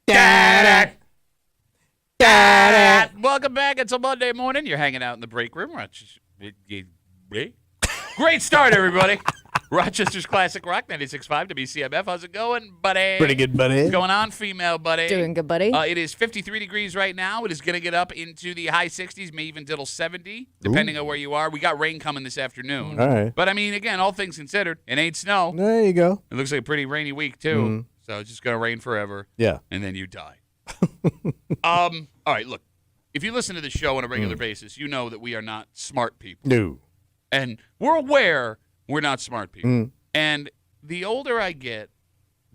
Welcome back. It's a Monday morning. You're hanging out in the break room. Great start, everybody. Rochester's Classic Rock 96.5 WCMF. How's it going, buddy? Pretty good, buddy. What's going on, female buddy? Doing good, buddy. It is 53 degrees right now. It is going to get up into the high 60s, may even diddle 70, depending on where you are. We got rain coming this afternoon. All right. But, I mean, again, all things considered, it ain't snow. There you go. It looks like a pretty rainy week, too. So it's just going to rain forever. Yeah. And then you die. All right, look. If you listen to the show on a regular basis, you know that we are not smart people. No. And we're aware we're not smart people. And the older I get,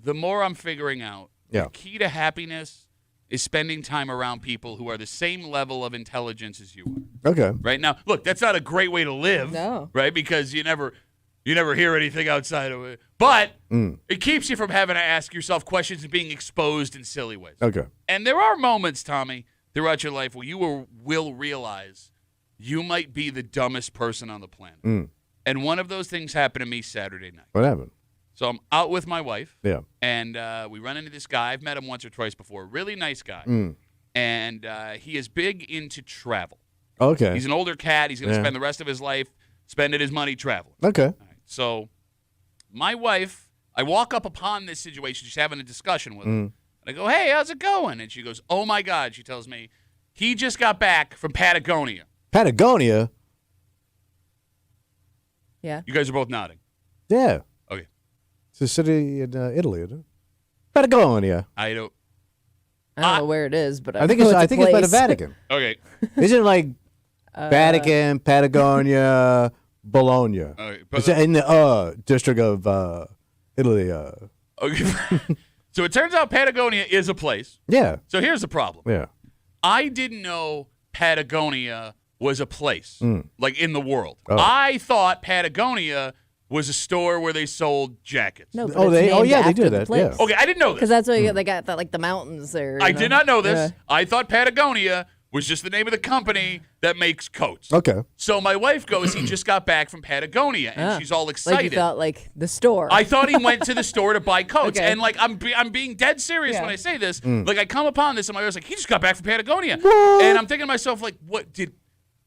the more I'm figuring out the key to happiness is spending time around people who are the same level of intelligence as you are. Okay. Right now, look, that's not a great way to live. No. Right? Because you never hear anything outside of it. But it keeps you from having to ask yourself questions and being exposed in silly ways. Okay. And there are moments, Tommy, throughout your life where you will realize you might be the dumbest person on the planet. And one of those things happened to me Saturday night. What happened? So I'm out with my wife. Yeah. And we run into this guy. I've met him once or twice before. Really nice guy. And he is big into travel. Okay. He's an older cat. He's going to spend the rest of his life spending his money traveling. Okay. All right. So my wife, I walk up upon this situation. She's having a discussion with him. And I go, hey, how's it going? And she goes, oh, my God. She tells me, he just got back from Patagonia. Patagonia? Yeah. You guys are both nodding. Yeah. Okay. It's a city in Italy, isn't it? Patagonia. I don't. I don't know where it is, but I think it's by the Vatican. Okay. Isn't it like Vatican, Patagonia, Bologna? Okay, It's in the district of Italy. Okay. So it turns out Patagonia is a place. Yeah. So here's the problem. Yeah. I didn't know Patagonia was a place, like in the world. Oh. I thought Patagonia was a store where they sold jackets. No, but Oh, it's they- named they after do the that, place. yeah. Okay, I didn't know this. Because that's why they got like the mountains there. I did not know this. Yeah. I thought Patagonia was just the name of the company that makes coats. Okay. So my wife goes, he just got back from Patagonia, and she's all excited. Like you thought, like the store. I thought he went to the store to buy coats, Okay. and like I'm being dead serious when I say this. Like I come upon this, and my wife's like, he just got back from Patagonia, and I'm thinking to myself, like,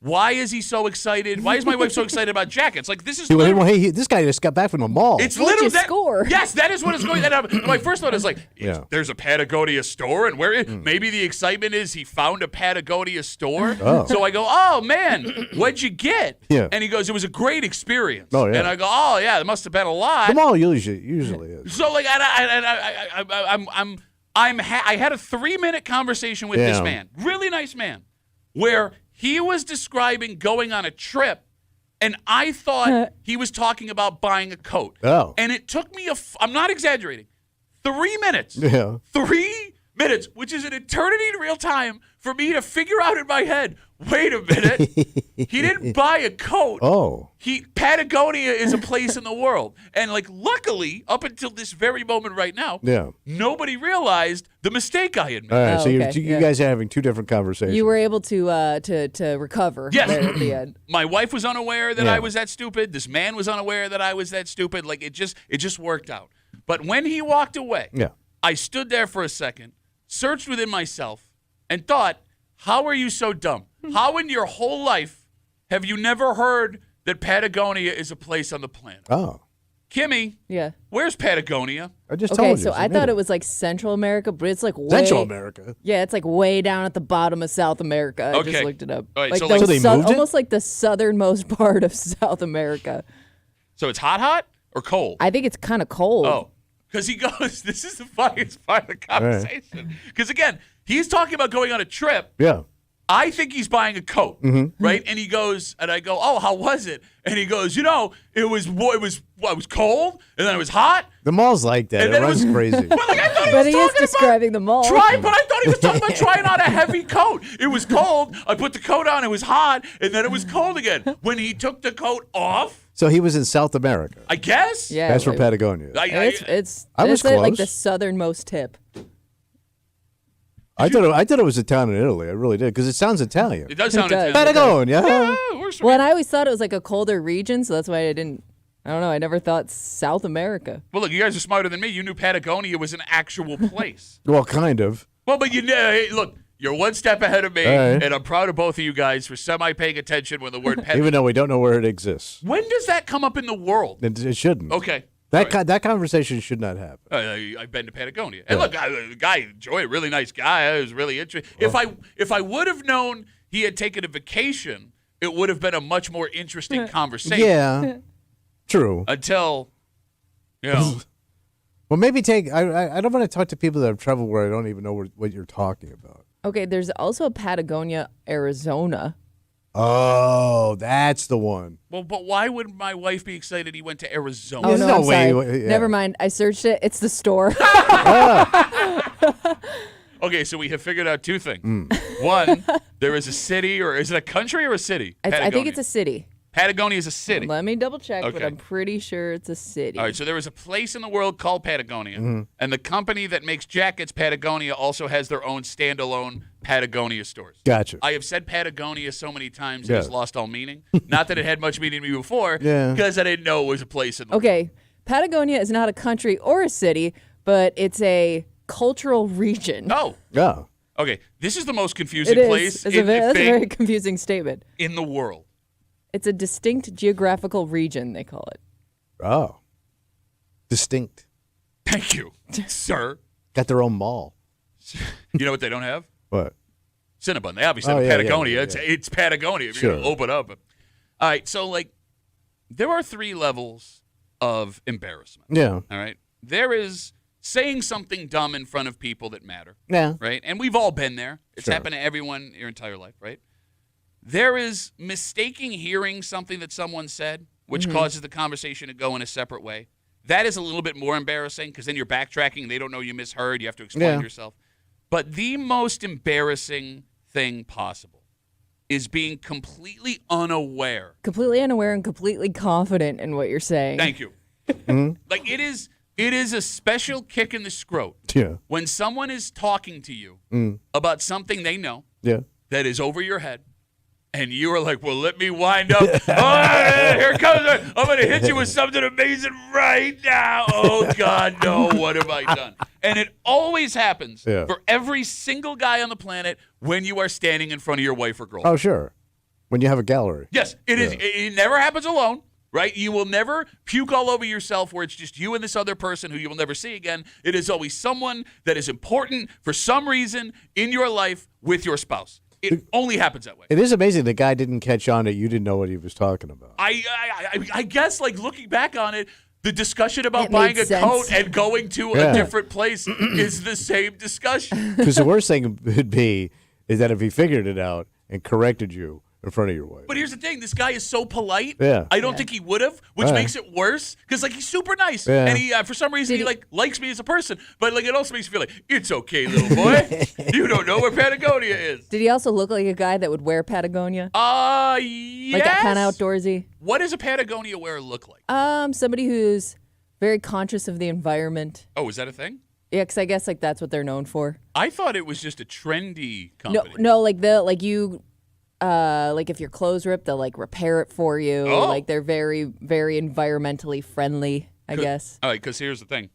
why is he so excited? Why is my wife so excited about jackets? Like this is. Hey, this guy just got back from the mall. It's What'd literally you score? Yes, that is what is going. My first thought is like, there's a Patagonia store, and maybe the excitement is he found a Patagonia store. Oh. So I go, oh man, what'd you get? Yeah. And he goes, it was a great experience. Oh, yeah. And I go, oh yeah, there must have been a lot. The mall usually is. So like, I had a 3-minute conversation with this man, really nice man, where he was describing going on a trip, and I thought he was talking about buying a coat. Oh. And it took me I'm not exaggerating, 3 minutes. Yeah. 3 minutes, which is an eternity in real time for me to figure out in my head, wait a minute, he didn't buy a coat. Oh. Patagonia is a place in the world. And like luckily, up until this very moment right now, nobody realized the mistake I had made. All right. So okay, you guys are having two different conversations. You were able to recover Yes. there at the end. My wife was unaware that I was that stupid. This man was unaware that I was that stupid. Like it just worked out. But when he walked away, I stood there for a second, searched within myself, and thought, how are you so dumb? How in your whole life have you never heard that Patagonia is a place on the planet? Oh. Kimmy, Yeah. where's Patagonia? I just Okay, told you. so it's I in thought Italy. it was like Central America, but it's like way Central America. Yeah, it's like way down at the bottom of South America. I Okay. just looked it up. All right, like so the like- So they moved it? almost like the southernmost part of South America. So it's hot or cold? I think it's kind of cold. Oh, because he goes, this is the funniest part of the conversation. Because again, he's talking about going on a trip. Yeah. I think he's buying a coat, right? And he goes, and I go, oh, how was it? And he goes, it was cold, and then it was hot. The mall's like that. And It then it runs was- crazy. But like I thought he But was he is talking describing the mall. But I thought he was talking about trying on a heavy coat. It was cold. I put the coat on. It was hot, and then it was cold again. When he took the coat off, So he was in South America. I guess. Yeah, That's where like- Patagonia is. It's I was at like close. the southernmost tip. I thought it was a town in Italy. I really did because it sounds Italian. It does sound It does. Italian. Patagonia. Yeah, we're Well, and I always thought it was like a colder region, so that's why I don't know. I never thought South America. Well, look, you guys are smarter than me. You knew Patagonia was an actual place. Well, kind of. Well, but hey, look, you're one step ahead of me, right. and I'm proud of both of you guys for semi-paying attention when the word Patagonia. Even though we don't know where it exists. When does that come up in the world? It shouldn't. Okay. That conversation should not happen. I've been to Patagonia. And look, the guy, Joy, really nice guy. I was really interested. If I would have known he had taken a vacation, it would have been a much more interesting conversation. Yeah. True. Until, you know. Well, maybe I don't want to talk to people that have traveled where I don't even know what you're talking about. Okay, there's also Patagonia, Arizona. Oh, that's the one. Well, but why would my wife be excited he went to Arizona? Oh, There's no, no I'm way sorry. yeah. Never mind. I searched it. It's the store. Okay, so we have figured out two things. One, there is a city, or is it a country or a city? I think it's a city. Patagonia is a city. Let me double check, but Okay. I'm pretty sure it's a city. All right, so there is a place in the world called Patagonia, and the company that makes jackets, Patagonia, also has their own standalone Patagonia stores. Gotcha. I have said Patagonia so many times Yeah. it has lost all meaning. Not that it had much meaning to me before, Yeah. because I didn't know it was a place in the world. Okay, Patagonia is not a country or a city, but it's a cultural region. Oh, Yeah. okay. This is the most confusing It is. place That's a thing very confusing statement. in the world. It's a distinct geographical region, they call it. Oh. Distinct. Thank you, sir. Got their own mall. You know what they don't have? What? Cinnabon. They obviously Oh, have yeah, Patagonia. yeah. It's Patagonia if you're going to Sure. open up. All right, so like there are 3 levels of embarrassment. Yeah. All right. There is saying something dumb in front of people that matter, Yeah. right? And we've all been there. It's Sure. happened to everyone your entire life, right? There is mistaking hearing something that someone said, which causes the conversation to go in a separate way. That is a little bit more embarrassing because then you're backtracking. They don't know you misheard. You have to explain Yeah. yourself. But the most embarrassing thing possible is being completely unaware. Completely unaware and completely confident in what you're saying. Thank you. Like it is a special kick in the scrot Yeah. when someone is talking to you about something they know Yeah. that is over your head. And you are like, well, let me wind up. Oh, here comes it. I'm going to hit you with something amazing right now. Oh, God, no. What have I done? And it always happens for every single guy on the planet when you are standing in front of your wife or girlfriend. Oh, sure. When you have a gallery. Yes, it is. It never happens alone, right? You will never puke all over yourself where it's just you and this other person who you will never see again. It is always someone that is important for some reason in your life with your spouse. It only happens that way. It is amazing the guy didn't catch on that you didn't know what he was talking about. I guess, like, looking back on it, the discussion about It buying made a sense. coat and going to a different place is the same discussion. Because the worst thing would be is that if he figured it out and corrected you in front of your wife. But here's the thing. This guy is so polite. Yeah. I don't think he would have, which Right. makes it worse. Because, like, he's super nice. Yeah. And he, for some reason, he likes me as a person. But, like, it also makes me feel like, it's okay, little boy. You don't know where Patagonia is. Did he also look like a guy that would wear Patagonia? Yes. Like that kind of outdoorsy? What does a Patagonia wear look like? Somebody who's very conscious of the environment. Oh, is that a thing? Yeah, 'cause I guess like that's what they're known for. I thought it was just a trendy No, company. no, like like if your clothes rip, they'll like repair it for you. Oh. Like they're very, very environmentally friendly, I guess. All right, because here's the thing.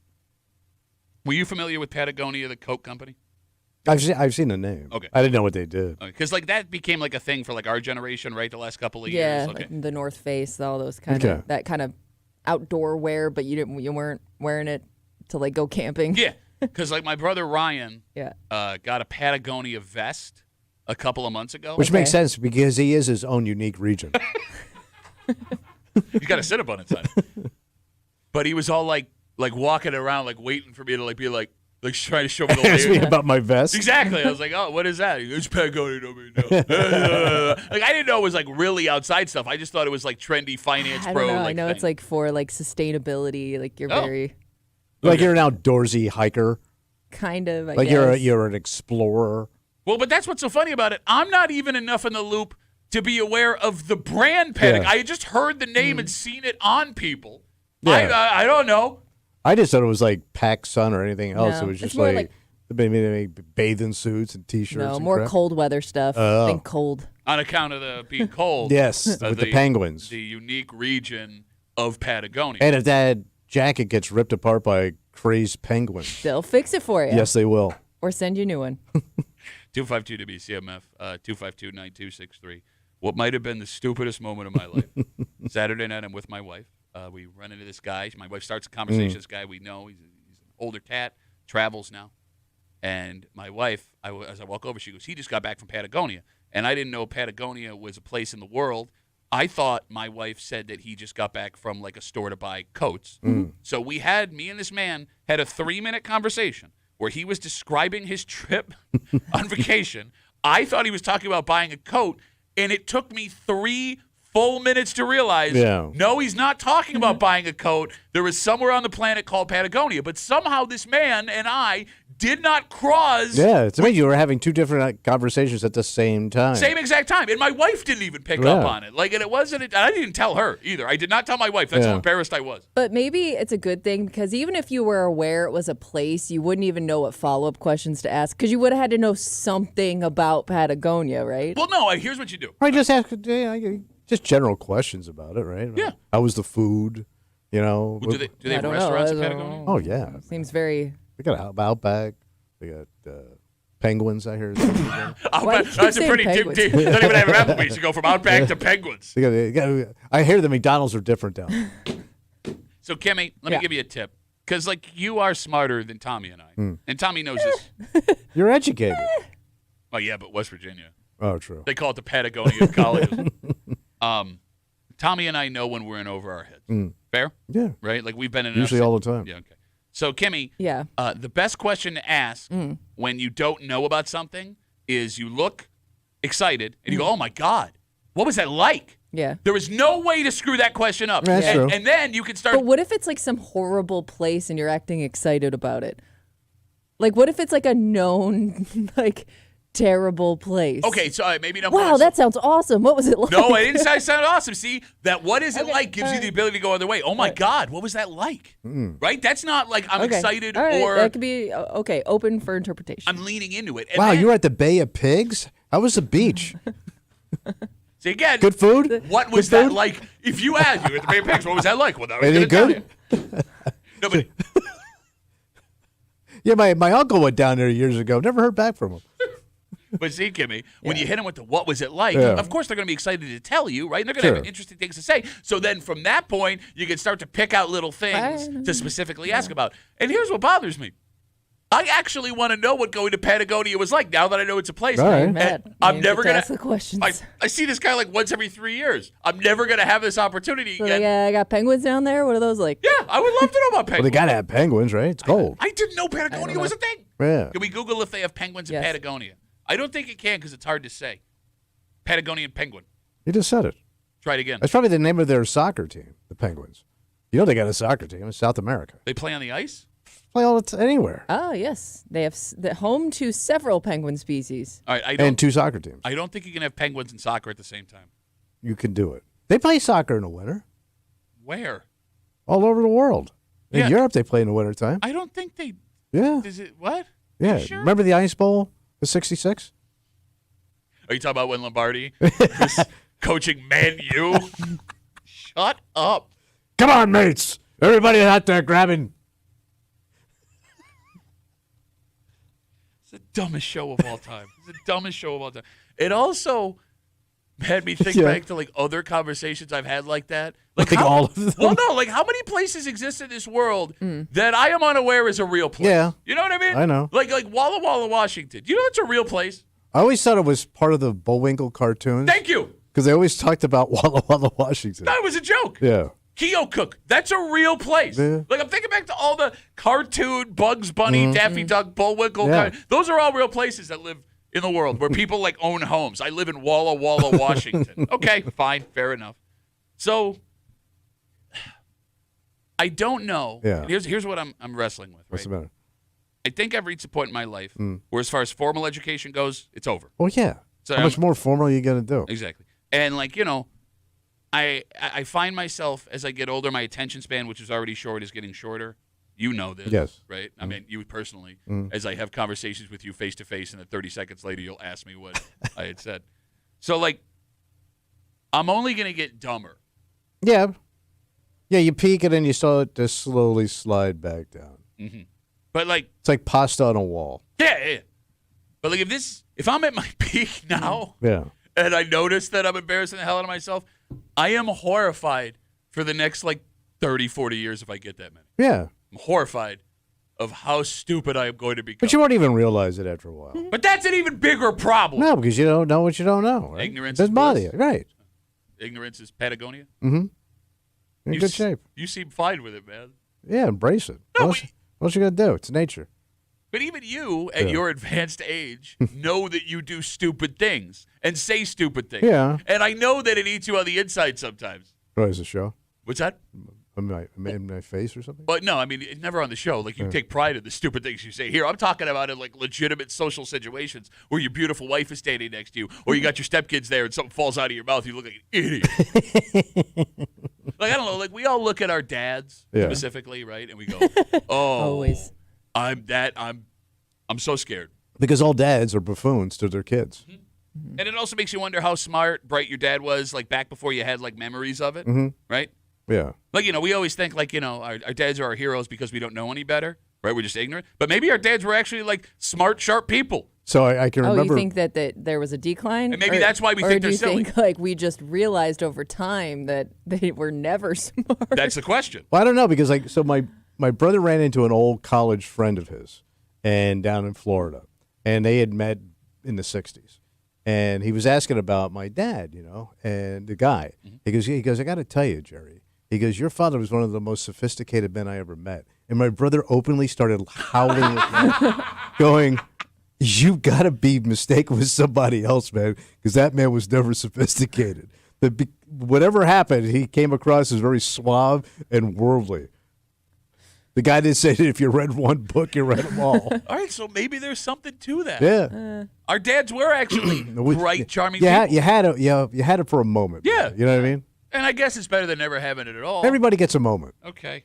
Were you familiar with Patagonia, the Coke company? I've seen the name. Okay. I didn't know what they did. Because like that became like a thing for like our generation, right? The last couple of Yeah, years. Okay. like the North Face, all those kind Okay. of that kind of outdoor wear, but you weren't wearing it to like go camping. Yeah, because like my brother Ryan Yeah. got a Patagonia vest a couple of months ago. Which makes sense because he is his own unique region. He's got a Cinnabon inside. But he was all like walking around, like waiting for me to like be like trying to show me the Ask me label. about my vest. Exactly. I was like, oh, what is that? He goes, it's Patagonia. Nobody knows. Like I didn't know it was like really outside stuff. I just thought it was like trendy finance I pro. don't know. Like, I know it's thing. like for like sustainability. Like you're Oh. very Like you're an outdoorsy hiker. kind of. I Like guess. you're an explorer. Well, but that's what's so funny about it. I'm not even enough in the loop to be aware of the brand Patagonia. Yeah. I had just heard the name and seen it on people. Yeah. I don't know. I just thought it was like Pac Sun or anything else. No, It was it's just more like maybe they make bathing suits and T-shirts. No, and more crap. cold weather stuff. Oh. Think cold. On account of the being cold. Yes, with the penguins. The unique region of Patagonia. And if that jacket gets ripped apart by a crazed penguin, They'll fix it for you. yes, they will. Or send you a new one. 252 WCMF, 252-9263. What might have been the stupidest moment of my life. Saturday night, I'm with my wife. We run into this guy. My wife starts a conversation. This guy we know, he's an older cat, travels now. And my wife, as I walk over, she goes, he just got back from Patagonia. And I didn't know Patagonia was a place in the world. I thought my wife said that he just got back from like a store to buy coats. So me and this man had a 3-minute conversation where he was describing his trip on vacation. I thought he was talking about buying a coat, and it took me 3 full minutes to realize, no, he's not talking about buying a coat. There is somewhere on the planet called Patagonia. But somehow this man and I did not cross. Yeah, it's amazing you were having 2 different conversations at the same time. Same exact time. And my wife didn't even pick up on it. Like, and it wasn't, I didn't tell her either. I did not tell my wife. That's how embarrassed I was. But maybe it's a good thing, because even if you were aware it was a place, you wouldn't even know what follow-up questions to ask, because you would have had to know something about Patagonia, right? Well, no, here's what you do. Right, just ask just general questions about it, right? Yeah. How was the food? You know. Do they have restaurants in Patagonia? Oh, yeah. Seems very... They got Outback. They got penguins, I hear. That's a pretty deep. Don't even have Applebee's. You go from Outback to Penguins. I hear the McDonald's are different down there. So, Kimmy, let me give you a tip. Because, like, you are smarter than Tommy and I. And Tommy knows this. You're educated. Oh, yeah, but West Virginia. Oh, true. They call it the Patagonia of colleges. Tommy and I know when we're in over our heads. Fair? Yeah. Right? Like, we've been in usually all the time. Yeah, okay. So, Kimmy, the best question to ask when you don't know about something is you look excited and you go, oh, my God, what was that like? Yeah. There is no way to screw that question up. That's true. And then you can start. But what if it's like some horrible place and you're acting excited about it? Like, what if it's like a known, like, terrible place? Okay, so maybe not. Wow, that sounds awesome. What was it like? No, I didn't say it sounded awesome. See, that what is it like gives you the ability to go other way. Oh, my God, what was that like? Right? That's not like I'm excited or. That could be, open for interpretation. I'm leaning into it. And wow, then, you were at the Bay of Pigs? How was the beach? See, again. Good food? What was that like? If you asked you at the Bay of Pigs, what was that like? Well, that was Anything good? No, but. Yeah, my uncle went down there years ago. Never heard back from him. But see, Kimmy, when you hit them with the what was it like, of course they're going to be excited to tell you, right? And they're going to have interesting things to say. So then from that point, you can start to pick out little things to specifically ask about. And here's what bothers me. I actually want to know what going to Patagonia was like now that I know it's a place. All right. Matt, I'm never going ask the questions. I see this guy like once every 3 years. I'm never going to have this opportunity So again. I got penguins down there? What are those like? Yeah, I would love to know about Well, penguins. they got to have penguins, right? It's cold. I didn't know Patagonia was a thing. Yeah. Can we Google if they have penguins in Patagonia? I don't think it can because it's hard to say. Patagonian penguin. You just said it. Try it again. That's probably the name of their soccer team, the Penguins. You know they got a soccer team in South America. They play on the ice? Play anywhere. Oh, yes. They have home to several penguin species. All right, and 2 soccer teams. I don't think you can have penguins and soccer at the same time. You can do it. They play soccer in the winter. Where? All over the world. In Yeah. Europe, they play in the wintertime. I don't think they. Yeah. Is it what? Yeah. You sure? Remember the Ice Bowl, the 66? Are you talking about when Lombardi was coaching Man U? Shut up. Come on, mates. Everybody out there grabbing. It's the dumbest show of all time. It's the dumbest show of all time. It also had me think back to like other conversations I've had like that. Like all of them? Well, no, like how many places exist in this world that I am unaware is a real place? Yeah. You know what I mean? I know. Like Walla Walla, Washington. You know it's a real place? I always thought it was part of the Bullwinkle cartoons. Thank you. Because they always talked about Walla Walla, Washington. That was a joke. Yeah. Keokuk. That's a real place. Yeah. Like, I'm thinking back to all the cartoon, Bugs Bunny, Daffy Duck, Bullwinkle. Yeah. Those are all real places that live in the world where people, like, own homes. I live in Walla Walla, Washington. Okay, fine. Fair enough. So, I don't know. Yeah. Here's what I'm wrestling with. What's Right? the matter? I think I've reached a point in my life where, as far as formal education goes, it's over. Well, yeah. So How much more formal are you going to do? Exactly. And, like, you know, I find myself, as I get older, my attention span, which is already short, is getting shorter. You know this, Yes. right? I mean, you personally, as I have conversations with you face-to-face, and then 30 seconds later, you'll ask me what I had said. So, like, I'm only going to get dumber. Yeah. Yeah, you peak it and you saw it just slowly slide back down. Mm-hmm. But like, it's like pasta on a wall. yeah. But like, if I'm at my peak now, Yeah. and I notice that I'm embarrassing the hell out of myself, I am horrified for the next like 30, 40 years if I get that many. Yeah. I'm horrified of how stupid I am going to become. But you won't even realize it after a while. But that's an even bigger problem. No, because you don't know what you don't know. Right? Ignorance doesn't is bother bliss. you. Right. Ignorance is Patagonia. Mm-hmm. You're in good shape. You seem fine with it, man. Yeah, embrace it. No, what else you got to do? It's nature. But even you, at your advanced age, know that you do stupid things and say stupid things. Yeah. And I know that it eats you on the inside sometimes. Oh, is the show? What's that? In my face or something? But no, I mean, it's never on the show. Like, you take pride in the stupid things you say. Here, I'm talking about in, like, legitimate social situations where your beautiful wife is standing next to you, or you got your stepkids there and something falls out of your mouth, you look like an idiot. Like, I don't know, like, we all look at our dads specifically, right? And we go, oh, Always. I'm so scared. Because all dads are buffoons to their kids. Mm-hmm. And it also makes you wonder how smart, bright your dad was, like, back before you had, like, memories of it, right? Yeah. Like, you know, we always think, like, you know, our dads are our heroes because we don't know any better, right? We're just ignorant. But maybe our dads were actually, like, smart, sharp people. So I can remember. Oh, you think that there was a decline? And maybe that's why we think they're silly. Or do you think, like, we just realized over time that they were never smart? That's the question. Well, I don't know, because, like, so my brother ran into an old college friend of his and down in Florida, and they had met in the 60s. And he was asking about my dad, you know, and the guy. He goes, I got to tell you, Jerry. He goes, your father was one of the most sophisticated men I ever met. And my brother openly started howling with me, going, you got to be mistaken with somebody else, man, because that man was never sophisticated. Whatever happened, he came across as very suave and worldly. The guy didn't say that if you read one book, you read them all. All right, so maybe there's something to that. Yeah. Our dads were actually bright, charming people. You had it for a moment. Yeah. Man. You know what I mean? And I guess it's better than never having it at all. Everybody gets a moment. Okay.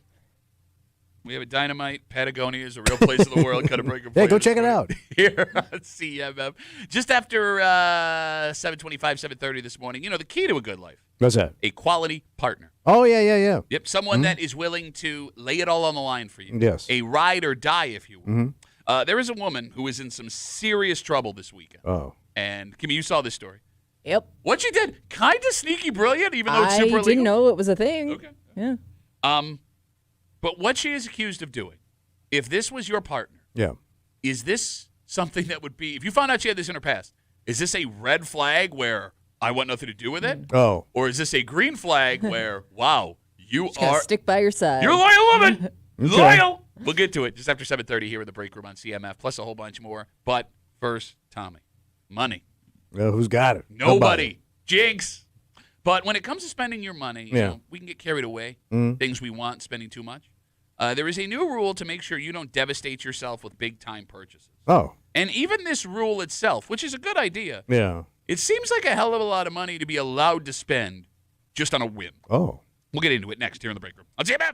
We have a dynamite. Patagonia is a real place in the world. Kind of break Yeah, go check it out. Here on CMF. Just after 7:25, 7:30 this morning. You know, the key to a good life. What's that? A quality partner. Oh, yeah. Yep, someone that is willing to lay it all on the line for you. Yes. A ride or die, if you will. There is a woman who is in some serious trouble this weekend. Oh. And, Kimmy, you saw this story. Yep. What she did, kind of sneaky brilliant, even though it's super I illegal. didn't know it was a thing. Okay. Yeah. But what she is accused of doing, if this was your partner, is this something that would be, if you found out she had this in her past, is this a red flag where I want nothing to do with it? Oh. Or is this a green flag where, wow, you Just gotta are, stick by your side. you're a loyal woman. Okay. Loyal. We'll get to it just after 7:30 here in the break room on CMF, plus a whole bunch more. But first, Tommy, money. Well, who's got it? Nobody. Jinx. But when it comes to spending your money, you know, we can get carried away. Things we want, spending too much. There is a new rule to make sure you don't devastate yourself with big-time purchases. Oh. And even this rule itself, which is a good idea, Yeah. it seems like a hell of a lot of money to be allowed to spend just on a whim. Oh. We'll get into it next here in the break room on CMF.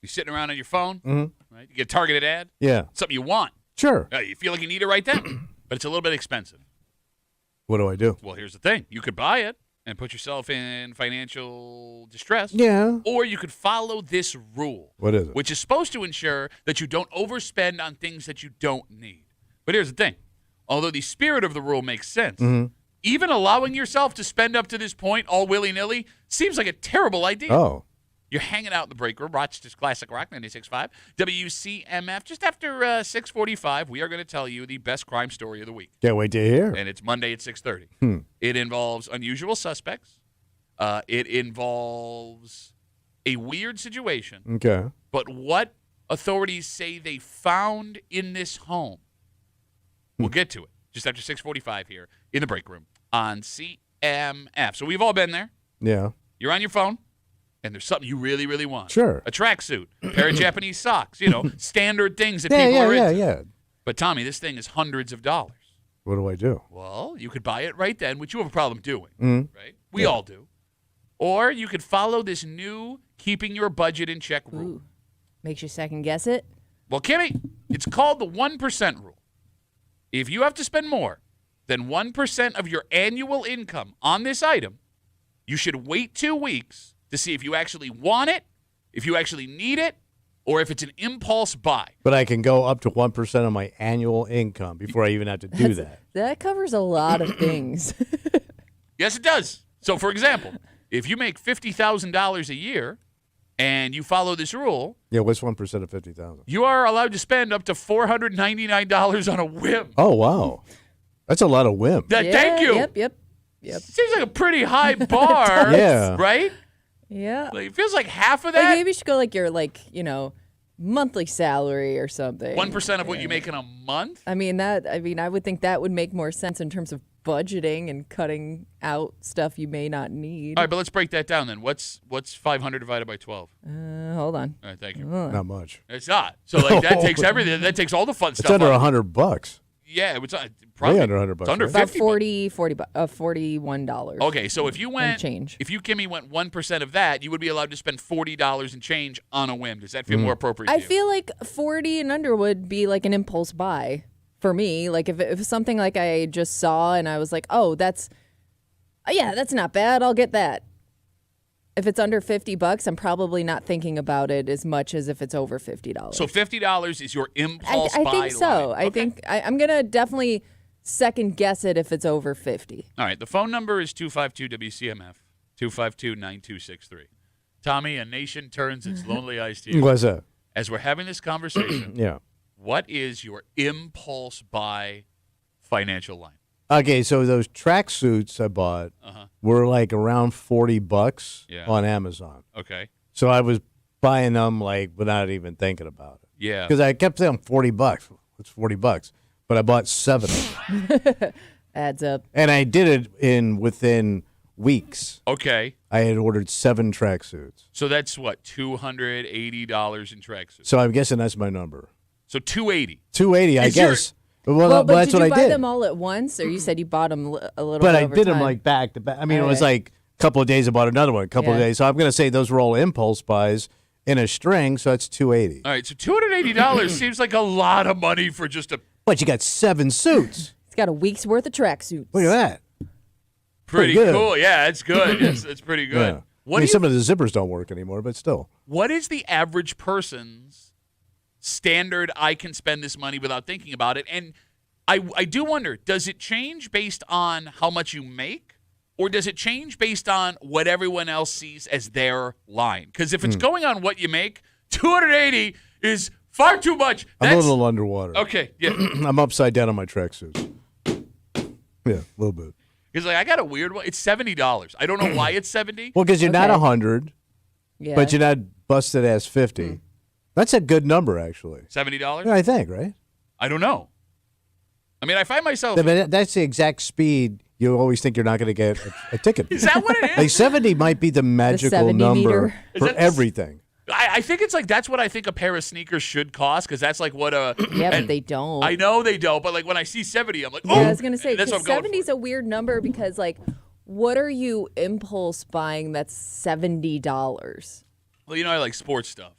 You're sitting around on your phone, Mm-hmm. right? You get a targeted ad. Yeah. Something you want. Sure. You feel like you need it right then, but it's a little bit expensive. What do I do? Well, here's the thing. You could buy it and put yourself in financial distress. Yeah. Or you could follow this rule. What is it? Which is supposed to ensure that you don't overspend on things that you don't need. But here's the thing. Although the spirit of the rule makes sense, even allowing yourself to spend up to this point all willy-nilly seems like a terrible idea. Oh. You're hanging out in the break room, Rochester's Classic Rock 96.5, WCMF. Just after 6:45, we are going to tell you the best crime story of the week. Can't wait to hear. And it's Monday at 6:30. It involves unusual suspects. It involves a weird situation. Okay. But what authorities say they found in this home, we'll get to it just after 6:45 here in the break room on CMF. So we've all been there. Yeah. You're on your phone, and there's something you really, really want. Sure. A tracksuit, a pair of Japanese socks, standard things that people are into. Yeah. But, Tommy, this thing is hundreds of dollars. What do I do? Well, you could buy it right then, which you have a problem doing, right? We all do. Or you could follow this new keeping your budget in check rule. Ooh. Makes you second guess it. Well, Kimmy, it's called the 1% rule. If you have to spend more than 1% of your annual income on this item, you should wait 2 weeks to see if you actually want it, if you actually need it, or if it's an impulse buy. But I can go up to 1% of my annual income before I even have to do that. That covers a lot of things. Yes, it does. So, for example, if you make $50,000 a year and you follow this rule, Yeah, what's 1% of 50,000? you are allowed to spend up to $499 on a whim. Oh, wow. That's a lot of whim. Thank you. Yep. Seems like a pretty high bar, Yeah. right? Yeah. Like, it feels like half of Like that. maybe you should go like your monthly salary or something. 1% of what you make in a month? I would think that would make more sense in terms of budgeting and cutting out stuff you may not need. All right, but let's break that down then. What's 500 divided by 12? Hold on. All right, thank you. Not much. It's not. So like that takes everything. That takes all the fun It's stuff. under out. $100. Yeah, it's probably Way under $100. It's under right? About 50. $41. Okay, so if you went And change. if you Kimmy went 1% of that, you would be allowed to spend $40 and change on a whim. Does that feel more appropriate? I to you? feel like 40 and under would be like an impulse buy for me. Like if it's something like I just saw and I was like, oh, that's not bad. I'll get that. If it's under $50, I'm probably not thinking about it as much as if it's over $50. So $50 is your impulse buy I think so. line. I think I'm gonna definitely second guess it if it's over 50. All right, the phone number is 252-WCMF, 252-9263. Tommy, a nation turns its lonely eyes to you. What's that? As we're having this conversation, Yeah. what is your impulse buy financial line? Okay, so those tracksuits I bought were like around $40 Yeah. on Amazon. Okay. So I was buying them like without even thinking about it. Yeah. Because I kept saying $40. It's $40. But I bought 7 of them. Adds up. And I did it within weeks. Okay. I had ordered 7 tracksuits. So that's what, $280 in tracksuits. So I'm guessing that's my number. So $280. $280, I Is your- guess. Well, But that's did what you I buy did. them all at once, or you said you bought them a little But bit I over did them time? like back to back. I mean, it was Okay. like a couple of days I bought another one, a couple of Yeah. days. So I'm going to say those were all impulse buys in a string, so that's $280. All right, so $280 seems like a lot of money for just a But you got 7 suits. It's got a week's worth of tracksuits. Look at that. pretty good. cool. Yeah, it's good. It's pretty good. Yeah. What I mean, do you some of the zippers don't work anymore, but still. What is the average person's standard I can spend this money without thinking about it? And I do wonder, does it change based on how much you make? Or does it change based on what everyone else sees as their line? Because if it's going on what you make, 280 is far too much. I'm a little underwater. Okay, yeah. I'm upside down on my tracksuits. Yeah, a little bit. Because I got a weird one. It's $70. I don't know why it's 70. Well, because you're not Okay. 100, Yeah. but you're not busted ass 50. That's a good number, actually. $70? Yeah, I think, right? I don't know. I mean, I find myself. I mean, that's the exact speed you always think you're not going to get a ticket. Is that what it is? Like 70 might be the magical 70 number meter. Is for that the- everything. I think it's like that's what I think a pair of sneakers should cost because that's like what a. Yeah, but and they don't. I know they don't, but like when I see 70, I'm like, Yeah, oh, I was gonna say that's what I'm because going 70 is for. a weird number because like, what are you impulse buying that's $70? Well, I like sports stuff.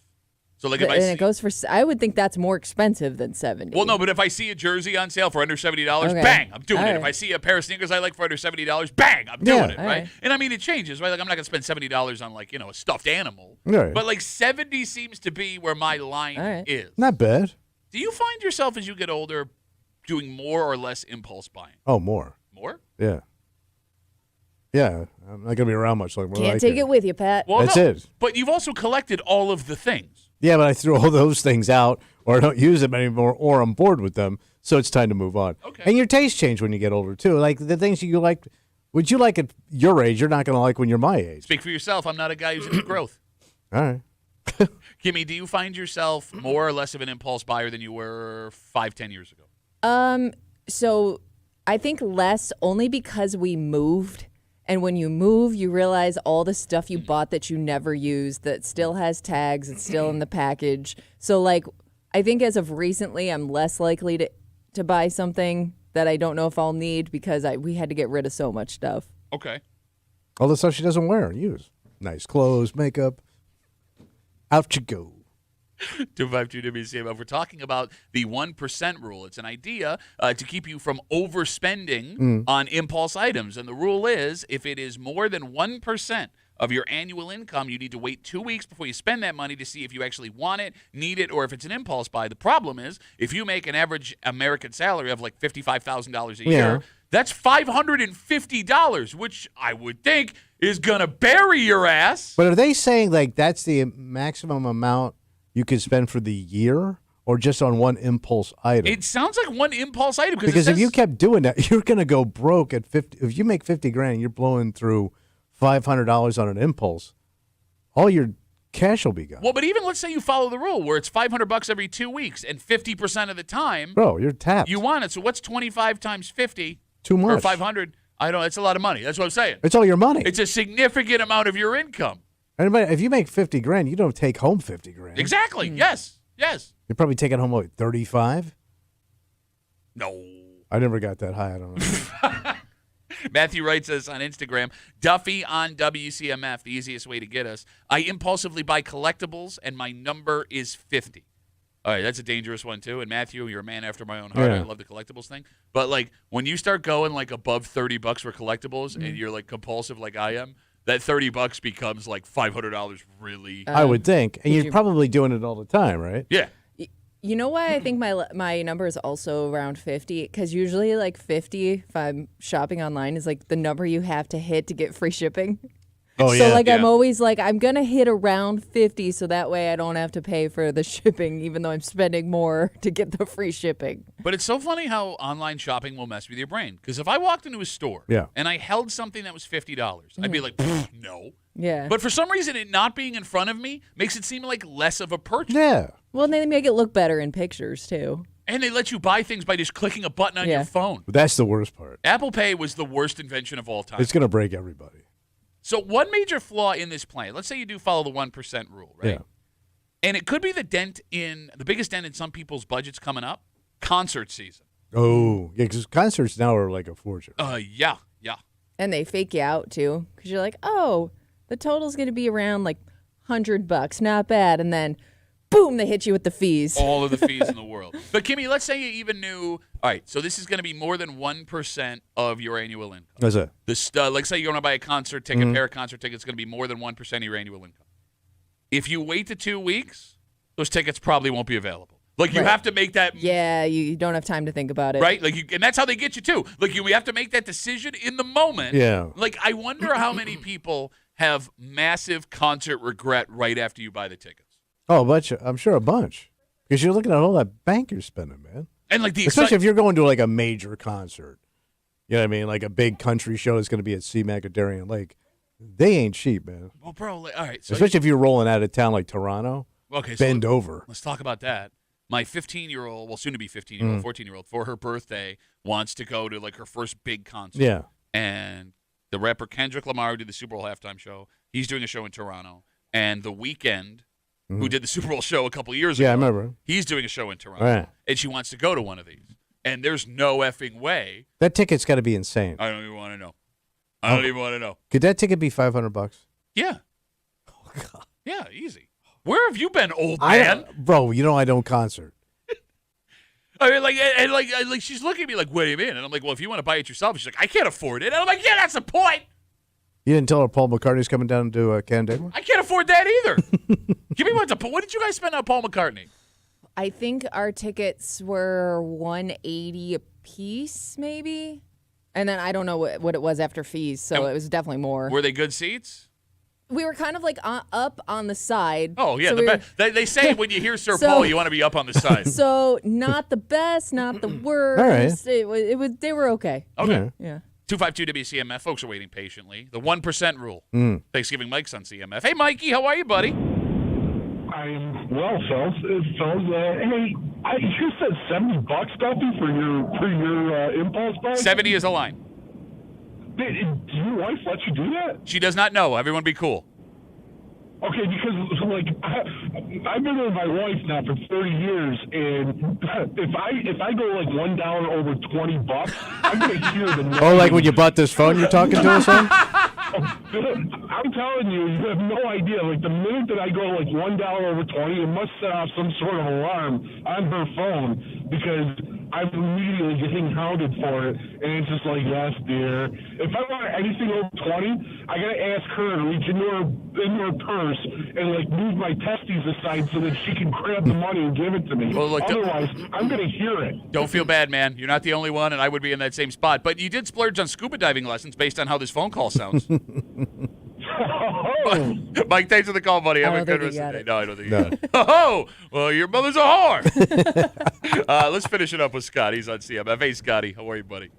So like if I see, it goes for, I would think that's more expensive than $70. well, no, but if I see a jersey on sale for under $70, Okay. bang, I'm doing All it. right. If I see a pair of sneakers I like for under $70, bang, I'm doing it, All right? right. And I mean, it changes, right? Like I'm not gonna spend $70 on like a stuffed animal, Right. but like 70 seems to be where my line All right. is. Not bad. Do you find yourself as you get older doing more or less impulse buying? Oh, more. More? Yeah. Yeah. I'm not gonna be around much like Can't take it with you, Pat. Well, That's no, it. But you've also collected all of the things. Yeah, but I threw all those things out, or I don't use them anymore, or I'm bored with them, so it's time to move on. Okay. And your tastes change when you get older too. Like the things you like, would you like at your age, you're not going to like when you're my age. Speak for yourself. I'm not a guy who's into growth. All right. Kimmy, do you find yourself more or less of an impulse buyer than you were 5-10 years ago? So I think less only because we moved. And when you move, you realize all the stuff you bought that you never used that still has tags, it's still in the package. So like I think as of recently I'm less likely to buy something that I don't know if I'll need because we had to get rid of so much stuff. Okay. All the stuff she doesn't wear and use. Nice clothes, makeup. Out you go. 252 WCMF. We're talking about the 1% rule. It's an idea to keep you from overspending on impulse items. And the rule is if it is more than 1% of your annual income, you need to wait 2 weeks before you spend that money to see if you actually want it, need it, or if it's an impulse buy. The problem is if you make an average American salary of like $55,000 a year, that's $550, which I would think is going to bury your ass. But are they saying like that's the maximum amount you can spend for the year, or just on one impulse item? It sounds like one impulse item Because if you kept doing that, you're going to go broke at 50. If you make 50 grand, you're blowing through $500 on an impulse. All your cash will be gone. well, but even let's say you follow the rule where it's $500 every 2 weeks, and 50% of the time Bro, you're tapped. you want it. So what's 25 times 50? Too much. Or 500? I don't. It's a lot of money. That's what I'm saying. It's all your money. It's a significant amount of your income. Anybody, if you make 50 grand, you don't take home 50 grand. Exactly. Yes. Yes. You're probably taking home like 35. No. I never got that high. I don't know. Matthew writes us on Instagram, Duffy on WCMF, the easiest way to get us. I impulsively buy collectibles, and my number is 50. All right, that's a dangerous one, too. And Matthew, you're a man after my own heart. Yeah. I love the collectibles thing. But, like, when you start going, like, above $30 for collectibles and you're, like, compulsive like I am, that $30 becomes, like, $500 really. I would think. And you're probably doing it all the time, right? Yeah. You know why I think my number is also around 50? Because usually like 50, if I'm shopping online, is like the number you have to hit to get free shipping. Oh, So yeah. like I'm Yeah. always like I'm gonna hit around 50, so that way I don't have to pay for the shipping, even though I'm spending more to get the free shipping. But it's so funny how online shopping will mess with your brain. Because if I walked into a store and I held something that was $50, I'd be like, no. Yeah. But for some reason, it not being in front of me makes it seem like less of a purchase. Yeah. Well, and they make it look better in pictures too. And they let you buy things by just clicking a button on Yeah. your phone. But that's the worst part. Apple Pay was the worst invention of all time. It's going to break everybody. So one major flaw in this plan, let's say you do follow the 1% rule, right? Yeah. And it could be the biggest dent in some people's budgets coming up, concert season. Oh, yeah, because concerts now are like a fortune. Yeah. And they fake you out too, because you're like, oh, the total's gonna be around like $100, not bad, and then boom, they hit you with the fees. All of the fees in the world. But Kimmy, let's say you even knew, all right, so this is going to be more than 1% of your annual income. What's that? Like say you're going to buy a concert ticket, pair of concert tickets, it's going to be more than 1% of your annual income. If you wait the 2 weeks, those tickets probably won't be available. Like you Right. have to make that. Yeah, you don't have time to think about it. Right? Like and that's how they get you too. Like we have to make that decision in the moment. Yeah. Like I wonder how many people have massive concert regret right after you buy the tickets. Oh, I'm sure a bunch. Because you're looking at all that bank you're spending, man. And like the Especially if you're going to like a major concert. You know what I mean? Like a big country show that's going to be at CMAC or Darien Lake. They ain't cheap, man. well, bro, like, all right. So Especially if you're rolling out of town like Toronto. okay, Bend over. Let's talk about that. My 15-year-old, well, soon to be 15-year-old, 14-year-old, for her birthday, wants to go to like her first big concert. Yeah. And the rapper Kendrick Lamar, who did the Super Bowl halftime show, he's doing a show in Toronto. And The Weeknd, who did the Super Bowl show a couple of years ago, Yeah, I remember. he's doing a show in Toronto. Right. And she wants to go to one of these. And there's no effing way. That ticket's got to be insane. I don't even want to know. I don't even want to know. Could that ticket be $500? Yeah. Oh, God. Yeah, easy. Where have you been, old man? Bro, I don't concert. I mean, like she's looking at me like, what do you mean? And I'm like, well, if you want to buy it yourself, she's like, I can't afford it. And I'm like, yeah, that's the point. You didn't tell her Paul McCartney's coming down to Canandaigua? I can't afford that either. Give me what did you guys spend on Paul McCartney? I think our tickets were $180 a piece, maybe. And then I don't know what it was after fees, so it was definitely more. Were they good seats? We were kind of like up on the side. Oh, yeah. So they say when you hear Sir Paul, you want to be up on the side. So not the best, not the worst. All right. It was. They were okay. Okay. Yeah. 252 WCMF. Folks are waiting patiently. The 1% rule. Thanksgiving Mike's on CMF. Hey, Mikey, how are you, buddy? I'm well, fellas. Hey, you said $70, Duffy, for your impulse buy? 70 is a line. Did your wife let you do that? She does not know. Everyone be cool. Okay, because I've been with my wife now for 30 years, and if I go like $1 over $20, I'm gonna hear the noise. Oh, like when you bought this phone you're talking to us on? I'm telling you, you have no idea. Like the minute that I go like $1 over 20, it must set off some sort of alarm on her phone because I'm immediately getting hounded for it, and it's just like, yes, dear. If I want anything over 20, I gotta ask her to reach into her purse and like move my testes aside so that she can grab the money and give it to me. Well, look, otherwise, I'm gonna hear it. Don't feel bad, man. You're not the only one, and I would be in that same spot. But you did splurge on scuba diving lessons based on how this phone call sounds. Mike, thanks for the call, buddy. Have a good rest of the day. No, I don't think you got it. Oh, well, your mother's a whore. Let's finish it up with Scott. He's on CMF. Hey, Scotty. How are you, buddy?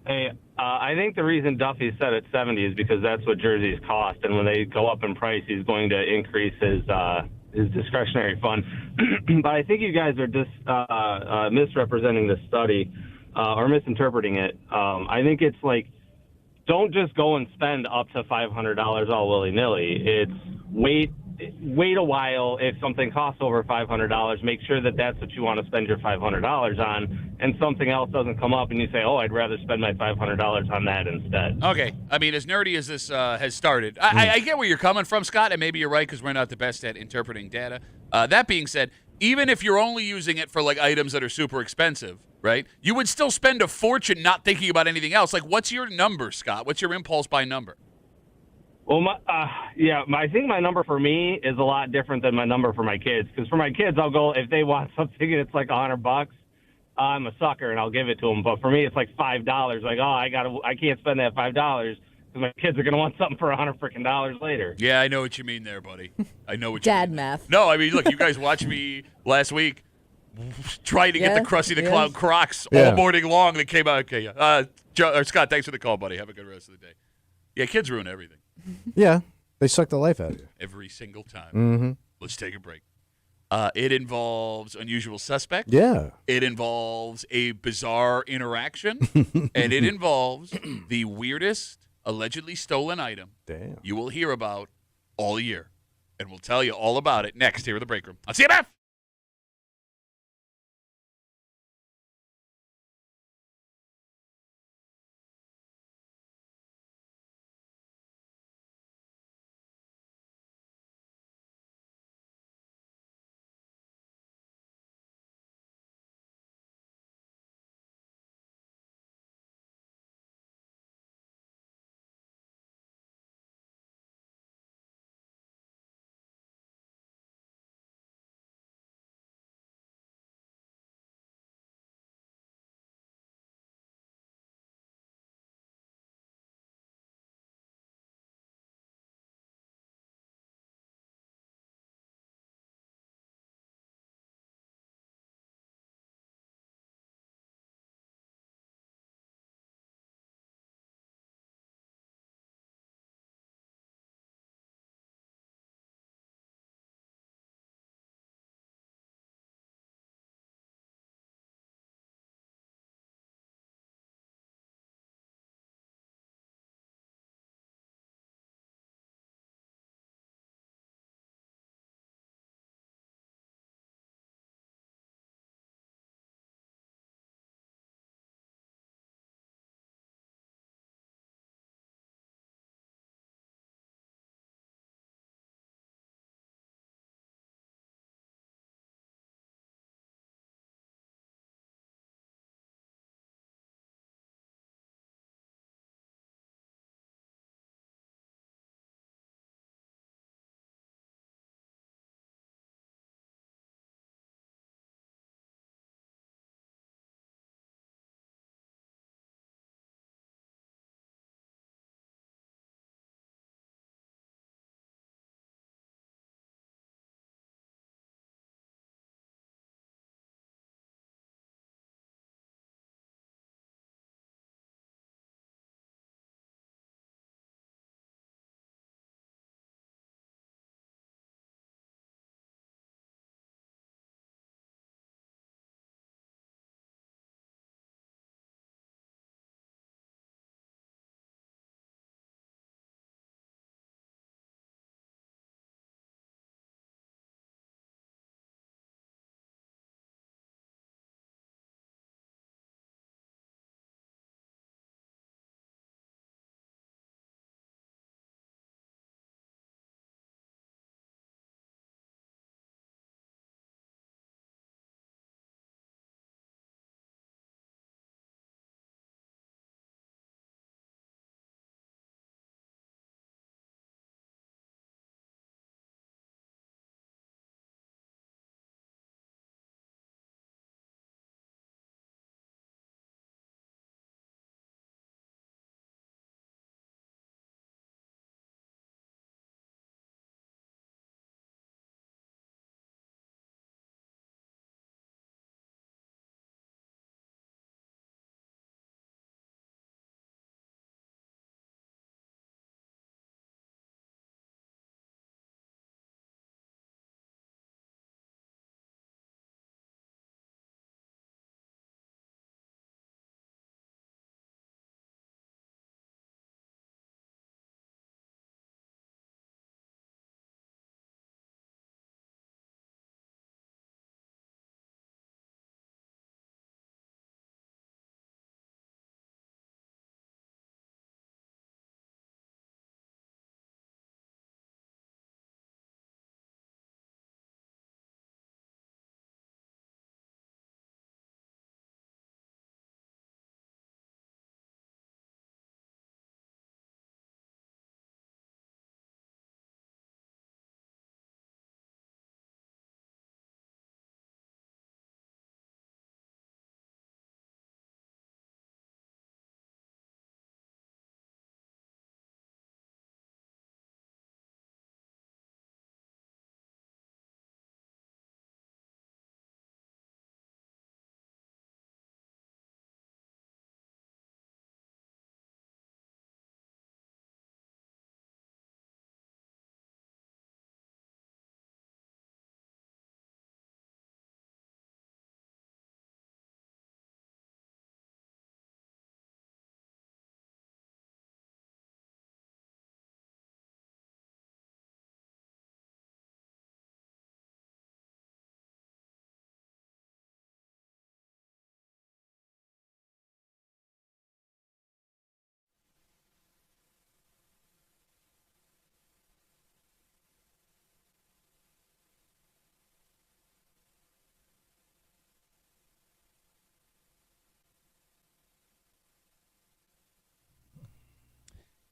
Hey, I think the reason Duffy said at 70 is because that's what jerseys cost, and when they go up in price, he's going to increase his discretionary fund. But I think you guys are just misrepresenting the study or misinterpreting it. I think it's like, don't just go and spend up to $500 all willy-nilly. It's wait a while. If something costs over $500, make sure that that's what you want to spend your $500 on, and something else doesn't come up and you say, oh, I'd rather spend my $500 on that instead. Okay. I mean, as nerdy as this has started, I get where you're coming from, Scott, and maybe you're right because we're not the best at interpreting data. That being said, even if you're only using it for like items that are super expensive, right, you would still spend a fortune not thinking about anything else. Like, what's your number, Scott? What's your impulse buy number? Well, I think my number for me is a lot different than my number for my kids. Because for my kids, I'll go, if they want something and it's like $100, I'm a sucker and I'll give it to them. But for me, it's like $5. Like, I can't spend that $5 because my kids are going to want something for $100 later. Yeah, I know what you mean there, buddy. I know what you Dad mean. math. No, I mean, look, you guys watched me last week trying to get the Krusty the Clown Crocs all morning long. That came out. Okay, Scott, thanks for the call, buddy. Have a good rest of the day. Yeah, kids ruin everything. Yeah, they suck the life out of you. Every single time. Mm-hmm. Let's take a break. It involves unusual suspect. Yeah. It involves a bizarre interaction. And it involves the weirdest allegedly stolen item you will hear about all year. And we'll tell you all about it next here at the Break Room on CMF.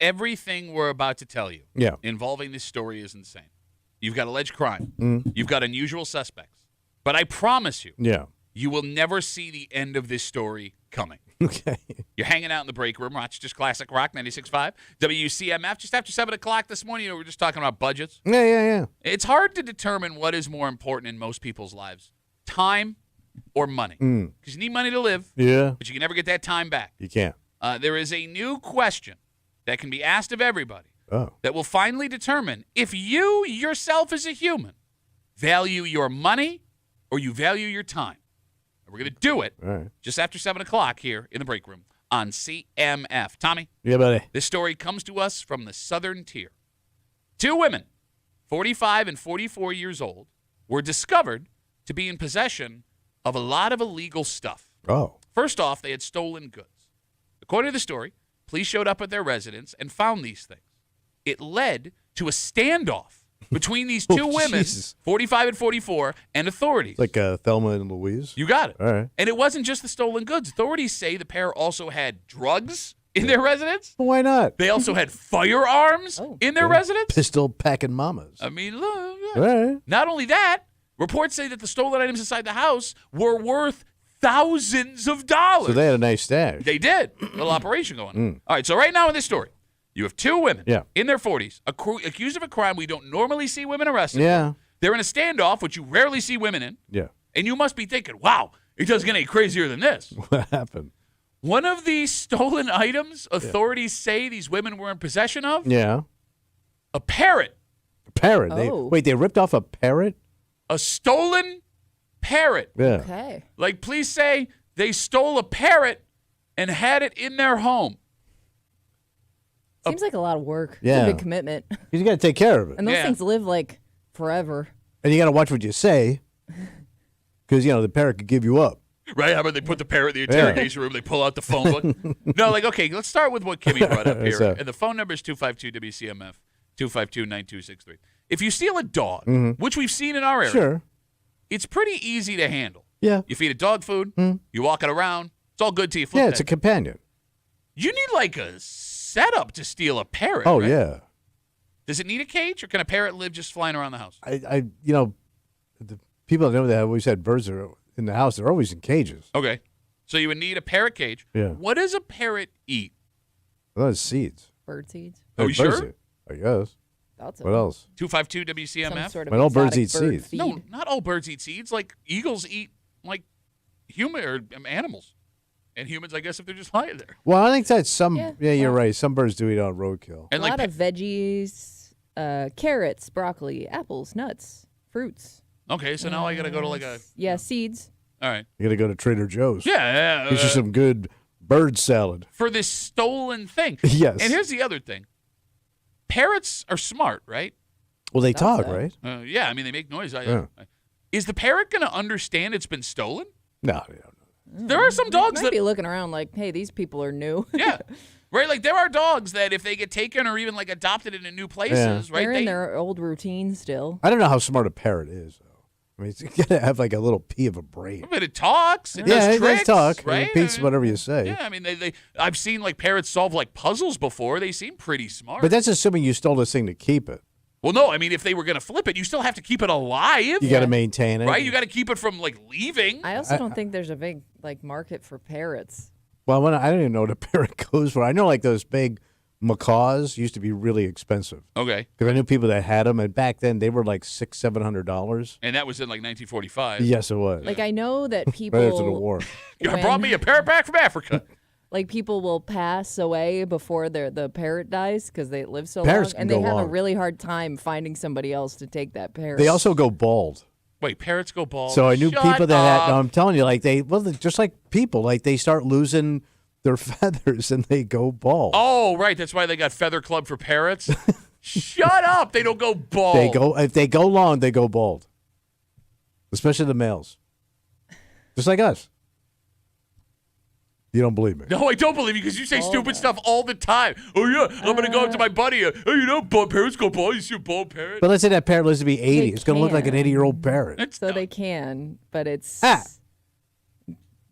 everything we're about to tell you involving this story is insane. You've got alleged crime. You've got unusual suspects. But I promise you, you will never see the end of this story coming. Okay. You're hanging out in the break room, Rochester's Classic Rock 96.5, WCMF. Just after 7 o'clock this morning, we were just talking about budgets. Yeah. It's hard to determine what is more important in most people's lives, time or money. Because you need money to live, but you can never get that time back. You can't. There is a new question that can be asked of everybody that will finally determine if you yourself as a human value your money or you value your time. We're going to do it just after 7 o'clock here in the break room on CMF. Tommy? Yeah, buddy. This story comes to us from the Southern Tier. 2 women, 45 and 44 years old, were discovered to be in possession of a lot of illegal stuff. Oh. First off, they had stolen goods. According to the story, police showed up at their residence and found these things. It led to a standoff between these 2 women, Jesus. 45 and 44, and authorities. Like Thelma and Louise? You got it. All right. And it wasn't just the stolen goods. Authorities say the pair also had drugs in their residence. Well, why not? They also had firearms in their residence. Pistol packing mamas. I mean, look. All right. Not only that, reports say that the stolen items inside the house were worth thousands of dollars. So they had a nice stash. They did. A little operation going on. All right, so right now in this story, you have 2 women in their 40s accused of a crime we don't normally see women arrested for. They're in a standoff, which you rarely see women in. Yeah. And you must be thinking, wow, it doesn't get any crazier than this. What happened? One of these stolen items authorities say these women were in possession of? Yeah. A parrot. A parrot. Oh. They ripped off a parrot? A stolen parrot. Yeah. Okay. Like, please say they stole a parrot and had it in their home. Seems like a lot of work. Yeah. It's a big commitment. You got to take care of it. And those things live like forever. And you got to watch what you say because, the parrot could give you up. Right? How about they put the parrot in the interrogation room, they pull out the phone book? No, like, okay, let's start with what Kimmy brought up here. And the phone number is 252-WCMF, 252-9263. If you steal a dog, which we've seen in our area, it's pretty easy to handle. Yeah. You feed a dog food, you walk it around, it's all good till you flip it's a companion. You need like a setup to steal a parrot. Oh, right? yeah. Does it need a cage, or can a parrot live just flying around the house? The people that know that have always had birds are in the house. They're always in cages. Okay. So you would need a parrot cage. Yeah. What does a parrot eat? Well, that's seeds. Bird seeds. Oh, you Bird sure? seed, I guess. That's What else? 252-WCMF? Some sort of But all birds exotic eat bird seeds. feed. No, not all birds eat seeds. Like eagles eat like human or animals. And humans, I guess, if they're just lying there. Well, I think that's some. Yeah. Yeah, you're right. Some birds do eat on roadkill. And A lot of veggies, carrots, broccoli, apples, nuts, fruits. okay, so now I got to go to like a. Yeah, seeds. All right. You got to go to Trader Joe's. Yeah. Get you some good bird salad. For this stolen thing. Yes. And here's the other thing. Parrots are smart, right? Well, they Thought talk, so. right? Yeah, I mean, they make noise. Yeah. Is the parrot going to understand it's been stolen? No, they don't know. There are some dogs Might that. be looking around like, hey, these people are new. Yeah. Right? Like, there are dogs that if they get taken or even, like, adopted into new places, right? They're in their old routine still. I don't know how smart a parrot is, though. I mean, it's got to have like a little pea of a brain. But it talks. It Yeah, does it tricks, does talk. right? It repeats whatever you say. Yeah, I mean, I've seen, like, parrots solve, like, puzzles before. They seem pretty smart. But that's assuming you stole this thing to keep it. Well, no, I mean, if they were going to flip it, you still have to keep it alive. You got to maintain it. Right? You got to keep it from, like, leaving. I also don't think there's a big like market for parrots. Well, I don't even know what a parrot goes for. I know like those big macaws used to be really expensive Okay. because I knew people that had them, and back then they were like $600-700. And that was in, like, 1945. Yes, it was. Like I know that people Right after the war. You when- brought me a parrot back from Africa. like people will pass away before the parrot dies because they live so Parrots long, and can they go have a long. really hard time finding somebody else to take that parrot. They also go bald. Wait, parrots go bald? So I knew Shut people that had. No, up. I'm telling you, like they're just like people. Like they start losing their feathers and they go bald. Oh, right. That's why they got Feather Club for parrots. Shut up. They don't go bald. If they go long, they go bald. Especially the males. Just like us. You don't believe me? No, I don't believe you because you say stupid stuff all the time. Oh, yeah, I'm going to go up to my buddy. Bald parrots go bald. You see a bald parrot? But let's say that parrot lives to be 80. They It's going to look like an can. 80-year-old parrot. It's so not- they can, but it's. Ah.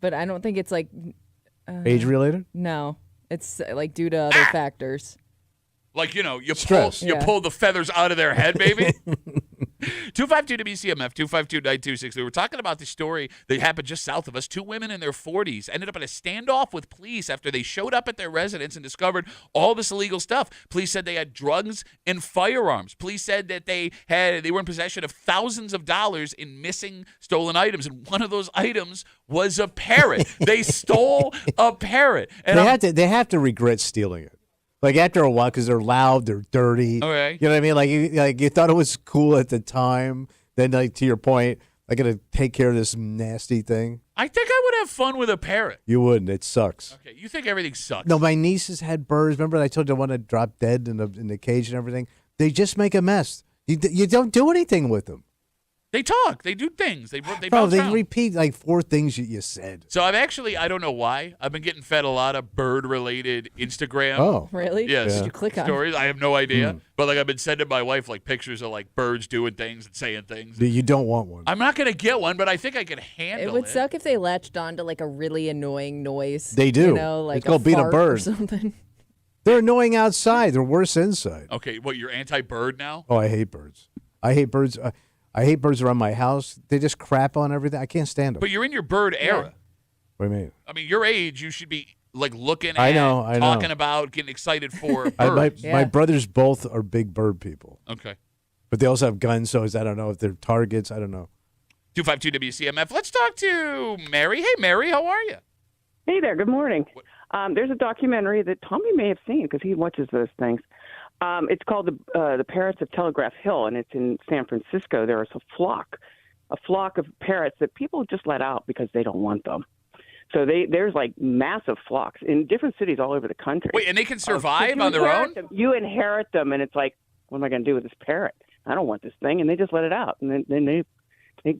But I don't think it's like Age related? no. It's like due to other factors. Like, you Stress. pull the feathers out of their head, baby. 252 WCMF, 252-9260. We were talking about the story that happened just south of us. 2 women in their 40s ended up in a standoff with police after they showed up at their residence and discovered all this illegal stuff. Police said they had drugs and firearms. Police said that they were in possession of thousands of dollars in missing stolen items, and one of those items was a parrot. They stole a parrot. And they have to regret stealing it. Like after a while, because they're loud, they're dirty. Okay. You know what I mean? Like you thought it was cool at the time. Then, like to your point, I got to take care of this nasty thing. I think I would have fun with a parrot. You wouldn't. It sucks. Okay, you think everything sucks. No, my nieces had birds. Remember I told you one that dropped dead in the cage and everything? They just make a mess. You don't do anything with them. They talk. They do things. They Bro, bounce they around. repeat like 4 things you said. So I don't know why, I've been getting fed a lot of bird-related Instagram. Oh. Really? Yes. Did you click on? Stories. I have no idea. But like I've been sending my wife like pictures of like birds doing things and saying things. You don't want one. I'm not gonna get one, but I think I can handle it. It would suck if they latched on to like a really annoying noise. They do. You know, like It's called beat a fart bird. or something. They're annoying outside. They're worse inside. Okay, what, you're anti-bird now? Oh, I hate birds. I hate birds. I hate birds around my house. They just crap on everything. I can't stand them. But you're in your bird era. What do you mean? I mean, your age, you should be like looking at, I know. talking about, getting excited for My birds. brothers both are big bird people. Okay. But they also have guns, so I don't know if they're targets. I don't know. 252 WCMF. Let's talk to Mary. Hey, Mary, how are you? Hey there. Good morning. There's a documentary that Tommy may have seen because he watches those things. It's called the Parrots of Telegraph Hill, and it's in San Francisco. There is a flock of parrots that people just let out because they don't want them. So there's like massive flocks in different cities all over the country. Wait, and they can survive on their own? You inherit them, and it's like, what am I going to do with this parrot? I don't want this thing, and they just let it out, and then they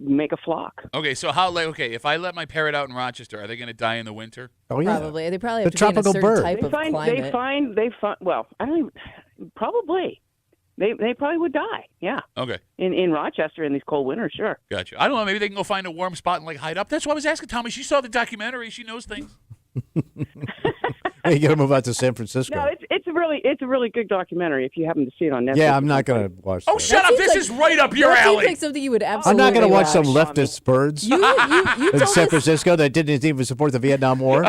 make a flock. Okay, so if I let my parrot out in Rochester, are they going to die in the winter? Oh yeah, Probably. They probably The have to be in a tropical certain bird. type of climate. They find. Well, I don't even. Probably. They probably would die. Yeah. Okay. In Rochester in these cold winters, sure. Gotcha. I don't know. Maybe they can go find a warm spot and like hide up. That's why I was asking Tommy. She saw the documentary. She knows things. Hey, you got to move out to San Francisco. No, it's a really good documentary if you happen to see it on Netflix. Yeah, I'm not going to watch that. Oh, shut up. This is right up your That seems alley. like something you would I'm absolutely not going to watch watch. some leftist birds You in told San us Francisco that didn't even support the Vietnam War.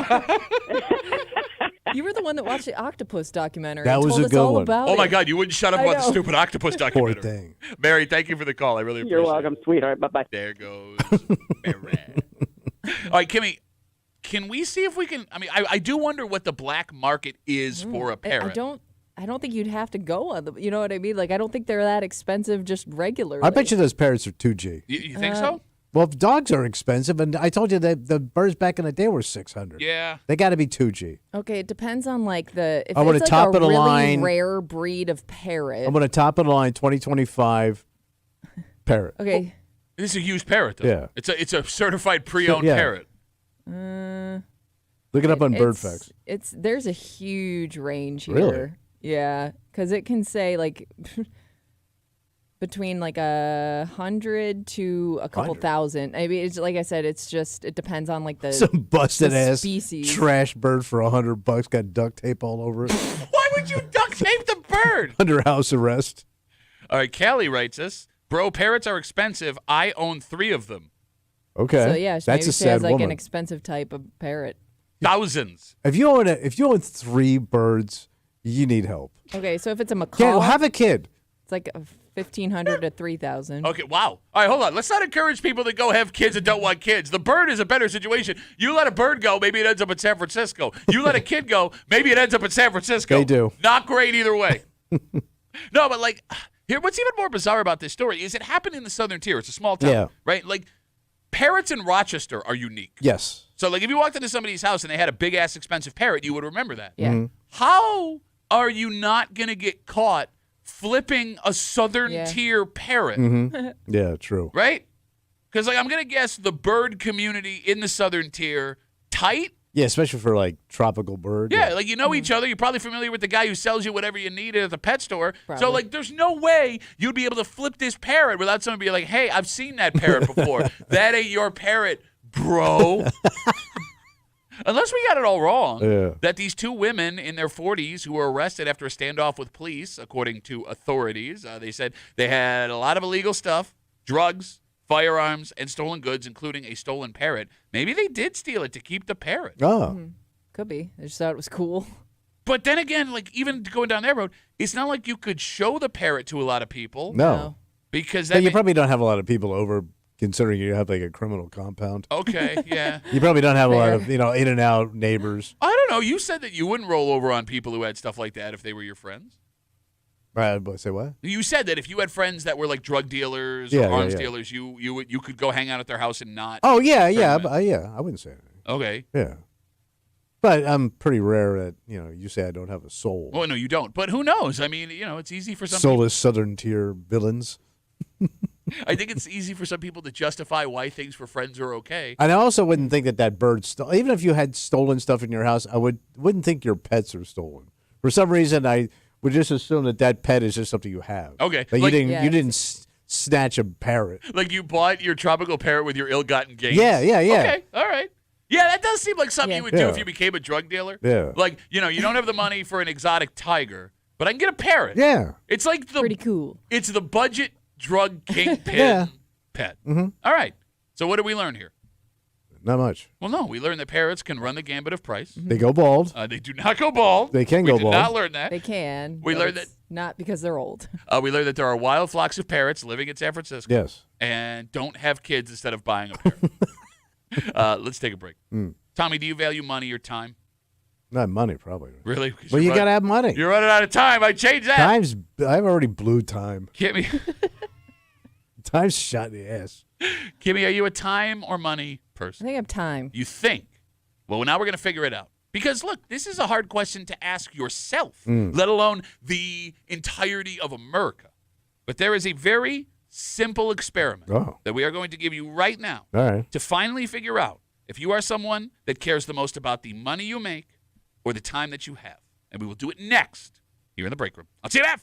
you were the one that watched the octopus documentary. That and was told a us good all one. about Oh, my it. God. You wouldn't shut up I about the know. stupid octopus Poor documentary. thing. Mary, thank you for the call. I really appreciate You're welcome, sweetheart. Bye-bye. it. There goes Mary. All right, Kimmy, can we see if we can? I mean, I do wonder what the black market is for a parrot. I don't think you'd have to go on them. You know what I mean? Like, I don't think they're that expensive just regularly. I bet you those parrots are 2G. You think so? Well, dogs are expensive, and I told you that the birds back in the day were 600. Yeah. They got to be 2G. Okay, it depends on like the. If I'm gonna it's like top a of the really line. rare breed of parrot. I'm going to top of the line 2025 parrot. Okay. This is a used parrot, though. Yeah. It's a certified pre-owned Yeah. parrot. Look it up on It's- BirdFacts. There's a huge range here. Really? Yeah, because it can say like between like 100 to a couple 100? thousand. I mean, it's like I said, it depends on like the Some busted the ass species. trash bird for $100 got duct tape all over it. Why would you duct tape the bird? Under house arrest. All right, Callie writes us, bro, parrots are expensive. I own 3 of them. Okay. So yeah, That's maybe a she has sad like woman. an expensive type of parrot. Thousands. If you own 3 birds, you need help. Okay, so if it's a macaw, Yeah, well, have a kid. it's like 1,500 to 3,000. Okay, wow. All right, hold on. Let's not encourage people to go have kids that don't want kids. The bird is a better situation. You let a bird go, maybe it ends up in San Francisco. You let a kid go, maybe it ends up in San Francisco. They do. Not great either way. No, but like, here, what's even more bizarre about this story is it happened in the Southern Tier. It's a small town, Yeah. right? Like, parrots in Rochester are unique. Yes. So, like, if you walked into somebody's house and they had a big-ass expensive parrot, you would remember that. Yeah. Mm-hmm. How are you not going to get caught flipping a Southern Yeah. Tier parrot, Yeah, true. right? Because, like, I'm going to guess the bird community in the Southern Tier, tight. Yeah, especially for like tropical bird. Yeah, like you know each other. You're probably familiar with the guy who sells you whatever you need at the pet store. So, Probably. like, there's no way you'd be able to flip this parrot without someone being like, hey, I've seen that parrot before. That ain't your parrot, bro. Unless we got it all wrong, Yeah. that these two women in their 40s who were arrested after a standoff with police, according to authorities, they said they had a lot of illegal stuff, drugs, firearms, and stolen goods, including a stolen parrot. Maybe they did steal it to keep the parrot. Oh. Could be. I just thought it was cool. But then again, like even going down that road, it's not like you could show the parrot to a lot of people. No. Because But you probably don't have a lot of people over, considering you have like a criminal compound. Okay, yeah. You probably don't have a lot Fair. of, in and out neighbors. I don't know. You said that you wouldn't roll over on people who had stuff like that if they were your friends. Right? Say what? You said that if you had friends that were like drug dealers Yeah, or arms yeah. dealers, you could go hang out at their house and not. Oh yeah, yeah, Tournament. yeah. I wouldn't say anything. Okay. Yeah, but I'm pretty rare at you say I don't have a soul. Well, no, you don't. But who knows? I mean, it's easy for some Soulless Southern tier villains. people. I think it's easy for some people to justify why things for friends are okay. And I also wouldn't think that bird even if you had stolen stuff in your house, I wouldn't think your pets are stolen. For some reason, I would just assume that pet is just something you have. Okay. That Like- you Yeah. didn't snatch a parrot. Like you bought your tropical parrot with your ill-gotten gains. Yeah. Okay, all right. Yeah, that does seem like something Yeah. you would do Yeah. if you became a drug dealer. Yeah. Like, you don't have the money for an exotic tiger, but I can get a parrot. Yeah. It's like Pretty cool. It's the budget drug kingpin Yeah. pet. Mm-hmm. All right. So what did we learn here? Not much. Well, no, we learned that parrots can run the gambit of price. They go bald. They do not go bald. They can we go did bald. not learn that. They can. We but learned it's not because they're old. We learned that there are wild flocks of parrots living in San Francisco. Yes. And don't have kids instead of buying a parrot. Let's take a break. Tommy, do you value money or time? Not money, probably. Really? 'Cause Well, you you're got to have money. You're running out of time. I changed that. I've already blew time. Kimmy, Time's shot in the ass. Kimmy, are you a time or money I person? think I have time. You think? Well, now we're going to figure it out. Because, look, this is a hard question to ask yourself, let alone the entirety of America. But there is a very simple experiment that we are going to give you right now All right. to finally figure out if you are someone that cares the most about the money you make or the time that you have. And we will do it next here in the break room on WCMF.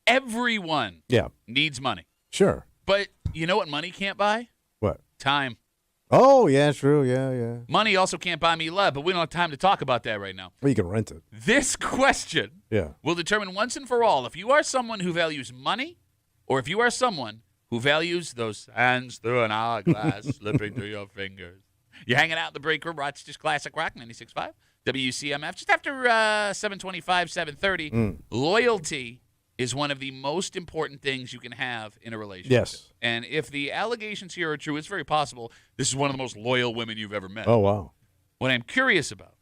Everyone needs money. Sure. But you know what money can't buy? What? Time. Oh, yeah, true. Yeah. Money also can't buy me love, but we don't have time to talk about that right now. Well, you can rent it. This question will determine once and for all if you are someone who values money or if you are someone who values those hands through an hourglass slipping through your fingers. You're hanging out in the break room, Rochester's Classic Rock, 96.5, WCMF. Just after 7:25, 7:30, loyalty is one of the most important things you can have in a relationship. Yes. And if the allegations here are true, it's very possible this is one of the most loyal women you've ever met. Oh, wow. What I'm curious about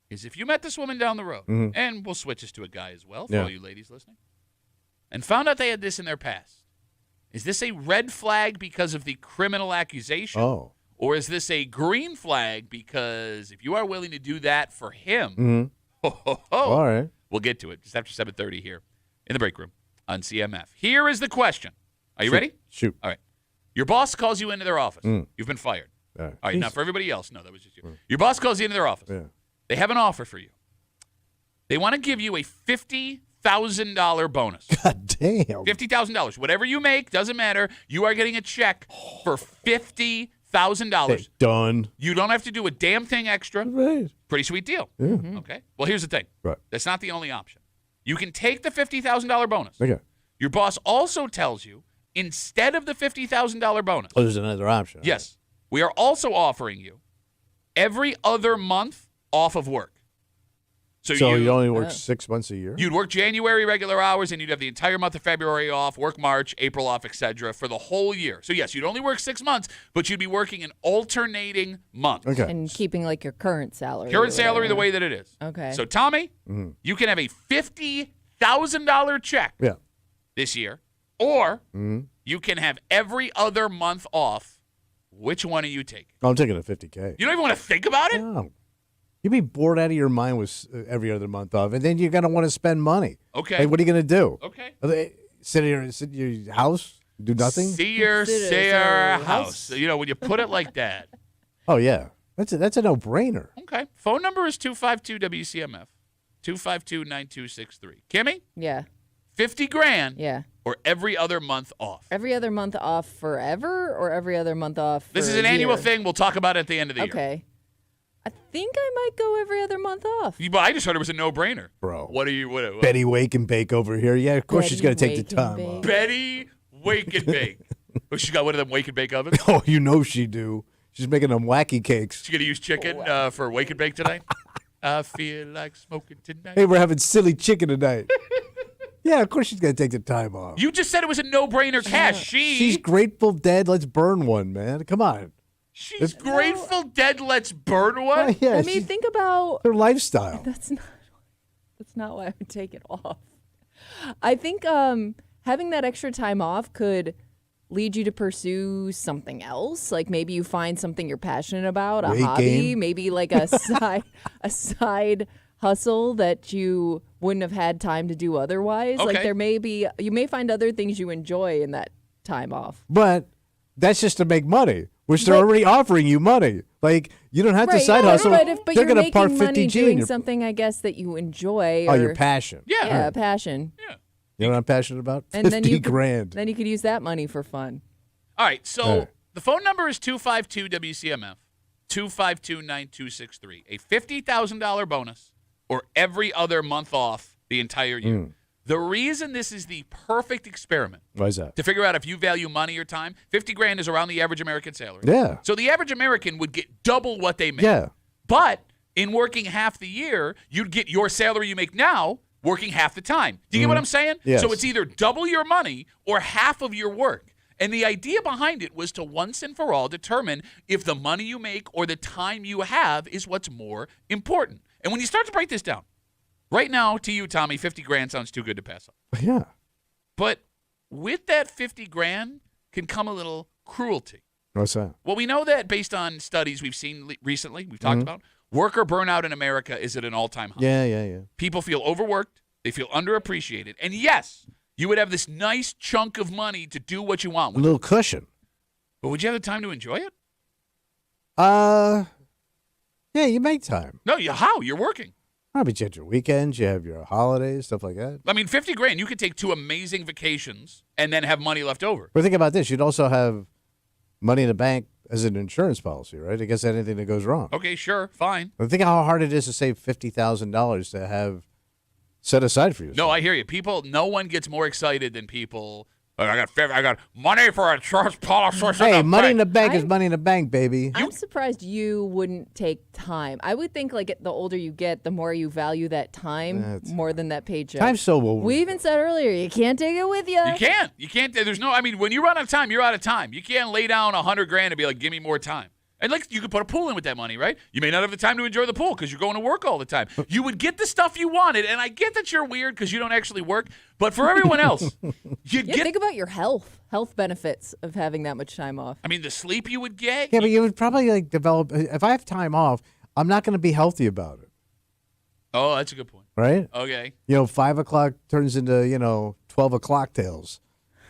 is if you met this woman down the road, and we'll switch this to a guy as well for all you ladies listening, and found out they had this in their past, is this a red flag because of the criminal accusation? Oh. Or is this a green flag because if you are willing to do that for him, All right. We'll get to it just after 7:30 here in the break room on CMF. Here is the question. Are you ready? Shoot. All right. Your boss calls you into their office. You've been fired. All All right, now for everybody else, no, that was just you. Your boss calls you into their office. Yeah. They have an offer for you. They want to give you a $50,000 bonus. God damn. $50,000. Whatever you make, doesn't matter. You are getting a check for $50,000. Done. You don't have to do a damn thing extra. Right. Pretty sweet deal. Yeah. Okay. Well, here's the thing. Right. That's not the only option. You can take the $50,000 bonus. Okay. Your boss also tells you, instead of the $50,000 bonus, Oh, there's another option. yes, we are also offering you every other month off of work. So you only work 6 months a year? You'd work January regular hours, and you'd have the entire month of February off, work March, April off, etc., for the whole year. So, yes, you'd only work 6 months, but you'd be working an alternating month. Okay. And keeping like your current salary. Current salary the way that it is. Okay. So, Tommy, you can have a $50,000 check Yeah. this year, or you can have every other month off. Which one are you taking? I'm taking a $50K. You don't even want to think about it? No. You'd be bored out of your mind with every other month off, and then you're going to want to spend money. Okay. Like, what are you going to do? Okay. Sit in your house, do nothing? See your house. So, you know, when you put it like that. Oh, yeah. That's a no-brainer. Okay. Phone number is 252-WCMF, 252-9263. Kimmy, Yeah. $50,000 Yeah. or every other month off? Every other month off forever or every other month off This for is a an annual year? thing. We'll talk about it at the end of the year. Okay. I think I might go every other month off. But I just heard it was a no-brainer. Bro. What are you? What? Betty Wake and Bake over here. Yeah, of course she's going to Betty take the Wake and time off. Betty Wake and Bake. Oh, she got one of them wake and bake ovens? Oh, you know she do. She's making them wacky cakes. She going to use chicken for wake and bake tonight? I feel like smoking tonight. Hey, we're having silly chicken tonight. Yeah, of course she's going to take the time off. You just said it was a no-brainer cash. She's Grateful Dead. Let's burn one, man. Come on. She's Grateful Dead. Let's burn one. Yeah, I mean, think about her lifestyle. That's not why I would take it off. I think having that extra time off could lead you to pursue something else. Like maybe you find something you're passionate about, a Weight hobby, gain. maybe like a side hustle that you wouldn't have had time to do otherwise. Okay. Like you may find other things you enjoy in that time off. But that's just to make money, which they're already offering you money. Like, you don't have to side yeah, hustle. But they're you're going to park making money 50G in doing your something, I guess, that you enjoy. Oh, or, your passion. Yeah. passion. Yeah. You know what I'm passionate about? And then you $50,000. Then you could use that money for fun. All right, so All right. the phone number is 252-WCMF, 252-9263. A $50,000 bonus or every other month off the entire year. The reason this is the perfect experiment Why is that? to figure out if you value money or time, $50,000 is around the average American salary. Yeah. So the average American would get double what they make. Yeah. But in working half the year, you'd get your salary you make now working half the time. Do you get what I'm saying? Yes. So it's either double your money or half of your work. And the idea behind it was to once and for all determine if the money you make or the time you have is what's more important. And when you start to break this down, right now to you, Tommy, $50,000 sounds too good to pass up. Yeah. But with that $50,000 can come a little cruelty. What's that? Well, we know that based on studies we've seen recently, we've talked about, worker burnout in America is at an all-time high. Yeah. People feel overworked. They feel underappreciated. And yes, you would have this nice chunk of money to do what you want A with. little cushion. But would you have the time to enjoy it? Yeah, you make time. No, how? You're working. But you have your weekends, you have your holidays, stuff like that. I mean, $50,000, you could take 2 amazing vacations and then have money left over. But think about this. You'd also have money in the bank as an insurance policy, right? Against anything that goes wrong. Okay, sure, fine. But think how hard it is to save $50,000 to have set aside for yourself. No, I hear you. No one gets more excited than people. I got money for a insurance policy. Hey, money in the bank is money in the bank, baby. I'm surprised you wouldn't take time. I would think like the older you get, the more you value that time more than that paycheck. Time's so over. We even said earlier, you can't take it with you. You can't. There's no. I mean, when you run out of time, you're out of time. You can't lay down $100,000 and be like, give me more time. And like you could put a pool in with that money, right? You may not have the time to enjoy the pool because you're going to work all the time. You would get the stuff you wanted, and I get that you're weird because you don't actually work. But for everyone else, think about your health benefits of having that much time off. I mean, the sleep you would get. Yeah, but you would probably like develop. If I have time off, I'm not going to be healthy about it. Oh, that's a good point. Right? Okay. 5 o'clock turns into 12 o'clock tales.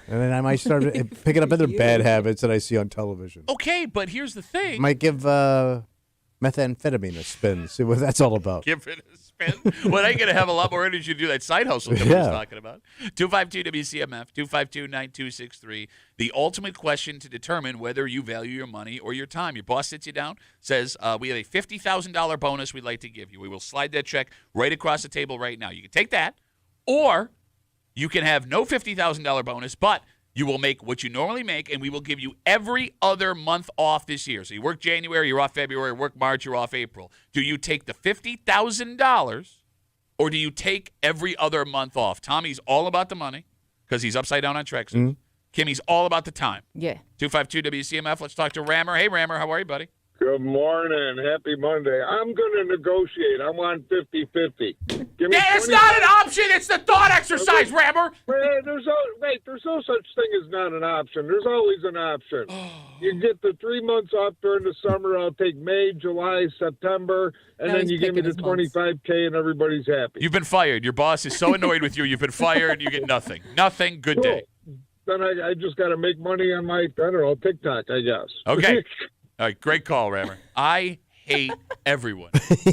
And then I might start picking up other bad habits that I see on television. Okay, but here's the thing. Might give methamphetamine a spin. See what that's all about. Give it a spin. Well, I'm going to have a lot more energy to do that side hustle that we was talking about. 252-WCMF, 252-9263. The ultimate question to determine whether you value your money or your time. Your boss sits you down, says, we have a $50,000 bonus we'd like to give you. We will slide that check right across the table right now. You can take that, or you can have no $50,000 bonus, but you will make what you normally make, and we will give you every other month off this year. So you work January, you're off February, work March, you're off April. Do you take the $50,000, or do you take every other month off? Tommy's all about the money because he's upside down on Trexas. Mm-hmm. Kimmy's all about the time. Yeah. 252-WCMF. Let's talk to Rammer. Hey, Rammer, how are you, buddy? Good morning. Happy Monday. I'm going to negotiate. I want 50-50. It's not an option. It's the thought exercise, Rammer. There's no such thing as not an option. There's always an option. You get the 3 months off during the summer. I'll take May, July, September, and then you give me the $25K and everybody's happy. You've been fired. Your boss is so annoyed with you. You've been fired. You get nothing. Nothing. Good day. Then I just got to make money on my, TikTok, I guess. Okay. All right, great call, Rammer. I hate everyone.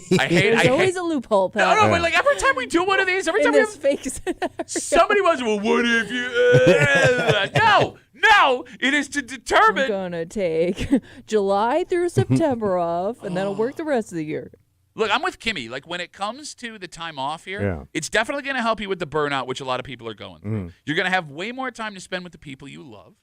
There's always a loophole, pal. No, but like every time we do one of these, every time this fake somebody was, well, what if you? No, it is to determine. I'm gonna take July through September off, and then I'll work the rest of the year. Look, I'm with Kimmy. Like when it comes to the time off here, it's definitely going to help you with the burnout, which a lot of people are going through. You're going to have way more time to spend with the people you love.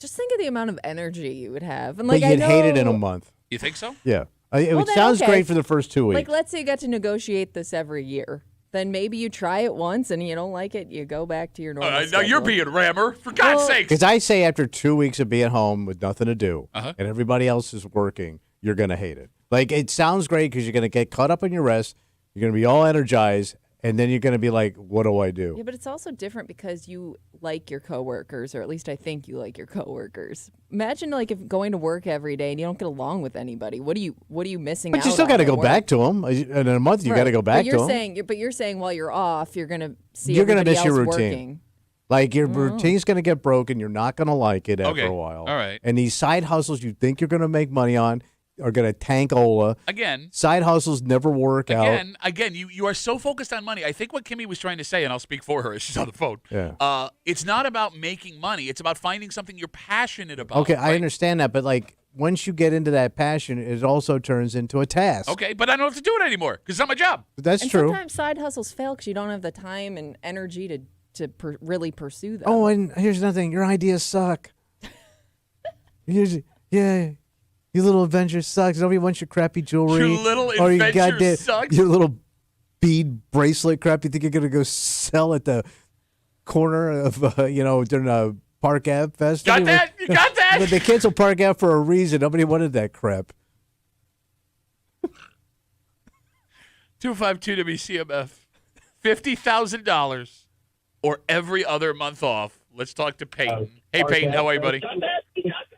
Just think of the amount of energy you would have. And but you'd hate it in a month. You think so? Yeah. It sounds great for the first 2 weeks. Like, let's say you got to negotiate this every year. Then maybe you try it once, and you don't like it, you go back to your normal schedule. Now you're being Rammer, for God's sakes. Because I say after 2 weeks of being home with nothing to do, and everybody else is working, you're going to hate it. Like, it sounds great because you're going to get caught up in your rest, you're going to be all energized, and then you're going to be like, what do I do? Yeah, but it's also different because you like your coworkers, or at least I think you like your coworkers. Imagine like if going to work every day and you don't get along with anybody. What are you missing out on? But you still got to go back to them. In a month, you got to go back to them. But you're saying while you're off, you're going to see you're going to miss else your routine. Working. Like your routine's going to get broken. You're not going to like it after a while. All right. And these side hustles you think you're going to make money on are going to tank Ola. Again. Side hustles never work out. Again, you are so focused on money. I think what Kimmy was trying to say, and I'll speak for her as she's on the phone. Yeah. It's not about making money. It's about finding something you're passionate about. Okay, right? I understand that, but like once you get into that passion, it also turns into a task. Okay, but I don't have to do it anymore because it's not my job. That's and true. Sometimes side hustles fail because you don't have the time and energy to really pursue them. Oh, and here's another thing. Your ideas suck. Your little adventure sucks. Nobody wants your crappy jewelry. Your little adventure sucks? Your little bead bracelet crap you think you're going to go sell at the corner of, during a Park Ave Fest. Got that? You got that? But they canceled Park Ave for a reason. Nobody wanted that crap. 252-WCMF. $50,000 or every other month off. Let's talk to Peyton. Hey, Peyton, how are you, buddy?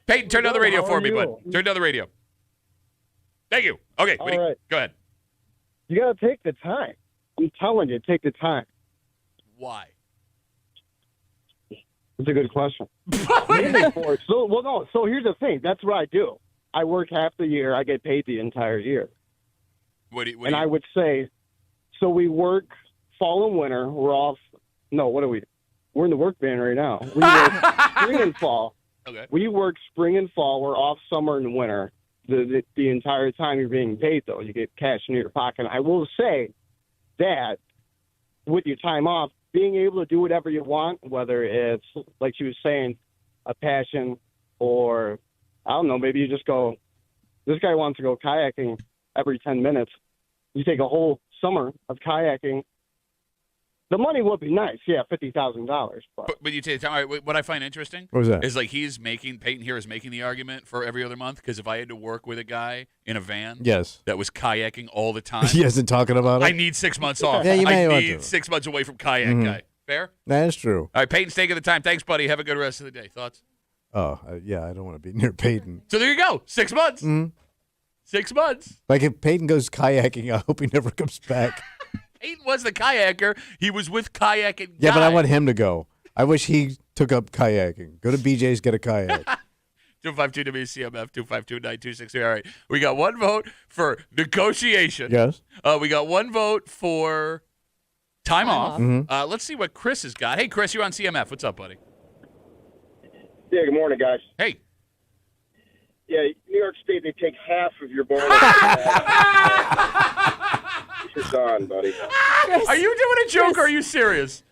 Peyton, turn down the radio for me, bud. Turn down the radio. Thank you. Okay, go ahead. You got to take the time. I'm telling you, take the time. Why? That's a good question. So here's the thing. That's what I do. I work half the year. I get paid the entire year. I would say So we work fall and winter. We're off. No, what are we? We're in the work van right now. We work spring and fall. Okay. We work spring and fall. We're off summer and winter. The entire time you're being paid, though, you get cash in your pocket. I will say that with your time off, being able to do whatever you want, whether it's, like she was saying, a passion or, I don't know, maybe you just go, this guy wants to go kayaking every 10 minutes. You take a whole summer of kayaking. The money would be nice, yeah, $50,000. But you take the time. All right, what I find interesting What was that? is like Peyton here is making the argument for every other month because if I had to work with a guy in a van Yes. that was kayaking all the time, He isn't talking about it. I need 6 months off. Yeah, you may I want need to. 6 months away from kayak guy. Fair? That is true. All right, Peyton's taking the time. Thanks, buddy. Have a good rest of the day. Thoughts? Oh, yeah, I don't want to be near Peyton. So there you go. 6 months. 6 months. Like if Peyton goes kayaking, I hope he never comes back. Peyton was the kayaker. He was with kayaking Yeah, guy. but I want him to go. I wish he took up kayaking. Go to BJ's, get a kayak. 252 WCMF 252-9260. All right, we got one vote for negotiation. Yes. We got one vote for time off. Let's see what Chris has got. Hey, Chris, you're on CMF. What's up, buddy? Yeah, good morning, guys. Hey. Yeah, New York State, they take half of your bonus. You're done, buddy. Are you doing a joke or are you serious?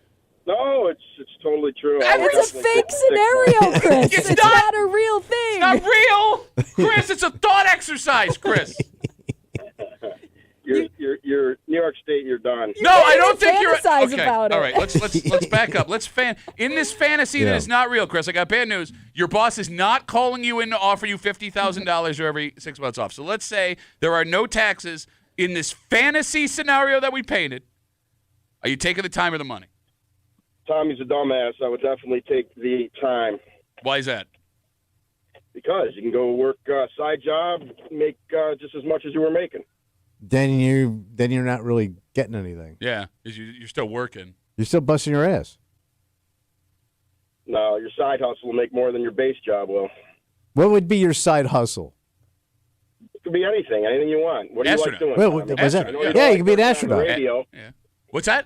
No, it's totally true. It's a fake scenario, Chris. It's It's not- not a real thing. It's not real. Chris, it's a thought exercise, Chris. You're New York State. You're done. No, I don't think you're fantasize okay. about it. All right, let's back up. In this fantasy that is not real, Chris. I got bad news. Your boss is not calling you in to offer you $50,000 or every 6 months off. So let's say there are no taxes in this fantasy scenario that we painted. Are you taking the time or the money? Tommy's a dumbass. I would definitely take the time. Why is that? Because you can go work a side job, make just as much as you were making. Then you're not really getting anything. Yeah, because you're still working. You're still busting your ass. No, your side hustle will make more than your base job will. What would be your side hustle? It could be anything you want. What do you like Astronaut. doing? Well, Tommy? was that? I know you Yeah, don't you can be an being on astronaut. the radio. Yeah. What's that?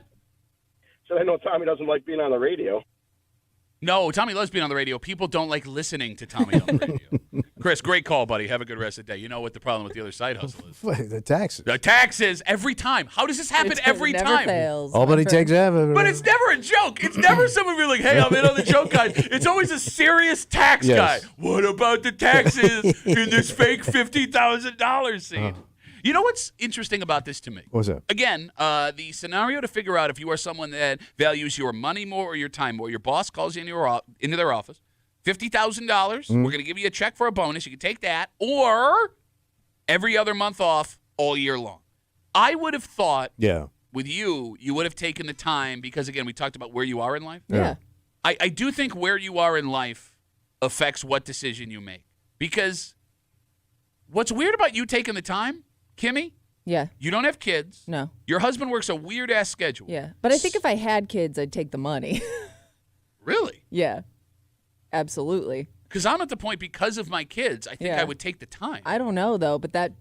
So I know Tommy doesn't like being on the radio. No, Tommy loves being on the radio. People don't like listening to Tommy on the radio. Chris, great call, buddy. Have a good rest of the day. You know what the problem with the other side hustle is? What, the taxes. The taxes every time. How does this happen every It never time? fails. All but he takes half of it. But it's never a joke. It's never someone being like, hey, I'm in on the joke guy. It's always a serious tax Yes. guy. What about the taxes in this fake $50,000 scene? You know what's interesting about this to me? What's that? Again, the scenario to figure out if you are someone that values your money more or your time more. Your boss calls you into their office, $50,000. We're going to give you a check for a bonus. You can take that, or every other month off all year long. I would have thought Yeah. with you would have taken the time because, again, we talked about where you are in life. Yeah. I do think where you are in life affects what decision you make. Because what's weird about you taking the time, Kimmy, Yeah. you don't have kids. No. Your husband works a weird-ass schedule. Yeah. But I think if I had kids, I'd take the money. Really? Yeah. Absolutely. Because I'm at the point, because of my kids, I think Yeah. I would take the time. I don't know though, but that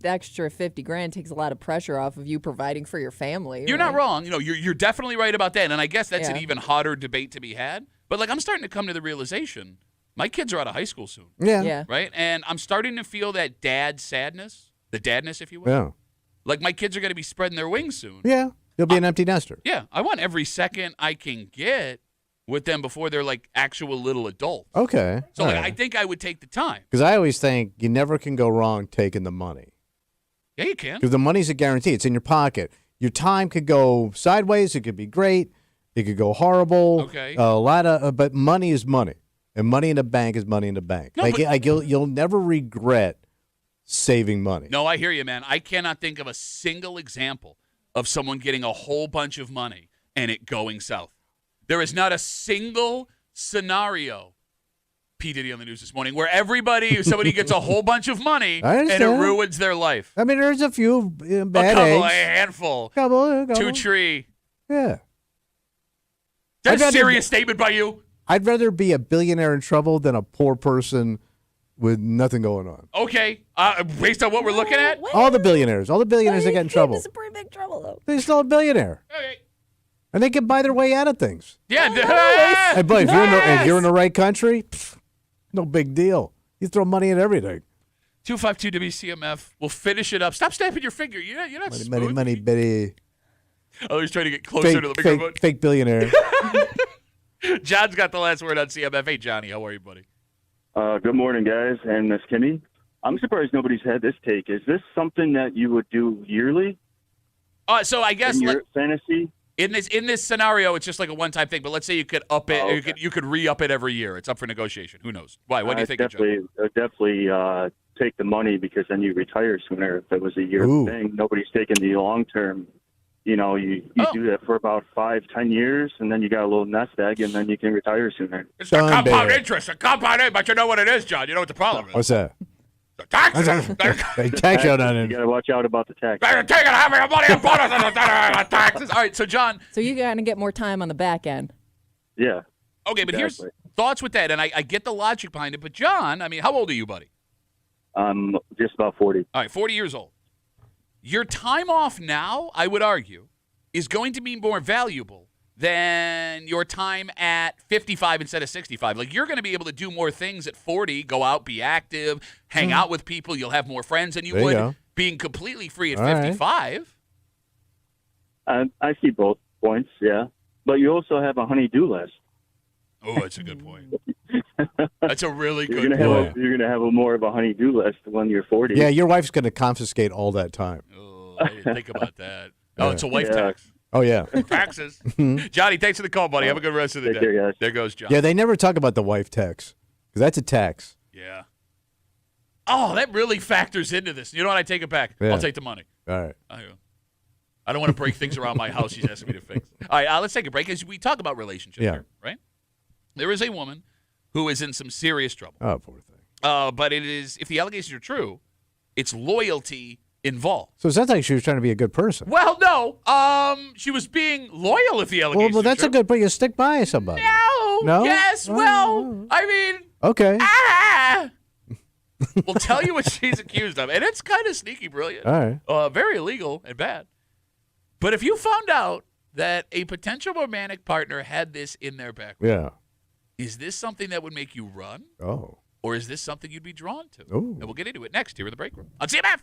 extra 50 grand takes a lot of pressure off of you providing for your family. You're not wrong. You know, you're definitely right about that. And I guess that's an Yeah. even hotter debate to be had. But, like, I'm starting to come to the realization, my kids are out of high school soon. Yeah. Yeah. Right? And I'm starting to feel that dad sadness, the dadness, if you will. Yeah. Like, my kids are going to be spreading their wings soon. Yeah. You'll be an empty nester. Yeah, I want every second I can get with them before they're, like, actual little adults. Okay. So, like, I think I would take the time. Because I always think you never can go wrong taking the money. Yeah, you can. Because the money's a guarantee. It's in your pocket. Your time could go sideways. It could be great. It could go horrible. Okay. But money is money. And money in the bank is money in the bank. No, but- You'll never regret saving money. No, I hear you, man. I cannot think of a single example of someone getting a whole bunch of money and it going south. There is not a single scenario, P. Diddy on the news this morning, where somebody gets a whole bunch of money I and it understand. ruins their life. I mean, there's a few bad a couple, eggs. a handful, Couple. two tree. Yeah. Is that I'd a rather- serious statement by you? I'd rather be a billionaire in trouble than a poor person with nothing going on. Okay, based on what we're looking at. All the billionaires that get in trouble. It's pretty big trouble, though. They're still a billionaire. Okay. And they can buy their way out of things. Yeah. Hey, but if you're in the right country, no big deal. You throw money at everything. 252 WCMF. We'll finish it up. Stop snapping your finger. You're not smooth. Money, Betty. Oh, he's trying to get closer to the microphone. Fake billionaire. John's got the last word on CMF. Hey, Johnny, how are you, buddy? Good morning, guys, and Miss Kimmy. I'm surprised nobody's had this take. Is this something that you would do yearly? So I guess in your fantasy. In this scenario, it's just like a one-time thing. But let's say you could up it, or you could re-up it every year. It's up for negotiation. Who knows? Why? What do you think? Definitely take the money because then you retire sooner. If it was a year thing, nobody's taking the long term. You know, you do that for about 5-10 years, and then you got a little nest egg, and then you can retire sooner. It's the compound interest. A compound interest, but you know what it is, John. You know what the problem is. What's that? The taxes. Tax out on it. You got to watch out about the taxes. They're taking half of your money and bonus on the taxes. All right, so John. So you got to get more time on the back end. Yeah. Okay, but here's thoughts with that, and I get the logic behind it. But John, I mean, how old are you, buddy? I'm just about 40. All right, 40 years old. Your time off now, I would argue, is going to be more valuable than your time at 55 instead of 65. Like, you're going to be able to do more things at 40, go out, be active, hang out with people. You'll have more friends than you would being completely free at 55. I see both points, yeah. But you also have a honey-do list. Oh, that's a good point. That's a really good point. You're going to have more of a honey-do list when you're 40. Yeah, your wife's going to confiscate all that time. Oh, I didn't think about that. Oh, it's a wife tax. Oh, yeah. Taxes. Johnny, thanks for the call, buddy. Have a good rest of the day. Care, guys. There goes John. Yeah, they never talk about the wife tax because that's a tax. Yeah. Oh, that really factors into this. You know what? I take it back. Yeah. I'll take the money. All right. I don't want to break things around my house he's asking me to fix. All right, let's take a break as we talk about relationships here, right? There is a woman who is in some serious trouble. Oh, poor thing. But it is, if the allegations are true, it's loyalty involved. So it sounds like she was trying to be a good person. Well, no. She was being loyal if the allegations well, that's are a true. good point. You stick by somebody. No? Yes, well, I mean. Okay. We'll tell you what she's accused of. And it's kind of sneaky brilliant. All right. Very illegal and bad. But if you found out that a potential romantic partner had this in their background, is this something that would make you run? Oh. Or is this something you'd be drawn to? Ooh. And we'll get into it next here in the break room on CMF.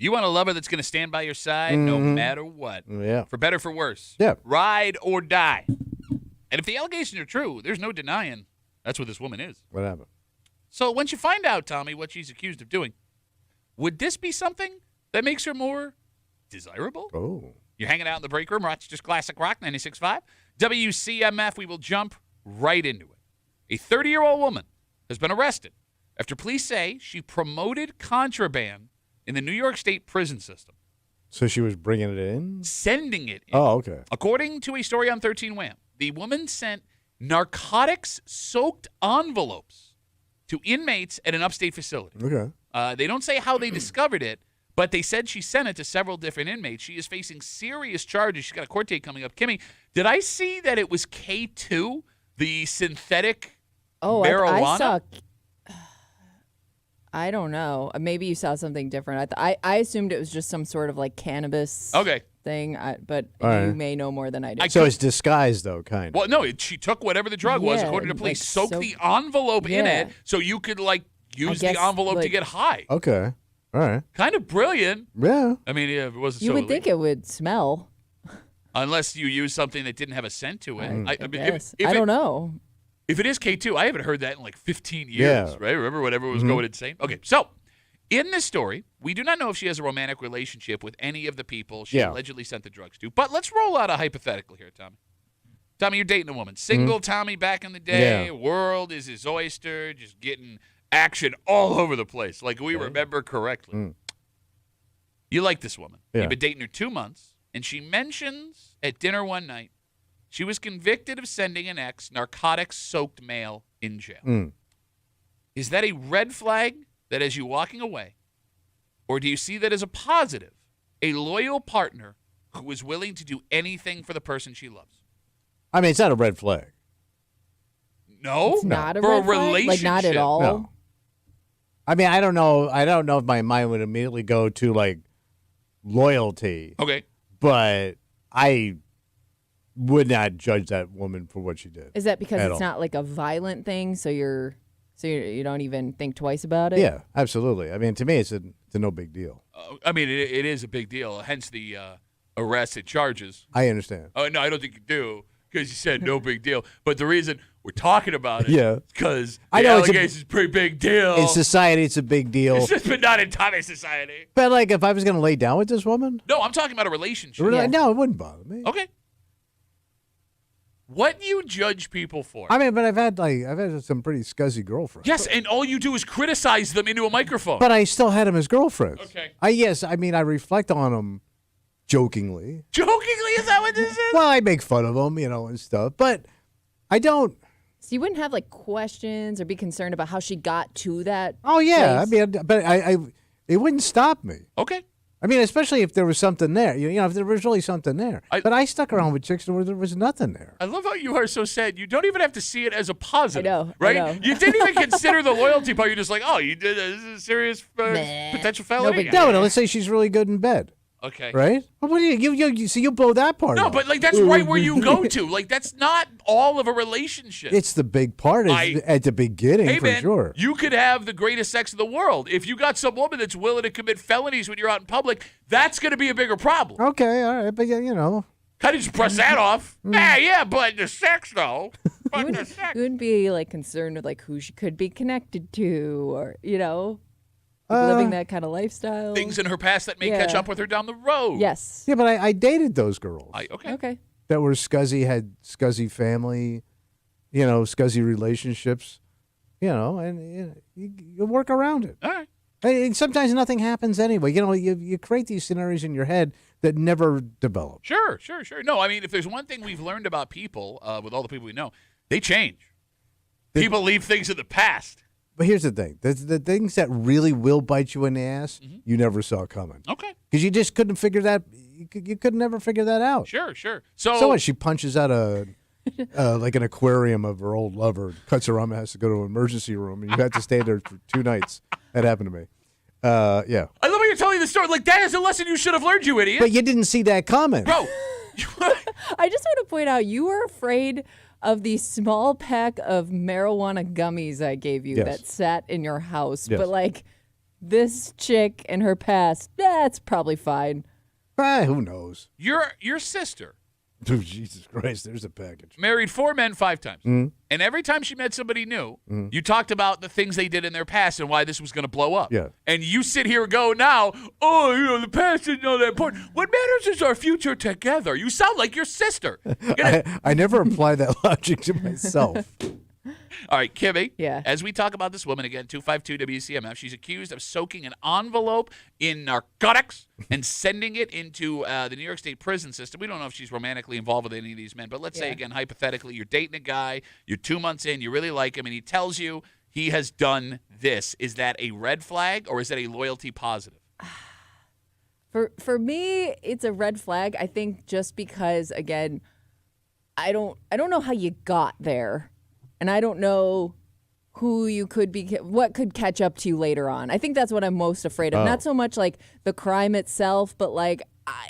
You want a lover that's going to stand by your side no matter what. Yeah. For better, for worse. Yeah. Ride or die. And if the allegations are true, there's no denying that's what this woman is. What happened? So once you find out, Tommy, what she's accused of doing, would this be something that makes her more desirable? Oh. You're hanging out in the break room. Rochester's Classic Rock 96.5. WCMF, we will jump right into it. A 30-year-old woman has been arrested after police say she promoted contraband in the New York State prison system. So she was bringing it in? Sending it in. Oh, okay. According to a story on 13 Wham, the woman sent narcotics-soaked envelopes to inmates at an upstate facility. Okay. They don't say how they discovered it, but they said she sent it to several different inmates. She is facing serious charges. She's got a court date coming up. Kimmy, did I see that it was K2, the synthetic marijuana? I saw. I don't know. Maybe you saw something different. I assumed it was just some sort of like cannabis thing, but you may know more than I do. So it's disguised, though, kind of. Well, no, she took whatever the drug was, according to police, soaked the envelope in it so you could, use the envelope to get high. Okay. All right. Kind of brilliant. Yeah. I mean, if it wasn't you would think it would smell. Unless you use something that didn't have a scent to it. I guess. I don't know. If it is K2, I haven't heard that in 15 years, right? Remember whenever it was going insane? Okay, so in this story, we do not know if she has a romantic relationship with any of the people she allegedly sent the drugs to. But let's roll out a hypothetical here, Tommy. Tommy, you're dating a woman. Single Tommy back in the day. World is his oyster, just getting action all over the place, like we remember correctly. You like this woman. You've been dating her 2 months, and she mentions at dinner one night she was convicted of sending an ex narcotics-soaked mail in jail. Is that a red flag that has you walking away? Or do you see that as a positive, a loyal partner who is willing to do anything for the person she loves? I mean, it's not a red flag. No? It's not a for red a flag? relationship. Like, not at all? No. I mean, I don't know. I don't know if my mind would immediately go to, loyalty. Okay. But I would not judge that woman for what she did. Is that because it's all. not like a violent thing, so you don't even think twice about it? Yeah, absolutely. I mean, to me, it's a no big deal. I mean, it is a big deal, hence the arrest and charges. I understand. Oh, no, I don't think you do, because you said no big deal. But the reason we're talking about it is because the allegation is a pretty big deal. In society, it's a big deal. It's just been not in Tommy's society. But, if I was going to lay down with this woman? No, I'm talking about a relationship. Really? No, it wouldn't bother me. Okay. What do you judge people for? I mean, but I've had some pretty scuzzy girlfriends. Yes, and all you do is criticize them into a microphone. But I still had them as girlfriends. Okay. I reflect on them jokingly. Jokingly? Is that what this is? Well, I make fun of them, and stuff. But I don't. So you wouldn't have questions or be concerned about how she got to that? Oh yeah, place? I mean, but it wouldn't stop me. Okay. I mean, especially if there was something there. If there was really something there. But I stuck around with chicks where there was nothing there. I love how you are so sad. You don't even have to see it as a positive. I know. Right? I know. You didn't even consider the loyalty part. You're just like, oh, you did this is a serious potential felony. No, let's say she's really good in bed. Okay. Right? Well, what do you see? You blow that part. No, out. but that's right where you go to. That's not all of a relationship. It's the big part at the beginning, hey, for man, sure. You could have the greatest sex in the world. If you got some woman that's willing to commit felonies when you're out in public, that's going to be a bigger problem. Okay, all right, but How did you press that off? Yeah, but the sex though. But the sex. You wouldn't be concerned with who she could be connected to, or living that kind of lifestyle. Things in her past that may catch up with her down the road. Yes. Yeah, but I dated those girls. Okay. That were scuzzy, had scuzzy family, scuzzy relationships, and you work around it. All right. And sometimes nothing happens anyway. You create these scenarios in your head that never develop. Sure. No, I mean, if there's one thing we've learned about people, with all the people we know, they change. People leave things in the past. But here's the thing. The things that really will bite you in the ass, you never saw coming. Okay. Because you just couldn't figure that. You could never figure that out. Sure. So what? She punches out an aquarium of her old lover, cuts her arm, and has to go to an emergency room, and you have to stay there for 2 nights. That happened to me. Yeah. I love how you're telling the story. That is a lesson you should have learned, you idiot. But you didn't see that coming. Bro. I just want to point out, you were afraid of the small pack of marijuana gummies I gave you that sat in your house. Yes. But this chick and her past, that's probably fine. Who knows? Your sister. Oh, Jesus Christ, there's a package. Married 4 men 5 times. Mm-hmm. And every time she met somebody new, you talked about the things they did in their past and why this was going to blow up. Yeah. And you sit here and go now, the past isn't all that important. What matters is our future together. You sound like your sister. I never apply that logic to myself. All right, Kimmy. Yeah. As we talk about this woman again, 252 WCMF, she's accused of soaking an envelope in narcotics and sending it into the New York State prison system. We don't know if she's romantically involved with any of these men, but let's say, again, hypothetically, you're dating a guy, you're 2 months in, you really like him, and he tells you he has done this. Is that a red flag or is that a loyalty positive? For me, it's a red flag. I think just because, again, I don't know how you got there. And I don't know who you could be, what could catch up to you later on. I think that's what I'm most afraid of. Not so much like the crime itself, but like,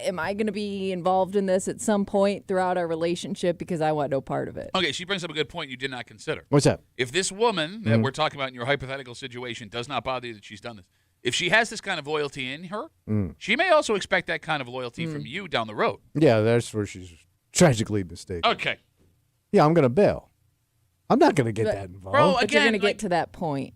am I going to be involved in this at some point throughout our relationship because I want no part of it? Okay, she brings up a good point you did not consider. What's that? If this woman that we're talking about in your hypothetical situation does not bother you that she's done this, if she has this kind of loyalty in her, she may also expect that kind of loyalty from you down the road. Yeah, that's where she's tragically mistaken. Okay. Yeah, I'm going to bail. I'm not going to get that involved. Bro, But again, you're going to get to that point.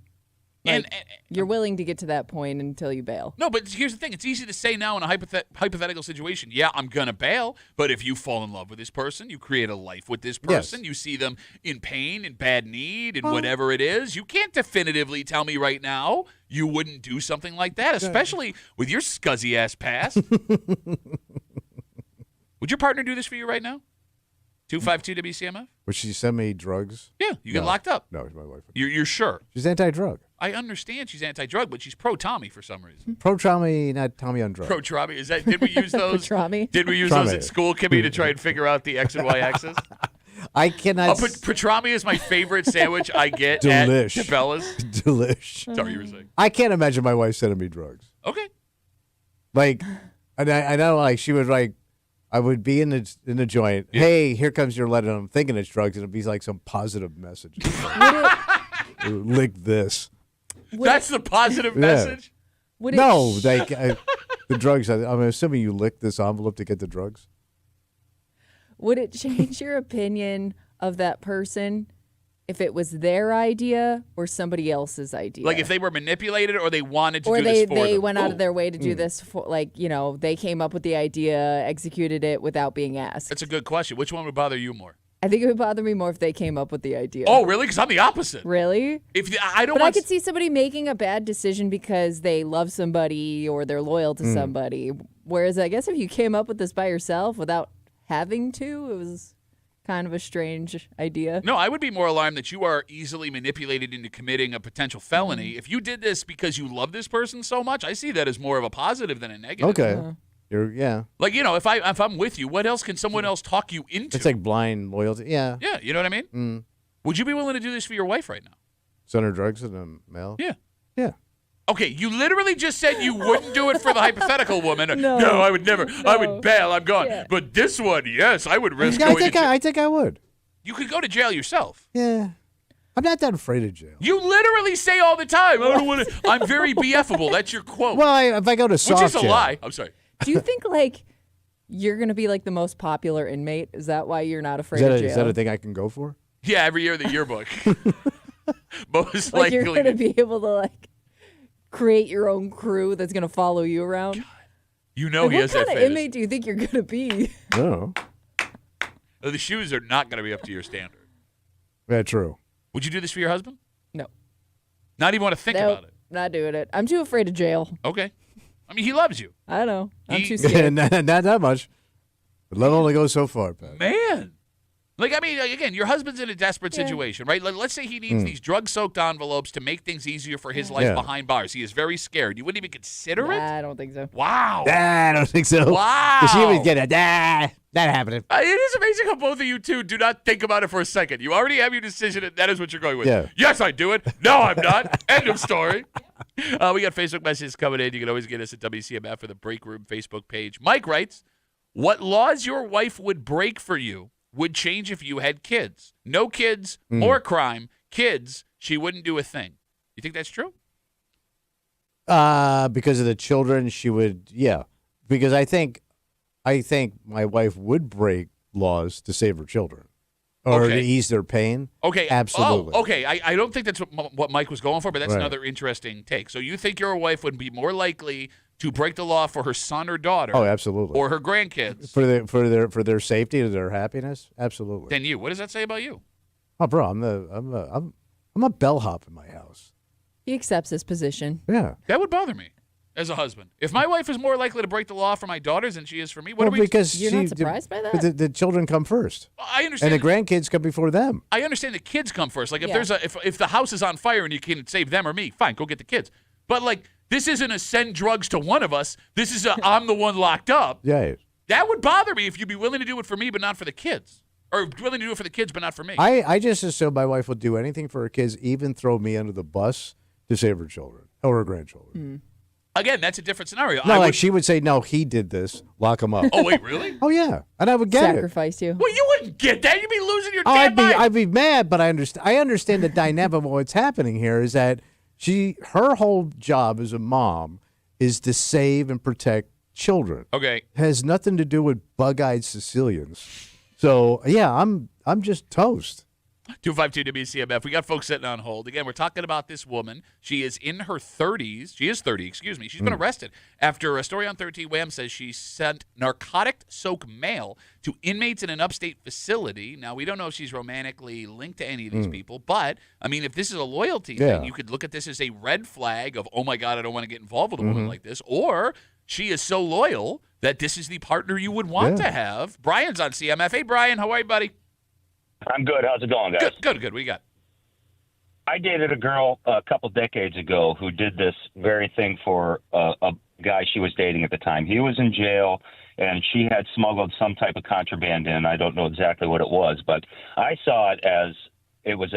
And You're willing to get to that point until you bail. no, but here's the thing. It's easy to say now in a hypothetical situation, yeah, I'm going to bail. But if you fall in love with this person, you create a life with this person, you see them in pain, in bad need, and whatever it is, you can't definitively tell me right now you wouldn't do something like that, especially with your scuzzy-ass past. Would your partner do this for you right now? 252 WCMF? Would she send me drugs? Yeah, you get locked up. No, my wife. You're sure? She's anti-drug. I understand she's anti-drug, but she's pro-Tommy for some reason. Pro-Tommy, not Tommy on drugs. Pro-Tommy? Did we use those? Pro-Tommy? Did we use those at school, Kimmy, to try and figure out the X and Y axis? I cannot. Pastrami is my favorite sandwich I get Delish. at Cabela's. Delish. Sorry, you were saying. I can't imagine my wife sending me drugs. Okay. Like, and I know, like, she was like, I would be in the joint. Yeah. Hey, here comes your letter. And I'm thinking it's drugs, and it'd be like some positive message. Lick this. That's the positive message? No, like the drugs. I'm assuming you lick this envelope to get the drugs. Would it change your opinion of that person if it was their idea or somebody else's idea? Like if they were manipulated or they wanted to or do this for them? Or they went out of their way to do this for, like, they came up with the idea, executed it without being asked. That's a good question. Which one would bother you more? I think it would bother me more if they came up with the idea. Oh, really? Because I'm the opposite. Really? I could see somebody making a bad decision because they love somebody or they're loyal to somebody. Whereas I guess if you came up with this by yourself without having to, it was kind of a strange idea. No, I would be more alarmed that you are easily manipulated into committing a potential felony. If you did this because you love this person so much, I see that as more of a positive than a negative. Okay. Like, if I'm with you, what else can someone else talk you into? It's like blind loyalty. Yeah. Yeah, you know what I mean? Would you be willing to do this for your wife right now? Send her drugs in the mail? Yeah. Yeah. Okay, you literally just said you wouldn't do it for the hypothetical woman. No, I would never. No. I would bail. I'm gone. Yeah. But this one, yes, I would risk going to jail. I think I would. You could go to jail yourself. Yeah. I'm not that afraid of jail. You literally say all the time, I don't want to. I'm very BFable. That's your quote. Well, if I go to soft which is a jail. lie. I'm sorry. Do you think, like, you're going to be, like, the most popular inmate? Is that why you're not afraid of jail? Is that a thing I can go for? Yeah, every year in the yearbook. Most like likely. You're going to be able to, like, create your own crew that's going to follow you around? God. You know he has that What kind face. of inmate do you think you're going to be? No. The shoes are not going to be up to your standard. Yeah, true. Would you do this for your husband? No. Not even want to think Nope, about it? Not doing it. I'm too afraid of jail. Okay. I mean, he loves you. I know. I'm too scared. not that much. But love only goes so far, Pat. Man. Like, I mean, again, your husband's in a desperate situation, right? Let's say he needs these drug-soaked envelopes to make things easier for his life behind bars. He is very scared. You wouldn't even consider it? I don't think so. Wow. I don't think so. Wow. Because she would get a not happening. It is amazing how both of you two do not think about it for a second. You already have your decision, and that is what you're going with. Yeah. Yes, I do it. No, I'm not. End of story. We got Facebook messages coming in. You can always get us at WCMF for the Break Room Facebook page. Mike writes, what laws your wife would break for you would change if you had kids. No kids or crime. Kids, she wouldn't do a thing. You think that's true? Because of the children, she would, yeah. Because I think my wife would break laws to save her children or to ease their pain. Okay. Absolutely. Oh, okay. I don't think that's what Mike was going for, but that's Right. another interesting take. So you think your wife would be more likely to break the law for her son or daughter? Oh, absolutely. Or her grandkids For their safety and their happiness? Absolutely. than you. What does that say about you? Oh, bro, I'm a bellhop in my house. He accepts his position. Yeah. That would bother me as a husband. If my wife is more likely to break the law for my daughters than she is for me, what Well, are we? because You're not surprised by that? The children come first, I understand. and the grandkids come before them. I understand the kids come first. Like if Yeah. there's if the house is on fire and you can save them or me, fine, go get the kids. But like this isn't a send drugs to one of us. This is a I'm the one locked up. Yeah. That would bother me if you'd be willing to do it for me but not for the kids, or willing to do it for the kids but not for me. I just assume my wife will do anything for her kids, even throw me under the bus to save her children or her grandchildren. Again, that's a different scenario. No, I like would- she would say, no, he did this. Lock him up. Oh wait, really? Oh, yeah. And I would get it. Sacrifice you. Well, you wouldn't get that. You'd be losing your Oh, damn mind. I'd be mad, but I understand the dynamic of what's happening here is that her whole job as a mom is to save and protect children. Okay. It has nothing to do with bug-eyed Sicilians. So, yeah, I'm just toast. 252 WCMF. We got folks sitting on hold. Again, we're talking about this woman. She is in her 30s. She is 30, excuse me. She's been arrested after a story on 13 Wham says she sent narcotic-soaked mail to inmates in an upstate facility. Now, we don't know if she's romantically linked to any of these people, but, I mean, if this is a loyalty thing, you could look at this as a red flag of, oh, my God, I don't want to get involved with a woman like this. Or she is so loyal that this is the partner you would want to have. Brian's on CMF. Hey, Brian, how are you, buddy? I'm good. How's it going, guys? Good. What do you got? I dated a girl a couple decades ago who did this very thing for a guy she was dating at the time. He was in jail, and she had smuggled some type of contraband in. I don't know exactly what it was, but I saw it as it was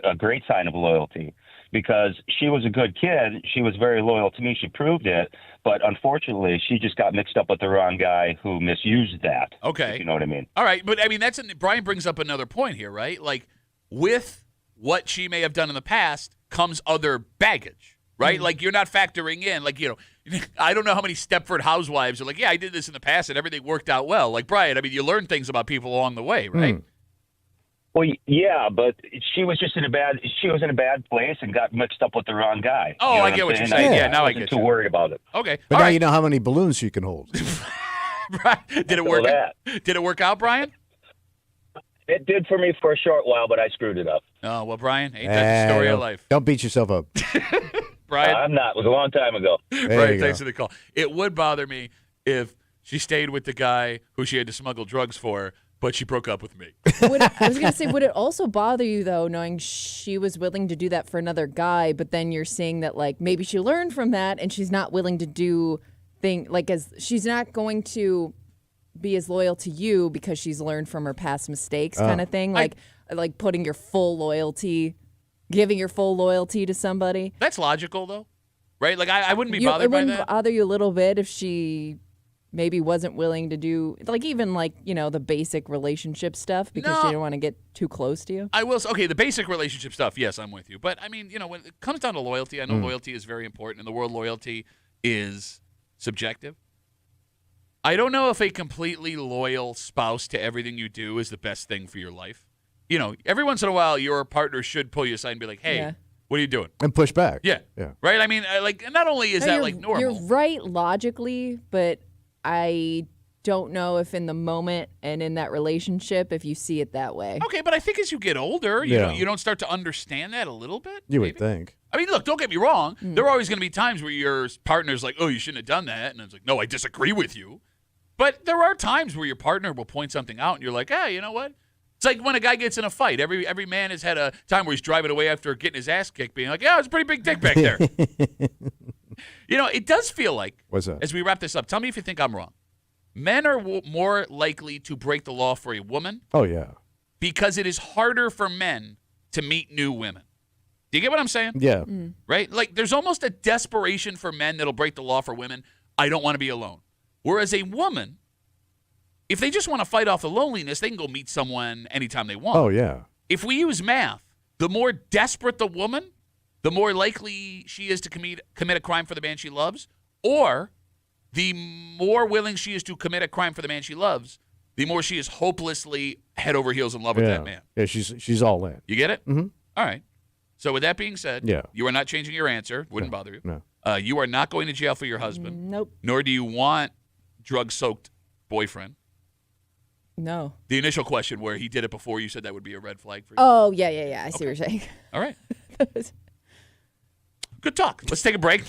a great sign of loyalty because she was a good kid. She was very loyal to me. She proved it. But unfortunately, she just got mixed up with the wrong guy who misused that. Okay. If you know what I mean. All right. But, I mean, Brian brings up another point here, right? Like, with what she may have done in the past comes other baggage, right? Like, you're not factoring in, like, I don't know how many Stepford housewives are like, yeah, I did this in the past and everything worked out well. Like, Brian, I mean, you learn things about people along the way, right? Well, yeah, but she was just in a bad place and got mixed up with the wrong guy. Oh, I get what you're saying. Yeah, now I get too you. worried about it. Okay. But All now right. you know how many balloons she can hold. Did it work? Did it work out, Brian? It did for me for a short while, but I screwed it up. Oh, well, Brian, ain't that the story of life? Don't beat yourself up. Brian? I'm not. It was a long time ago. Brian, thanks for the call. It would bother me if she stayed with the guy who she had to smuggle drugs for, but she broke up with me. I was going to say, would it also bother you, though, knowing she was willing to do that for another guy, but then you're seeing that, like, maybe she learned from that and she's not willing to do as she's not going to be as loyal to you because she's learned from her past mistakes kind of thing? Like putting your full loyalty, giving your full loyalty to somebody. That's logical, though, right? Like, I wouldn't be bothered it by wouldn't that. bother you a little bit if she maybe wasn't willing to do, like, even, like, the basic relationship stuff because she didn't want to get too close to you? I will. Okay, the basic relationship stuff, yes, I'm with you. But, I mean, when it comes down to loyalty, I know loyalty is very important. In the world, loyalty is subjective. I don't know if a completely loyal spouse to everything you do is the best thing for your life. Every once in a while, your partner should pull you aside and be like, hey, what are you doing? And push back. Yeah. Right? I mean, not only is that, like, normal. You're right logically, but I don't know if in the moment and in that relationship, if you see it that way. Okay, but I think as you get older, you don't start to understand that a little bit. You would think. I mean, look, don't get me wrong. There are always going to be times where your partner's like, oh, you shouldn't have done that. And it's like, no, I disagree with you. But there are times where your partner will point something out and you're like, you know what? It's like when a guy gets in a fight. Every man has had a time where he's driving away after getting his ass kicked, being like, it's a pretty big dick back there. It does feel like, what's that? As we wrap this up, tell me if you think I'm wrong. Men are more likely to break the law for a woman. Oh, yeah. Because it is harder for men to meet new women. Do you get what I'm saying? Yeah. Right? Like, there's almost a desperation for men that'll break the law for women. I don't want to be alone. Whereas a woman, if they just want to fight off the loneliness, they can go meet someone anytime they want. Oh, yeah. If we use math, the more desperate the woman, the more likely she is to commit a crime for the man she loves, or the more willing she is to commit a crime for the man she loves, the more she is hopelessly head over heels in love with that man. Yeah, she's all in. You get it? Mm-hmm. All right. So with that being said, you are not changing your answer. Wouldn't bother you. No. You are not going to jail for your husband. Nope. Nor do you want drug-soaked boyfriend. No. The initial question where he did it before, you said that would be a red flag for you. Oh, yeah. I see what you're saying. All right. Good talk. Let's take a break.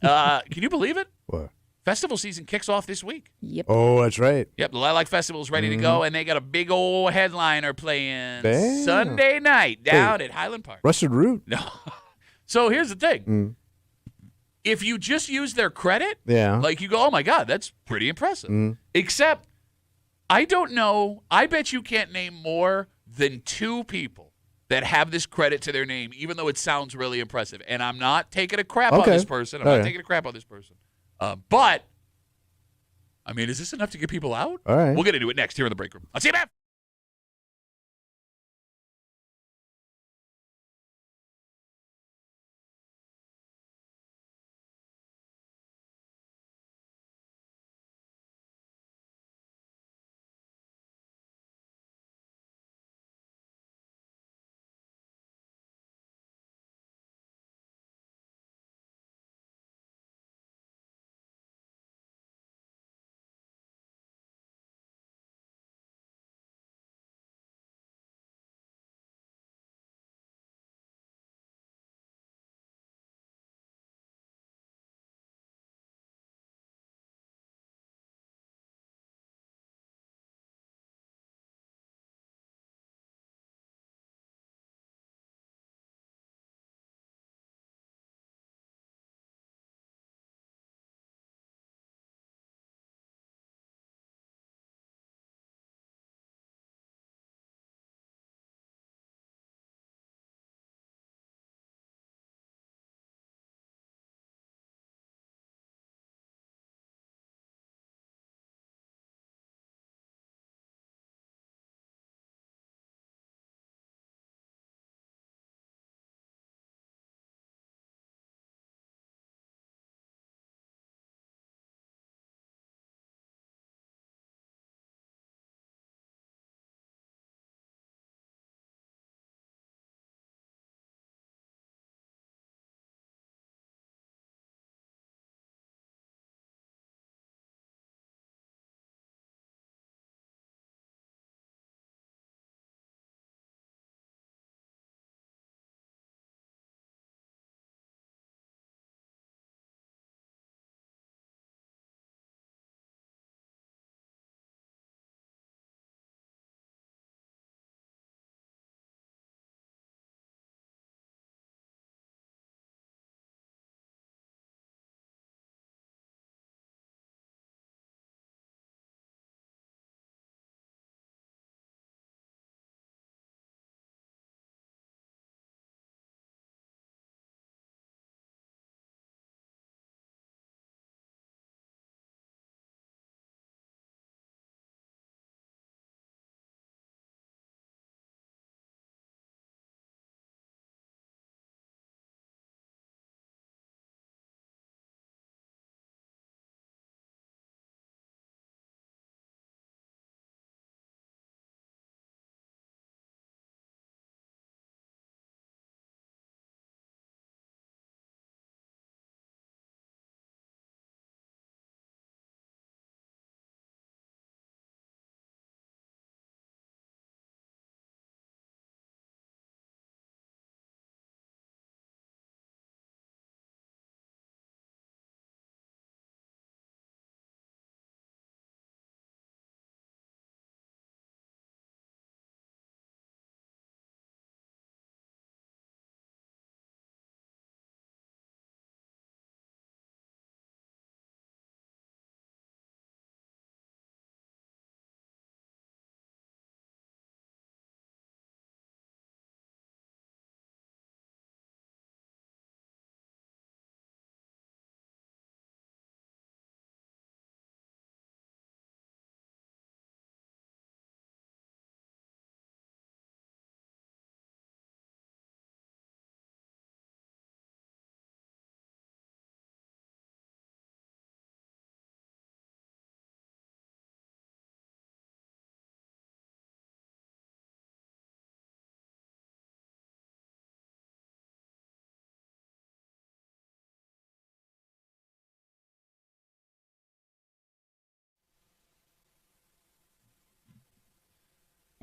Can you believe it? What? Festival season kicks off this week. Yep. Oh, that's right. Yep, the Lilac Festival is ready to go, and they got a big old headliner playing Damn. Sunday night down at Highland Park. Rusted Root. No. So here's the thing. If you just use their credit, like you go, oh, my God, that's pretty impressive. Except, I don't know. I bet you can't name more than 2 people that have this credit to their name, even though it sounds really impressive. And I'm not taking a crap on this person. I'm not taking a crap on this person. But, I mean, is this enough to get people out? All right. We'll get into it next here in the break room. I'll see you, man.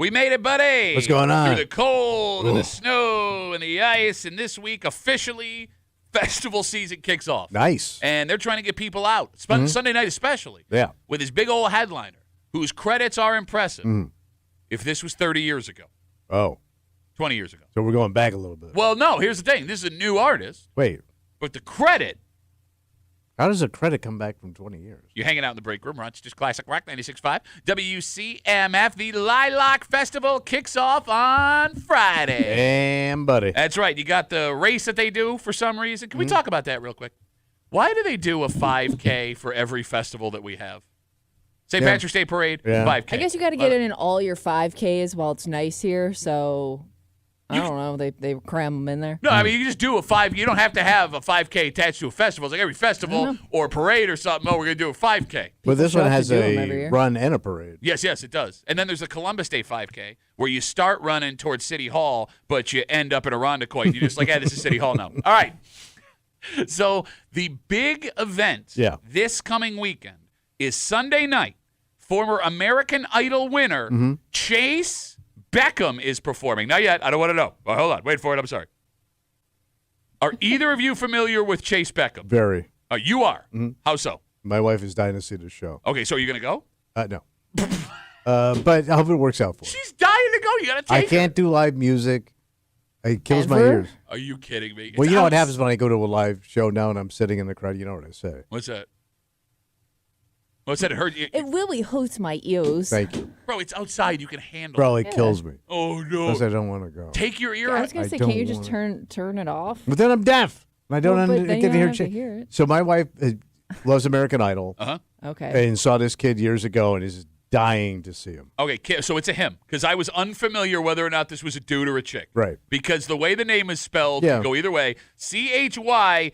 We made it, buddy. What's going on? Through the cold and the snow and the ice, and this week officially festival season kicks off. Nice. And they're trying to get people out, Sunday night especially. Yeah. With his big old headliner, whose credits are impressive. If this was 30 years ago. Oh. 20 years ago. So we're going back a little bit. Well, no, here's the thing. This is a new artist. Wait. But the credit. How does a credit come back from 20 years? You're hanging out in the break room. Just Classic Rock 96.5. WCMF. The Lilac Festival kicks off on Friday. Damn, buddy. That's right. You got the race that they do for some reason. Can we talk about that real quick? Why do they do a 5K for every festival that we have? St. Patrick's Day Parade, 5K. I guess you got to get in all your 5Ks while it's nice here, so I don't know. They cram them in there. No, I mean, you just do a 5. You don't have to have a 5K attached to a festival. It's like every festival or parade or something. Oh, we're going to do a 5K. But this one has to do 'em every a year. run and a parade. Yes, it does. And then there's a Columbus Day 5K where you start running towards City Hall, but you end up in Irondequoit. You're just like, this is City Hall now. All right. So the big event this coming weekend is Sunday night. Former American Idol winner Chase Beckham is performing. Not yet. I don't want to know. Oh, hold on. Wait for it. I'm sorry. Are either of you familiar with Chase Beckham? Very. You are? How so? My wife is dying to see the show. Okay, so are you going to go? No. But I hope it works out for her. She's dying to go. You got to take I can't do live music. It kills my Ever? ears. Are you kidding me? Well, you know what happens when I go to a live show now and I'm sitting in the crowd? You know what I say. What's that? What's that? It hurt you? It really hurts my ears. Thank you. Bro, it's outside. You can handle Bro, it. it kills me. Oh, no. Because I don't want to go. Take your ear I out. was going to say, don't can't you just wanna- turn it off? But then I'm deaf. And I don't Well, but then you get to don't hear have to Chase. hear it. So my wife loves American Idol Okay. and saw this kid years ago and is dying to see him. Okay, so it's a him because I was unfamiliar whether or not this was a dude or a chick. Right. Because the way the name is spelled can go either way. CHYCE.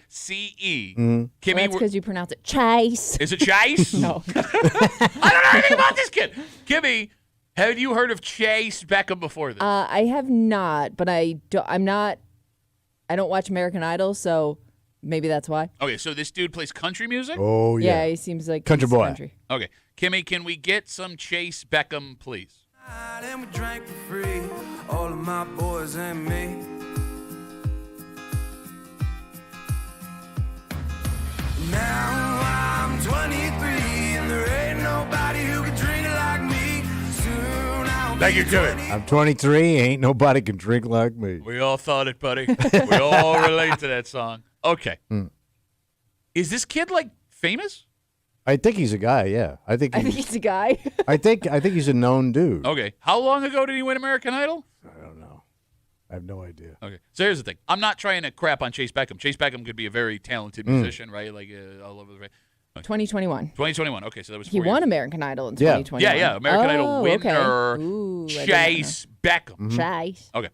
Kimmy, That's because you pronounce it Chase. is it Chase? No. I don't know anything about this kid. Kimmy, have you heard of Chase Beckham before this? I have not, but I don't watch American Idol, so maybe that's why. Okay, so this dude plays country music? Oh, yeah. Yeah, he seems like Country he's boy. Country. Okay. Kimmy, can we get some Chase Beckham, please? And we drank for free, all of my boys and me. Now I'm 23 and there ain't nobody who can drink like me. Soon I'll Thank you, Kimmy. I'm 23. Ain't nobody can drink like me. We all thought it, buddy. We all relate to that song. Okay. Is this kid, like, famous? I think he's a guy, yeah. I think he's a guy. I think he's a known dude. Okay. How long ago did he win American Idol? I don't know. I have no idea. Okay. So here's the thing. I'm not trying to crap on Chase Beckham. Chase Beckham could be a very talented musician, right? Like all over the place. 2021. 2021. Okay, so that was He 4 won years. American Idol in Yeah. 2021. Yeah. American Idol winner Okay. Ooh, I didn't Chase Beckham. know. Chase. Okay.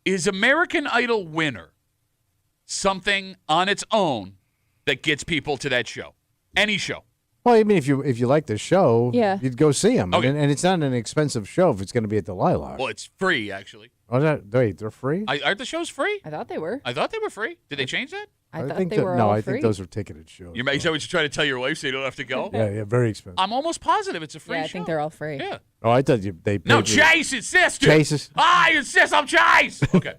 Is American Idol winner something on its own that gets people to that show? Any show. Well, I mean, if you like the show, Yeah. you'd go see him. Okay. And it's not an expensive show if it's going to be at the Lilac. Well, it's free, actually. Oh, wait, they're free? Aren't the shows free? I thought they were. I thought they were free. Did they change that? I thought think they that- were no, all I free. think those are ticketed shows. Is that what you're trying to tell your wife so you don't have to go? Yeah, very expensive. I'm almost positive it's a free Yeah, I show. think they're all free. Yeah. Oh, I thought they paid No, you- Chase insisted. Chases? I insist I'm Chase. Okay.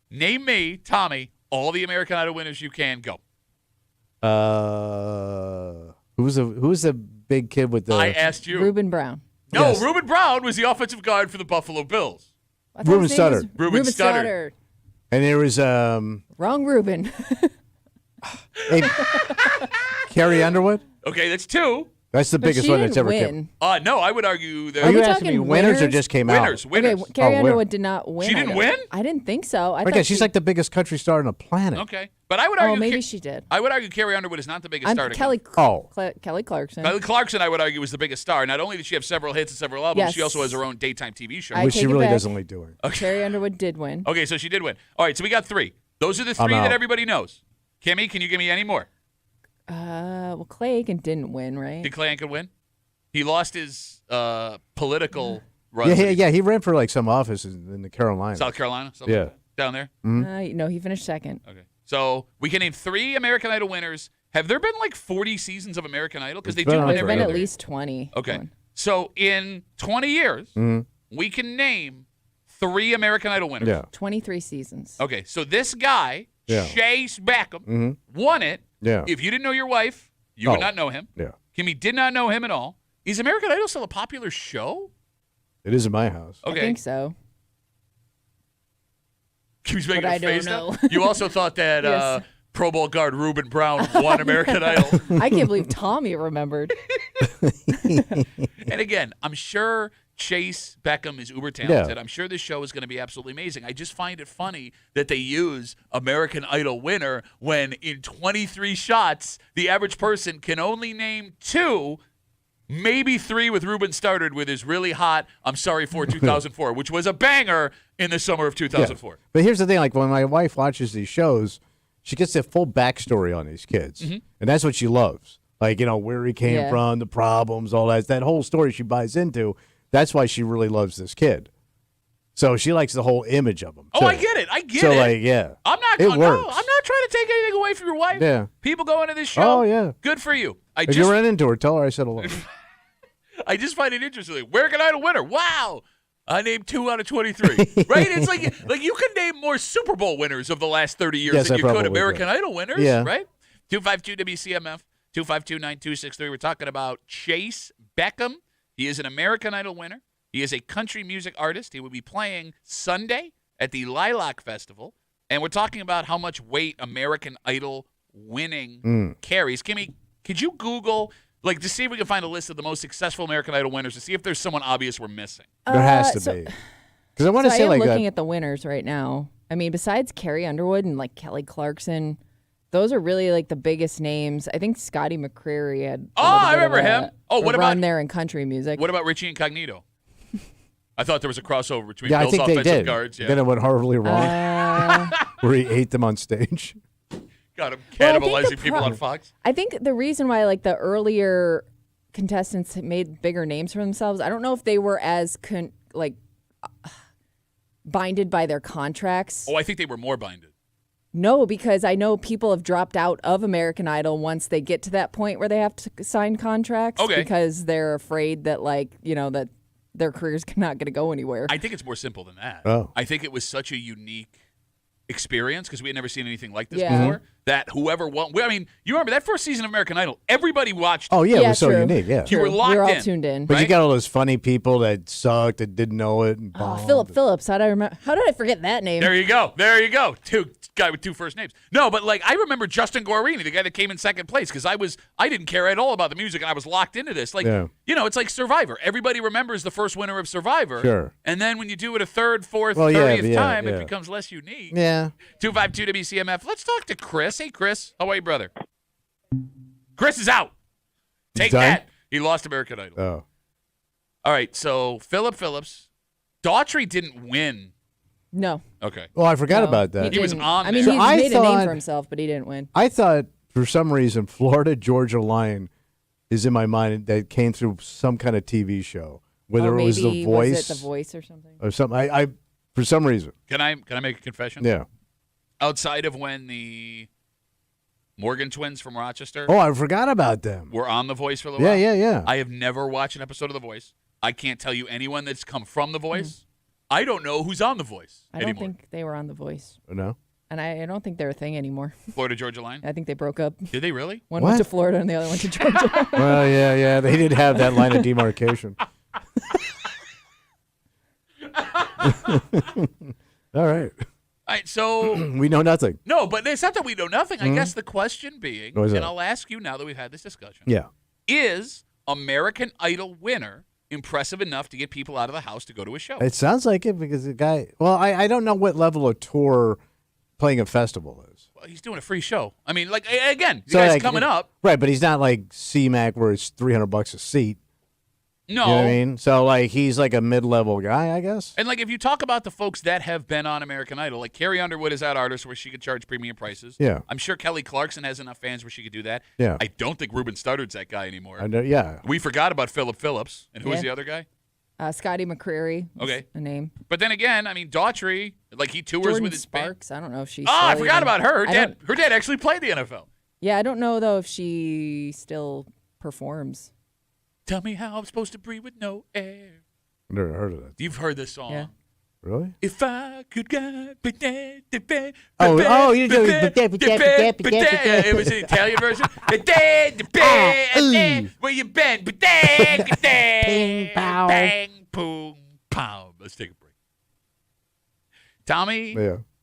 Name me, Tommy, all the American Idol winners you can. Go. Who's the big kid with the I asked you. Reuben Brown. No, Yes. Reuben Brown was the offensive guard for the Buffalo Bills. I thought Reuben his name was Studdard. Reuben Studdard. and there was Wrong Reuben. Carrie Underwood? Okay, that's two. That's the But biggest she one that's didn't ever win. kept. No, I would argue that Are you we asking me talking winners or winners? just came out? winners. Okay, Carrie winner. Underwood did not win. She didn't I don't- win? I didn't think so. I Okay, thought she's like the biggest country star on the planet. Okay, but I would argue. Oh, maybe she did. I would argue Carrie Underwood is not the biggest I'm star. to Kelly. come. Kelly Clarkson. Kelly Clarkson, I would argue, was the biggest star. Not only did she have several hits and several albums, Yes. she also has her own daytime TV show. I Which take she it really back. doesn't like doing. Carrie Underwood did win. Okay, so she did win. All right, so we got three. Those are the I'm three that out. everybody knows. Kimmy, can you give me any more? Well, Clay Aiken didn't win, right? Did Clay Aiken win? He lost his political run. Yeah. He ran for like some office in the Carolinas. South Carolina? Something Yeah. like that? Down there? No, he finished second. Okay. So we can name three American Idol winners. Have there been like 40 seasons of American Idol? Because they It's been do on win There's every been other at year. least 20. Okay. One. So in 20 years, we can name 3 American Idol winners. Yeah. 23 seasons. Okay, so this guy, Yeah. Chase Beckham, won it. Yeah. If you didn't know your wife, you would not know him. Yeah. Kimmy did not know him at all. Is American Idol still a popular show? It is in my house. Okay. I think so. Kimmy's making But a I don't face know. now. You also thought that Yes. Pro Bowl guard Reuben Brown won American Idol. I can't believe Tommy remembered. And again, I'm sure Chase Beckham is uber talented. Yeah. I'm sure this show is going to be absolutely amazing. I just find it funny that they use American Idol winner when in 23 shots, the average person can only name 2, maybe 3 with Ruben started with his really hot I'm Sorry for 2004, which was a banger in the summer of 2004. Yeah. But here's the thing, like when my wife watches these shows, she gets the full backstory on these kids. And that's what she loves. Like, where he came from, the problems, all that. That whole story she buys into. That's why she really loves this kid. So she likes the whole image of him. Oh, too. I get it. I get so, it. like, yeah. I'm not It no, works. I'm not trying to take anything away from your wife. Yeah. People go into this show. Oh, yeah. Good for you. If you run into her, tell her I said hello. I just find it interesting. American Idol winner. Wow. I named 2 out of 23. Right? It's like you could name more Super Bowl winners of the last 30 years Yes, than I you could probably American could. Idol winners. Yeah. Right? 252 WCMF, 252-9263. We're talking about Chase Beckham. He is an American Idol winner. He is a country music artist. He will be playing Sunday at the Lilac Festival. And we're talking about how much weight American Idol winning carries. Kimmy, could you Google, to see if we can find a list of the most successful American Idol winners to see if there's someone obvious we're missing? There has to be. Because I want to So say, I am like, looking at the winners right now. I mean, besides Carrie Underwood and Kelly Clarkson, those are really the biggest names. I think Scotty McCreery had. I remember him. Oh, what run about there in country music? What about Richie Incognito? I thought there was a crossover between I Bill's think they offensive did. guards. Yeah. Then it went horribly wrong. Where he ate them on stage. Got him Well, I think cannibalizing the people on Fox. I think the reason why the earlier contestants made bigger names for themselves, I don't know if they were as binded by their contracts. Oh, I think they were more binded. No, because I know people have dropped out of American Idol once they get to that point where they have to sign contracts. Okay. Because they're afraid that that their career's not going to go anywhere. I think it's more simple than that. Oh. I think it was such a unique experience because we had never seen anything like this Yeah. before. That whoever won, I mean, you remember that first season of American Idol? Everybody watched. Oh, yeah, it was so true. unique, yeah. You were True. locked We were all in. tuned in. But right? you got all those funny people that sucked, that didn't know it. And Oh, bombed. Philip Phillips. How did I forget that name? There you go. There you go. Guy with 2 first names. No, but I remember Justin Guarini, the guy that came in second place, because I didn't care at all about the music and I was locked into this. Yeah. It's like Survivor. Everybody remembers the first winner of Survivor. Sure. And then when you do it a third, fourth, Well, yeah, 30th yeah, time, yeah. it becomes less unique. Yeah. 252 WCMF. Let's talk to Chris. Hey, Chris. How are you, brother? Chris is out. Take done? that. He lost American Idol. Oh. All right, so Philip Phillips. Daughtry didn't win. No. Okay. Well, I forgot No, about that. He was didn't. on I mean, there. he So I made a name thought- for himself, but he didn't win. I thought for some reason Florida Georgia Line is in my mind that came through some kind of TV show, whether Or it was maybe The Voice was it The Voice or something? or something. I for some reason. Can I make a confession? Yeah. Outside of when the Morgan twins from Rochester Oh, I forgot about them. were on The Voice for a little Yeah, while, yeah, yeah. I have never watched an episode of The Voice. I can't tell you anyone that's come from The Voice. I don't know who's on The Voice I don't anymore. think they were on The Voice. No. And I don't think they're a thing anymore. Florida Georgia Line. I think they broke up. Did they really? One What? went to Florida and the other went to Georgia. Well, yeah. They did have that line of demarcation. All right. All right, so We know nothing. no, but it's not that we know nothing. I guess the question being, What is and that? I'll ask you now that we've had this discussion. Yeah. Is American Idol winner impressive enough to get people out of the house to go to a show? It sounds like it because the guy. Well, I don't know what level of tour playing a festival is. Well, he's doing a free show. I mean, again, the So, guy's like, coming up. Right, but he's not like CMAC where it's $300 a seat. No. You know what I mean? So he's like a mid-level guy, I guess. And if you talk about the folks that have been on American Idol, like Carrie Underwood is that artist where she could charge premium prices. Yeah. I'm sure Kelly Clarkson has enough fans where she could do that. Yeah. I don't think Ruben Studdard's that guy anymore. I know. Yeah. We forgot about Philip Phillips. And who was Yeah. the other guy? Scotty McCreery. is Okay. A name. But then again, I mean, Daughtry, he tours Jordan with his band. Sparks. I don't know if she's. Oh, I still forgot even- about her. I don't- Her dad actually played the NFL. Yeah, I don't know though if she still performs. Tell me how I'm supposed to breathe with no air. Never heard of that. You've heard this song. Yeah. Really? If I could get You did it was an Italian version. Where you been? Bang, bang, boom, pow. Let's take a break. Tommy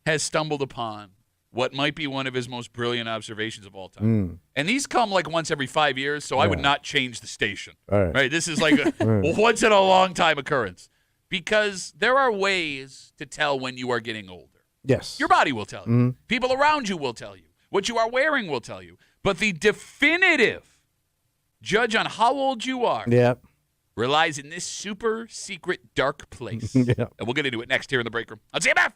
has stumbled upon what might be one of his most brilliant observations of all time. And these come like once every 5 years, so I would not change the station. All right. This is like a once in a long time occurrence. Because there are ways to tell when you are getting older. Yes. Your body will tell you. People around you will tell you. What you are wearing will tell you. But the definitive judge on how old you are relies in this super secret dark place. And we'll get into it next here in the break room on CMF.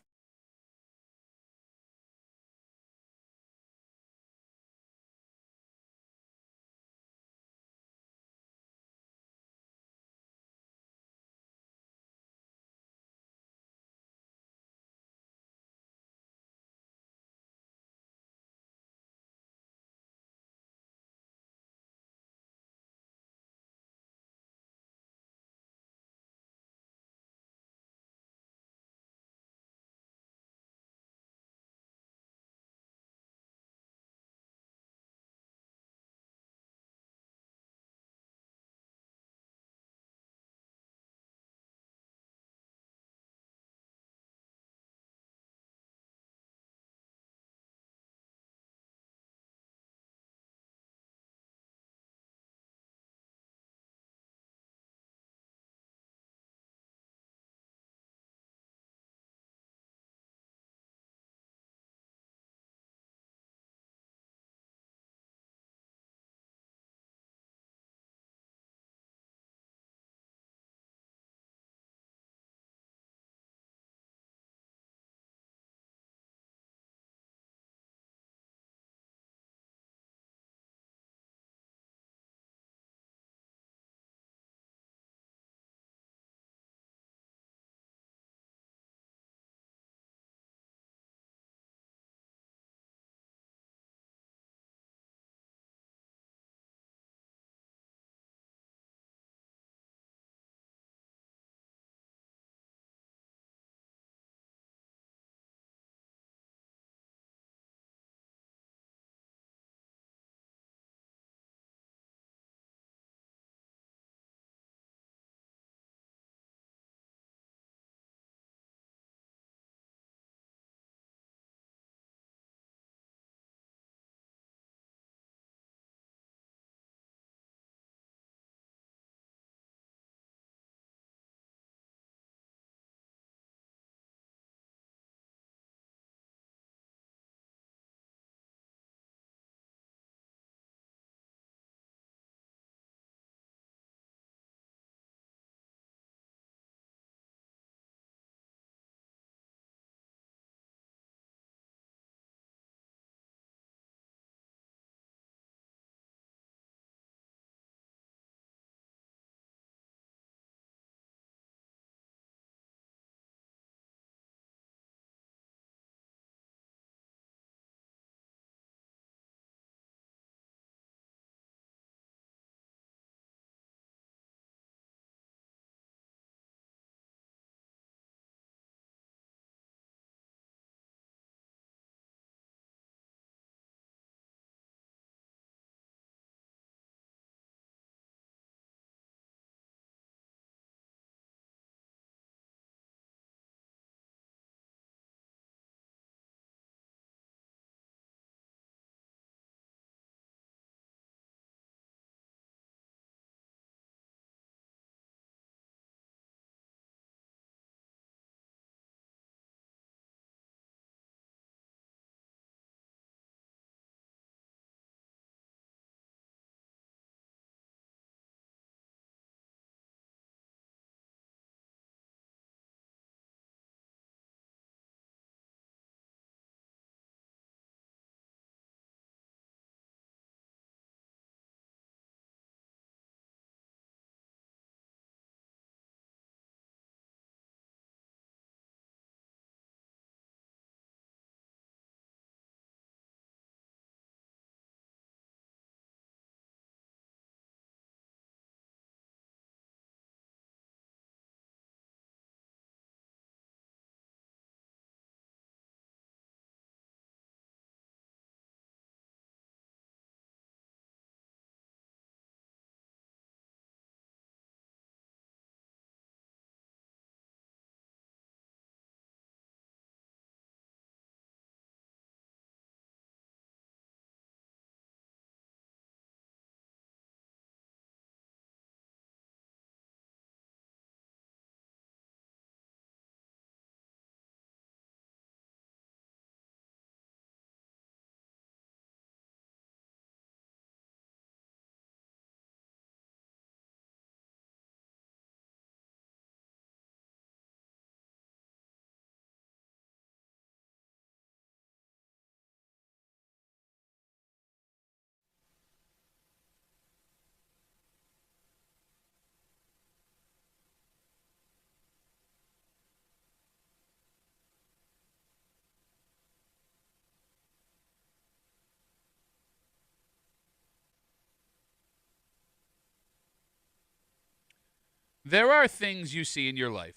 there are things you see in your life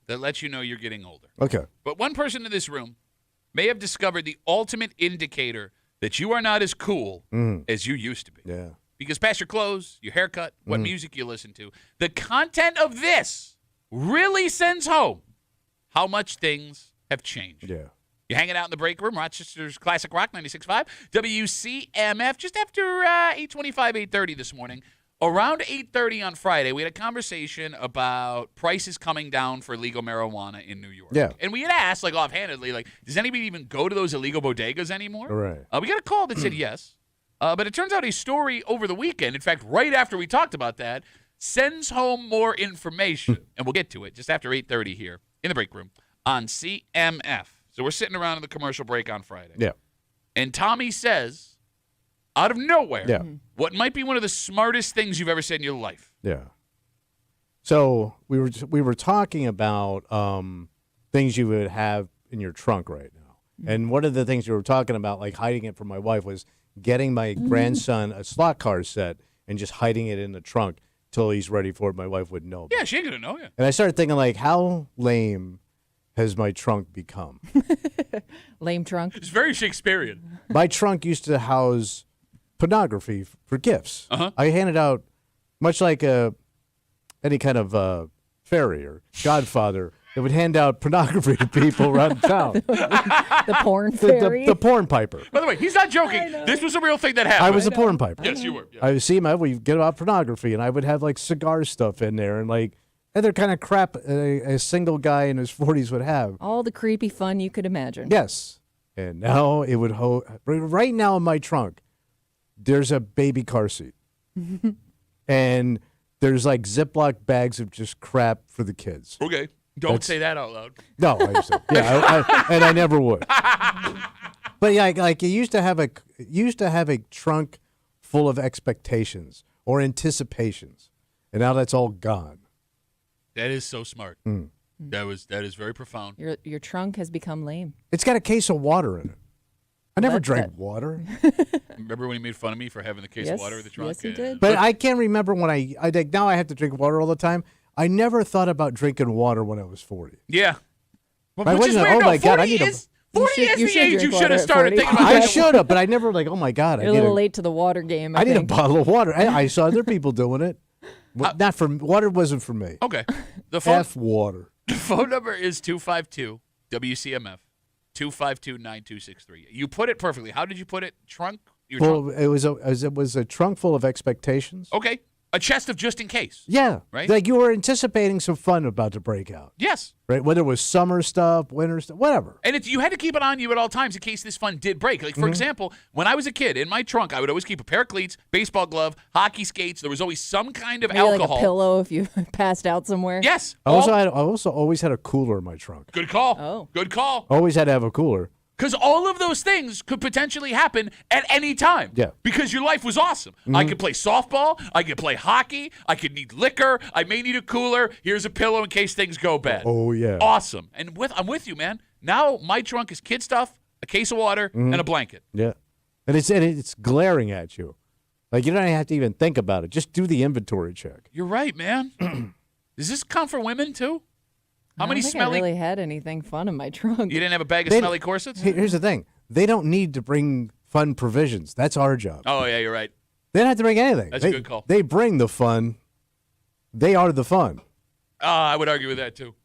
that let you know you're getting older. Okay. But one person in this room may have discovered the ultimate indicator that you are not as cool as you used to be. Yeah. Because past your clothes, your haircut, what music you listen to, the content of this really sends home how much things have changed. Yeah. You're hanging out in the break room, Rochester's Classic Rock 96.5, WCMF, just after 8:25, 8:30 this morning. Around 8:30 on Friday, we had a conversation about prices coming down for legal marijuana in New York. Yeah. And we had asked, like, offhandedly, like, does anybody even go to those illegal bodegas anymore? Right. We got a call that said yes. But it turns out a story over the weekend, in fact, right after we talked about that, sends home more information. And we'll get to it just after 8:30 here in the break room on CMF. So we're sitting around in the commercial break on Friday. Yeah. And Tommy says, out of nowhere, Yeah. what might be one of the smartest things you've ever said in your life. Yeah. So we were talking about things you would have in your trunk right now. And one of the things we were talking about, like hiding it from my wife, was getting my grandson a slot car set and just hiding it in the trunk till he's ready for it. My wife wouldn't know. Yeah, she ain't going to know you. And I started thinking, like, how lame has my trunk become? Lame trunk. It's very Shakespearean. My trunk used to house pornography for gifts. Uh-huh. I handed out, much like any kind of fairy or godfather, that would hand out pornography to people around town. The porn fairy. The porn piper. By the way, he's not joking. This was a real thing that happened. I was a porn piper. Yes, you were. Yeah. I would see him, we get out pornography, and I would have like cigar stuff in there and like other kind of crap a single guy in his 40s would have. All the creepy fun you could imagine. Yes. And now it would right now in my trunk, there's a baby car seat. And there's like Ziploc bags of just crap for the kids. Okay. Don't say that out loud. No, I understand. Yeah, and I never would. But yeah, like you used to have a trunk full of expectations or anticipations, and now that's all gone. That is so smart. That is very profound. Your trunk has become lame. It's got a case of water in it. I never drank water. Remember when he made fun of me for having the case of water in the trunk? Yes, he did. But I can't remember when I like now I have to drink water all the time. I never thought about drinking water when I was 40. Yeah. Well, I which is wasn't, weird. oh no, my God, 40 I need is, 40 is the age you should have water started at 40. thinking about I drinking should have, but I never like, oh my God. You're a little late to the water game. I need a think. bottle of water. I saw other people doing it. Not for water wasn't for me. Okay. The phone, F water. The phone number is 252 WCMF 252-9263. You put it perfectly. How did you put it? Trunk? Your Well, trunk? it was a trunk full of expectations. Okay. A chest of just in case. Yeah. Right? Like you were anticipating some fun about to break out. Yes. Right? Whether it was summer stuff, winter stuff, whatever. And you had to keep it on you at all times in case this fun did break. Like, for example, when I was a kid, in my trunk, I would always keep a pair of cleats, baseball glove, hockey skates. There was always some kind of Maybe alcohol. like a pillow if you passed out somewhere. Yes. I also always had a cooler in my trunk. Good call. Oh. Good call. Always had to have a cooler. Because all of those things could potentially happen at any time. Yeah. Because your life was awesome. I could play softball. I could play hockey. I could need liquor. I may need a cooler. Here's a pillow in case things go bad. Oh, yeah. Awesome. And I'm with you, man. Now my trunk is kid stuff, a case of water, and a blanket. Yeah. And it's glaring at you. Like you don't have to even think about it. Just do the inventory check. You're right, man. Does this count for women too? How many I don't think smelly? I really had anything fun in my trunk. You didn't have a bag of smelly corsets? Here's the thing. They don't need to bring fun provisions. That's our job. Oh yeah, you're right. They don't have to bring anything. That's a good call. They bring the fun. They are the fun. I would argue with that too.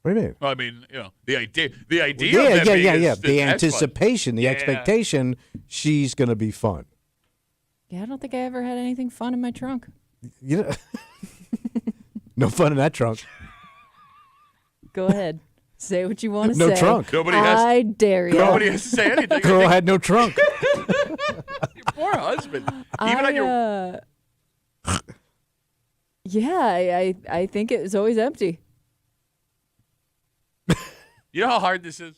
What do you mean? Well, I mean, you know, the idea. Of Yeah. them being is- The that's anticipation, the Yeah. expectation. She's gonna be fun. Yeah, I don't think I ever had anything fun in my trunk. You know, no fun in that trunk. Go ahead. Say what you want to No say. trunk. Nobody has. I dare you. Nobody has to say anything. Girl had no trunk. Your poor husband. Even on your. Yeah, I think it was always empty. You know how hard this is.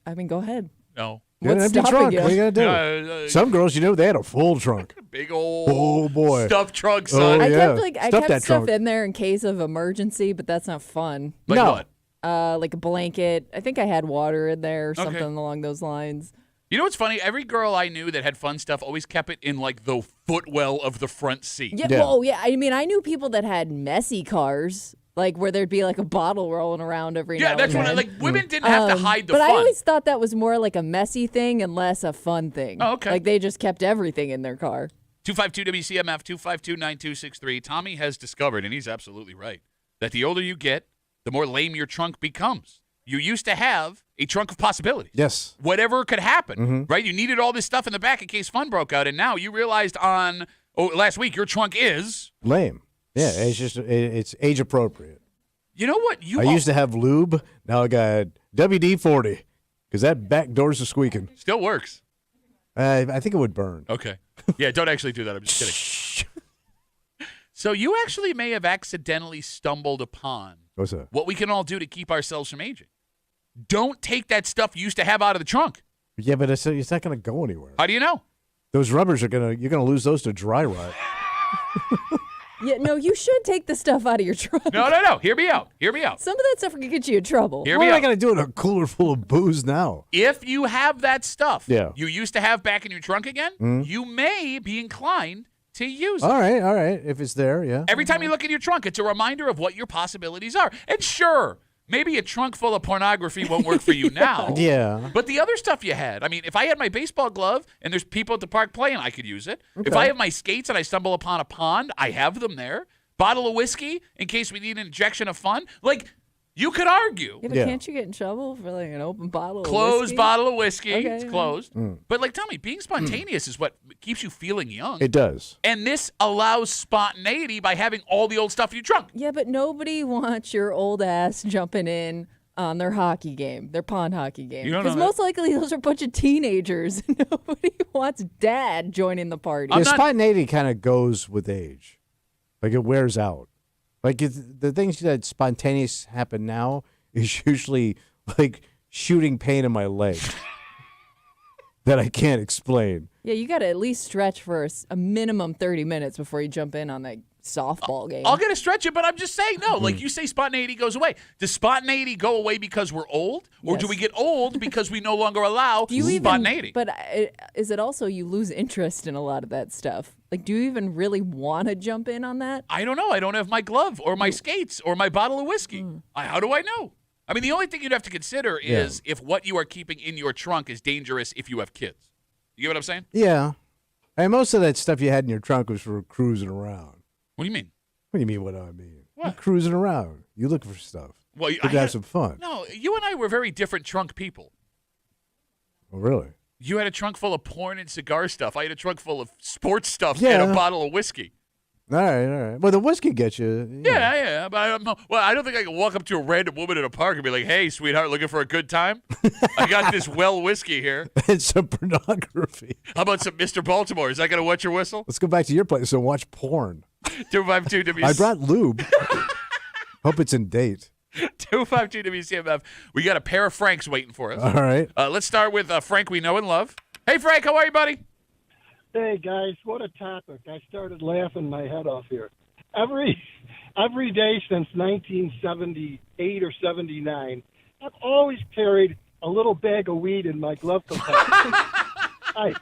I mean, go ahead. No. An What's empty stopping trunk. you? What are you gonna do? Some girls, they had a full trunk. Big old. Oh boy. Stuffed trunk, son. Oh, I yeah. kept that stuff trunk. in there in case of emergency, but that's not fun. Like No. what? Like a blanket. I think I had water in there or Okay. something along those lines. You know what's funny? Every girl I knew that had fun stuff always kept it in like the footwell of the front seat. Yeah. Well, yeah. I mean, I knew people that had messy cars, like where there'd be like a bottle rolling around every now and then. Yeah, that's what women didn't have to hide the but fun. I always thought that was more like a messy thing and less a fun thing. Oh, okay. Like they just kept everything in their car. 252 WCMF 252-9263. Tommy has discovered, and he's absolutely right, that the older you get, the more lame your trunk becomes. You used to have a trunk of possibilities. Yes. Whatever could happen, right? You needed all this stuff in the back in case fun broke out, and now you realized last week your trunk is lame. Yeah, it's age appropriate. You know what? I used to have lube. Now I got WD-40 because that back door's a squeaking. Still works. I think it would burn. Okay. Yeah, don't actually do that. I'm just kidding. So you actually may have accidentally stumbled upon what's that? What we can all do to keep ourselves from aging. Don't take that stuff you used to have out of the trunk. Yeah, but it's not going to go anywhere. How do you know? Those rubbers you're going to lose those to dry rot. Yeah, no, you should take the stuff out of your trunk. No. Hear me out. Some of that stuff can get you in trouble. What am I going to do in a cooler full of booze now? If you have that stuff you used to have back in your trunk again, you may be inclined to use it. All right. If it's there, yeah. Every time you look in your trunk, it's a reminder of what your possibilities are. And sure, maybe a trunk full of pornography won't work for you now. Yeah. But the other stuff you had, I mean, if I had my baseball glove and there's people at the park playing, I could use it. Okay. If I have my skates and I stumble upon a pond, I have them there. Bottle of whiskey in case we need an injection of fun. Like, you could argue. Yeah, but can't you get in trouble for like an open bottle of Closed whiskey? bottle of whiskey. Okay, It's closed. But, like, tell me, being spontaneous is what keeps you feeling young. It does. And this allows spontaneity by having all the old stuff in your trunk. Yeah, but nobody wants your old ass jumping in on their hockey game, their pond hockey game. You don't know Because most likely those are a bunch of teenagers. Nobody wants dad joining the party. Yeah, spontaneity kind of goes with age. Like, it wears out. Like, the things that spontaneous happen now is usually, like, shooting pain in my leg that I can't explain. Yeah, you got to at least stretch for a minimum 30 minutes before you jump in on that softball game. I'll get to stretch it, but I'm just saying, no. Like you say, spontaneity goes away. Does spontaneity go away because we're old? Or do we get old because we no longer allow spontaneity? But is it also you lose interest in a lot of that stuff? Like, do you even really want to jump in on that? I don't know. I don't have my glove or my skates or my bottle of whiskey. How do I know? I mean, the only thing you'd have to consider is if what you are keeping in your trunk is dangerous if you have kids. You get what I'm saying? Yeah. And most of that stuff you had in your trunk was for cruising around. What do you mean? What do you mean what do I mean? What? You're cruising around. You look for stuff. Well, you have some fun. No, you and I were very different trunk people. Oh, really? You had a trunk full of porn and cigar stuff. I had a trunk full of sports stuff and a bottle of whiskey. All right. Well, the whiskey gets you. Yeah. But I don't think I can walk up to a random woman in a park and be like, "Hey, sweetheart, looking for a good time? I got this well whiskey here." And some pornography. How about some Mr. Baltimore? Is that going to wet your whistle? Let's go back to your place and watch porn. 252 WCMF. I brought lube. Hope it's in date. 252 WCMF. We got a pair of Franks waiting for us. All right. Let's start with Frank we know and love. Hey, Frank, how are you, buddy? Hey, guys, what a topic. I started laughing my head off here. Every day since 1978 or 79, I've always carried a little bag of weed in my glove compartment. I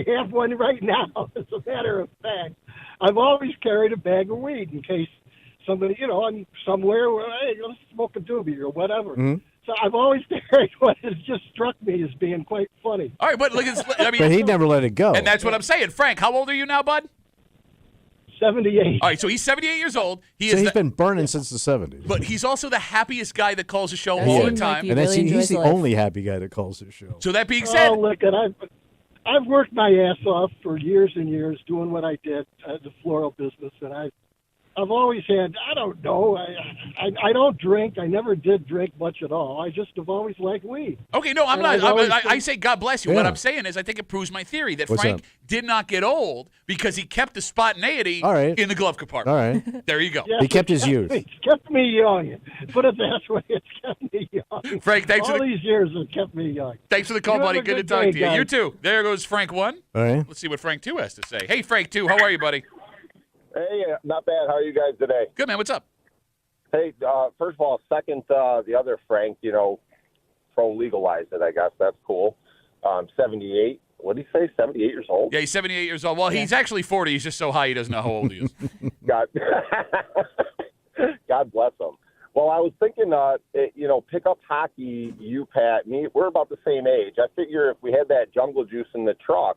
have one right now, as a matter of fact. I've always carried a bag of weed in case somebody, I'm somewhere where, hey, let's smoke a doobie or whatever. Mm-hmm. So I've always carried what has just struck me as being quite funny. All right, but look, but he never let it go. And that's what I'm saying. Frank, how old are you now, bud? 78. All right, so he's 78 years old. He's been burning since the 70s. But he's also the happiest guy that calls the show all the time. And he's the only happy guy that calls the show. So that being said, look, I've worked my ass off for years and years doing what I did at the floral business, and I've always had, I don't know, I don't drink. I never did drink much at all. I just have always liked weed. Okay, no, I'm not. I say God bless you. Yeah. What I'm saying is I think it proves my theory that Frank did not get old because he kept the spontaneity in the glove compartment. All right. There you go. He kept his youth. It's kept me young. Put it that way. It's kept me young. Frank, thanks all these years have kept me young. Thanks for the call, buddy. Good to talk to you. Guys. You too. There goes Frank 1. All right. Let's see what Frank 2 has to say. Hey, Frank 2, how are you, buddy? Hey, not bad. How are you guys today? Good, man. What's up? Hey, first of all, second the other Frank, pro legalize it, I guess. That's cool. 78. What did he say? 78 years old? Yeah, he's 78 years old. Well, he's actually 40. He's just so high he doesn't know how old he is. God, God bless him. Well, I was thinking, pickup hockey, you, Pat, me, we're about the same age. I figure if we had that jungle juice in the truck,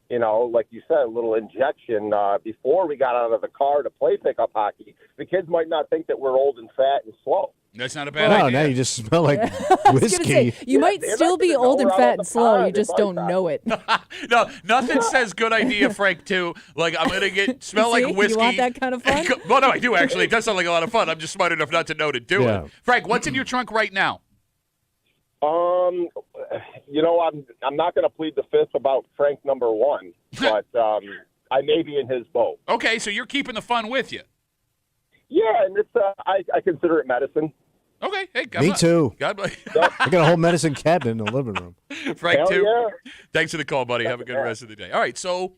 like you said, a little injection before we got out of the car to play pickup hockey, the kids might not think that we're old and fat and slow. That's not a bad idea. No, now you just smell like whiskey. Say, you might still be old and fat and slow. You just don't know it. No, nothing says good idea, Frank, too. Like, I'm going to smell like whiskey. You want that kind of fun? Well, no, I do, actually. It does sound like a lot of fun. I'm just smart enough not to know to do it. Frank, what's in your trunk right now? I'm not going to plead the fifth about Frank number one, but I may be in his boat. Okay, so you're keeping the fun with you. Yeah, and it's I consider it medicine. Okay, hey, Me too. God bless. I got a whole medicine cabinet in the living room. Frank, Hell too. yeah. Thanks for the call, buddy. Have a good rest of the day. All right, so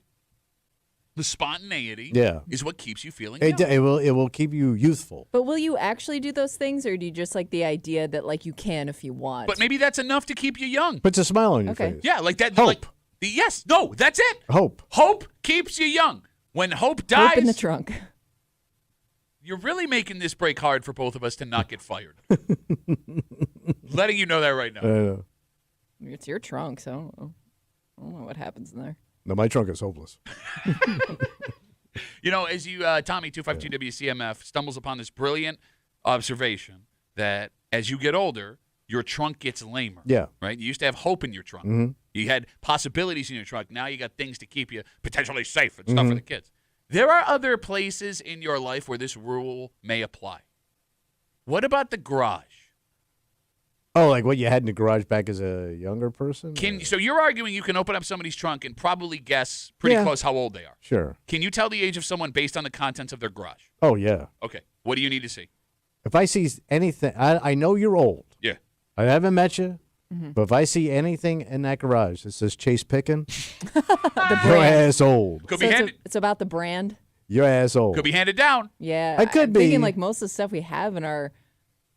the spontaneity is what keeps you feeling young. It will keep you youthful. But will you actually do those things, or do you just like the idea that like you can if you want? But maybe that's enough to keep you young. Puts a smile on your face. Yeah, like that. Hope. Yes, no, that's it. Hope. Hope keeps you young. When hope dies, Hope in the trunk. You're really making this break hard for both of us to not get fired. Letting you know that right now. It's your trunk, so I don't know what happens in there. No, my trunk is hopeless. As you, Tommy, 252 WCMF, stumbles upon this brilliant observation that as you get older, your trunk gets lamer. Yeah. Right? You used to have hope in your trunk. Mm-hmm. You had possibilities in your trunk. Now you got things to keep you potentially safe and stuff for the kids. There are other places in your life where this rule may apply. What about the garage? Oh, like what you had in the garage back as a younger person? So you're arguing you can open up somebody's trunk and probably guess pretty close how old they are. Sure. Can you tell the age of someone based on the contents of their garage? Oh, yeah. Okay. What do you need to see? If I see anything, I know you're old. Yeah. I haven't met you, but if I see anything in that garage that says Chase Pickin', your ass old. Could be handed. It's about the brand. Your ass old. Could be handed down. Yeah, I could I'm be. thinking like most of the stuff we have in our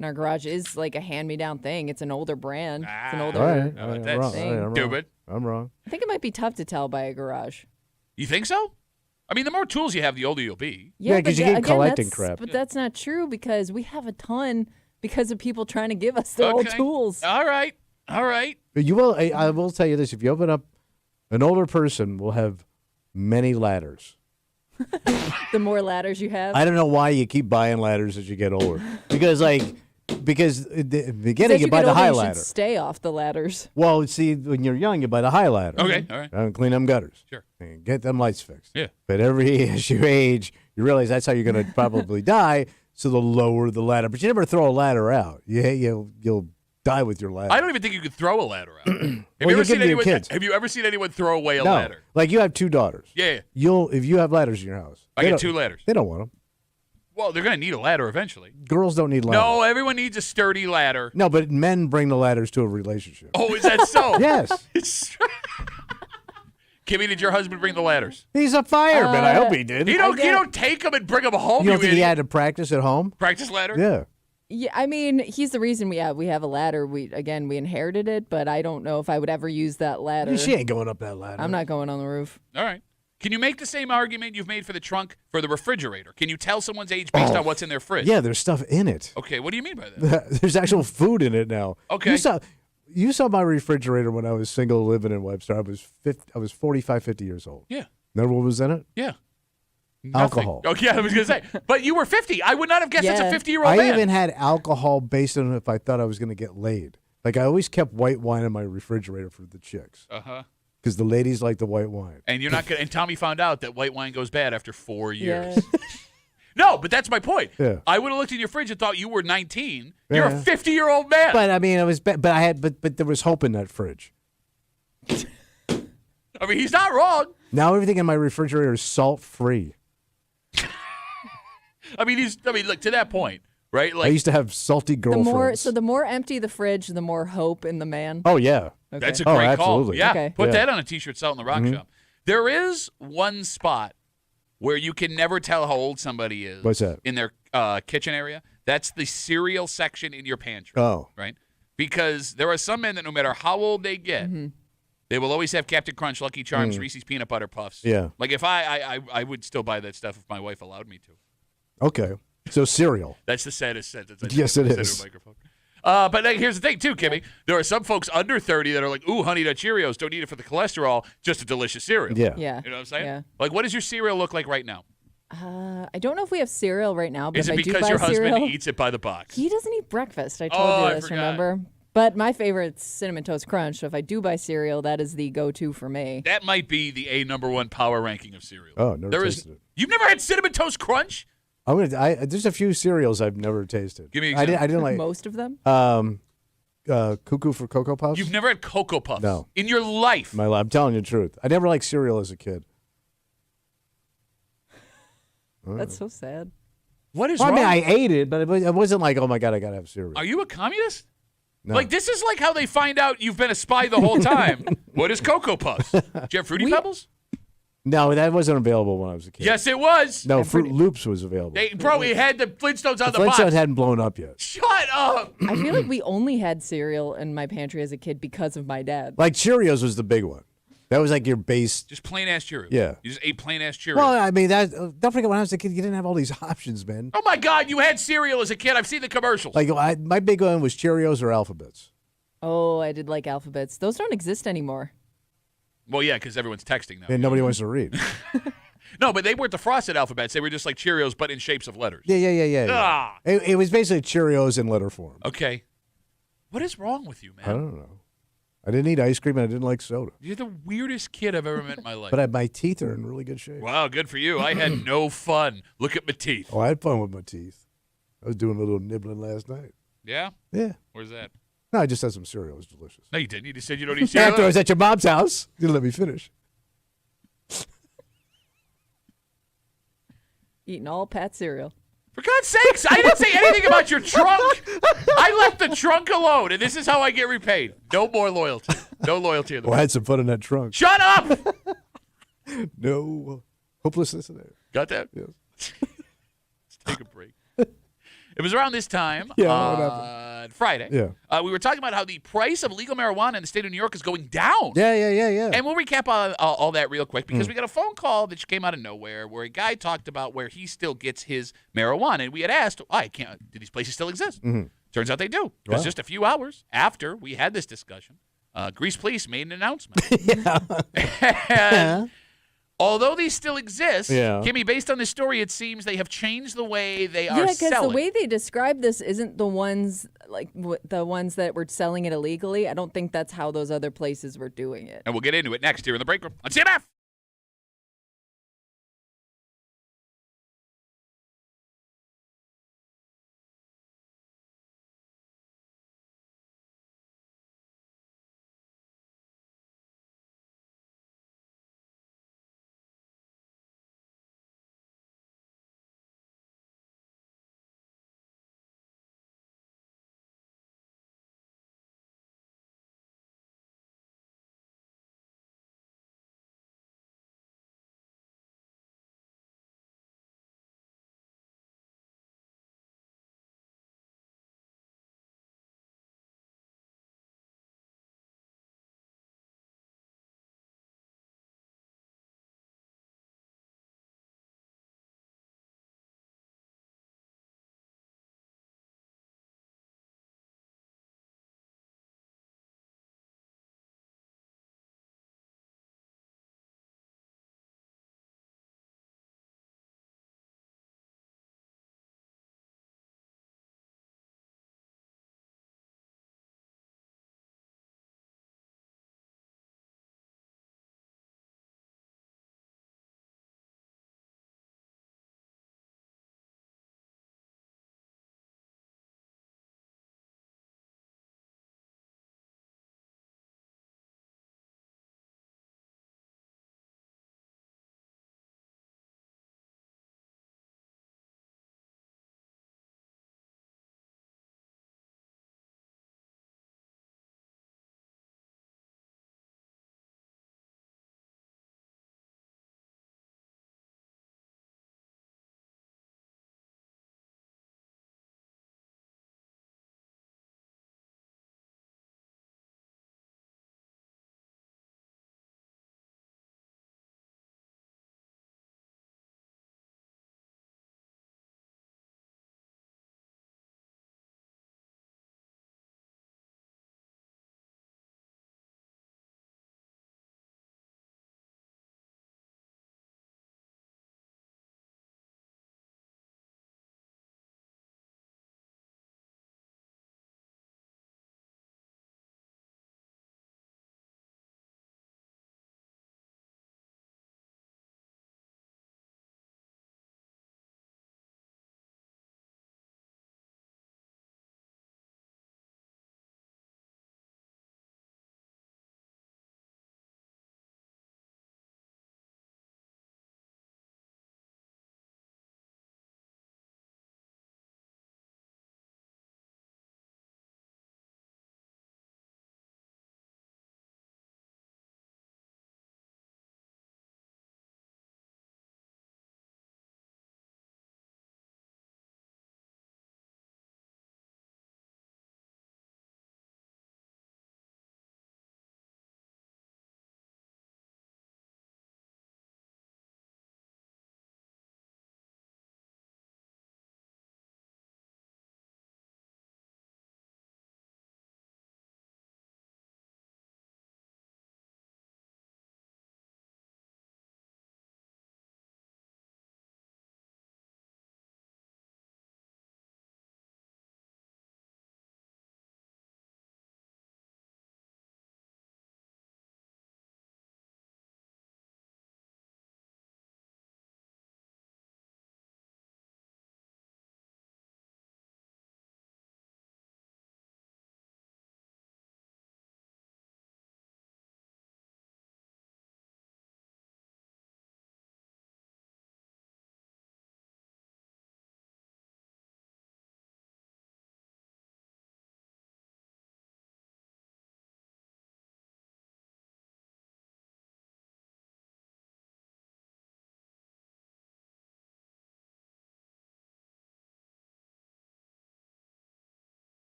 garage is like a hand-me-down thing. It's an older brand. It's an older All right. That's thing. stupid. I'm wrong. I think it might be tough to tell by a garage. You think so? I mean, the more tools you have, the older you'll be. Yeah, because you keep collecting crap. But that's not true because we have a ton because of people trying to give us their old tools. All right. But you will. I will tell you this: if you open up, an older person will have many ladders. The more ladders you have. I don't know why you keep buying ladders as you get older. Because at the beginning you buy the high you ladder. Should stay off the ladders. Well, see, when you're young, you buy the high ladder. Okay, all right. Clean them gutters. Sure. And get them lights fixed. Yeah. But as you age, you realize that's how you're going to probably die. So they'll lower the ladder. But you never throw a ladder out. You'll die with your ladder. I don't even think you could throw a ladder out. Have Well, you you ever seen give it to your anyone? kids. Have you ever seen anyone throw away a No. ladder? Like you have 2 daughters. Yeah. If you have ladders in your house. I they get don't- 2 ladders. They don't want them. Well, they're going to need a ladder eventually. Girls don't need ladders. No, everyone needs a sturdy ladder. No, but men bring the ladders to a relationship. Oh, is that so? Yes. Kimmy, did your husband bring the ladders? He's a fireman. I hope he did. You don't take them and bring them home. You don't think he idiot. had to practice at home? Practice ladder? Yeah. Yeah, I mean, he's the reason we have a ladder. We inherited it, but I don't know if I would ever use that ladder. She ain't going up that ladder. I'm not going on the roof. All right. Can you make the same argument you've made for the trunk for the refrigerator? Can you tell someone's age based on what's in their fridge? Yeah, there's stuff in it. Okay, what do you mean by that? There's actual food in it now. Okay. You saw my refrigerator when I was single living in Webster. I was 45, 50 years old. Yeah. Remember what was in it? Yeah. Alcohol. Oh, yeah, I was going to say. But you were 50. I would not have guessed it's a 50-year-old I man. even had alcohol based on if I thought I was going to get laid. Like I always kept white wine in my refrigerator for the chicks. Uh-huh. Because the ladies like the white wine. And you're not going. And Tommy found out that white wine goes bad after 4 years. Yeah. No, but that's my point. Yeah. I would have looked in your fridge and thought you were 19. You're a 50-year-old man. But I mean, but there was hope in that fridge. I mean, he's not wrong. Now everything in my refrigerator is salt free. I mean, look, to that point, right? Like I used to have salty girlfriends. The more empty the fridge, the more hope in the man. Oh yeah. Okay. That's a great call. Absolutely. Yeah, Okay. put that on a T-shirt, sell it in the rock shop. There is one spot where you can never tell how old somebody is. What's that? In their kitchen area. That's the cereal section in your pantry. Oh. Right? Because there are some men that no matter how old they get, They will always have Captain Crunch, Lucky Charms, Reese's Peanut Butter Puffs. Yeah. Like if I would still buy that stuff if my wife allowed me to. Okay. So cereal. That's the saddest sentence. Yes, it said is. to a microphone. But here's the thing, too, Kimmy. There are some folks under 30 that are like, ooh, Honey Nut Cheerios, don't eat it for the cholesterol, just a delicious cereal. Yeah. Yeah. You know what I'm saying? Yeah. Like, what does your cereal look like right now? I don't know if we have cereal right now, but Is if it I do because buy your husband cereal, eats it by the box? he doesn't eat breakfast. I Oh, told I you this, forgot. remember? But my favorite's Cinnamon Toast Crunch. So if I do buy cereal, that is the go-to for me. That might be the number one power ranking of cereal. Oh, never tasted it. You've never had Cinnamon Toast Crunch? There's a few cereals I've never tasted. Give me an I example. didn't like Most of them? Cuckoo for Cocoa Puffs. You've never had Cocoa Puffs? No. In your life? I'm telling you the truth. I never liked cereal as a kid. That's so sad. What is Well, I wrong? mean, I ate it, but it wasn't like, oh my God, I gotta have cereal. Are you a communist? No. Like, this is like how they find out you've been a spy the whole time. What is Cocoa Puffs? Do you have Fruity Pebbles? No, that wasn't available when I was a kid. Yes, it was. No, Fruit Loops was available. Bro, it had the Flintstones on the Flintstones box. hadn't blown up yet. Shut up. I feel like we only had cereal in my pantry as a kid because of my dad. Like Cheerios was the big one. That was like your base. Just plain ass Cheerios. Yeah. You just ate plain ass Cheerios. Well, I mean, don't forget when I was a kid, you didn't have all these options, man. Oh my God, you had cereal as a kid. I've seen the commercials. Like my big one was Cheerios or Alphabets. Oh, I did like alphabets. Those don't exist anymore. Well, yeah, because everyone's texting now. And nobody wants to read. No, but they weren't the frosted alphabets. They were just like Cheerios, but in shapes of letters. Yeah. Ah. It was basically Cheerios in letter form. Okay. What is wrong with you, man? I don't know. I didn't eat ice cream and I didn't like soda. You're the weirdest kid I've ever met in my life. But my teeth are in really good shape. Wow, good for you. I had no fun. Look at my teeth. Oh, I had fun with my teeth. I was doing a little nibbling last night. Yeah? Yeah. Where's that? No, I just had some cereal. It was delicious. No, you didn't. You just said you don't eat cereal. After I was at your mom's house, you didn't let me finish. Eating all Pat cereal. For God's sakes, I didn't say anything about your trunk. I left the trunk alone, and this is how I get repaid. No more loyalty. No loyalty in the Well, I had some fun in that trunk. Shut up! No hopelessness in there. Got that? Yes. Let's take a break. It was around this time Yeah, what happened? Friday. Yeah. We were talking about how the price of legal marijuana in the state of New York is going down. Yeah. And we'll recap all that real quick because we got a phone call that came out of nowhere where a guy talked about where he still gets his marijuana. And we had asked, do these places still exist? Turns out they do. Because just a few hours after we had this discussion, Greece Police made an announcement. And although these still exist, Kimmy, based on this story, it seems they have changed the way they are Yeah, selling. because the way they describe this isn't the ones the ones that were selling it illegally. I don't think that's how those other places were doing it. And we'll get into it next here in the break room on CMF.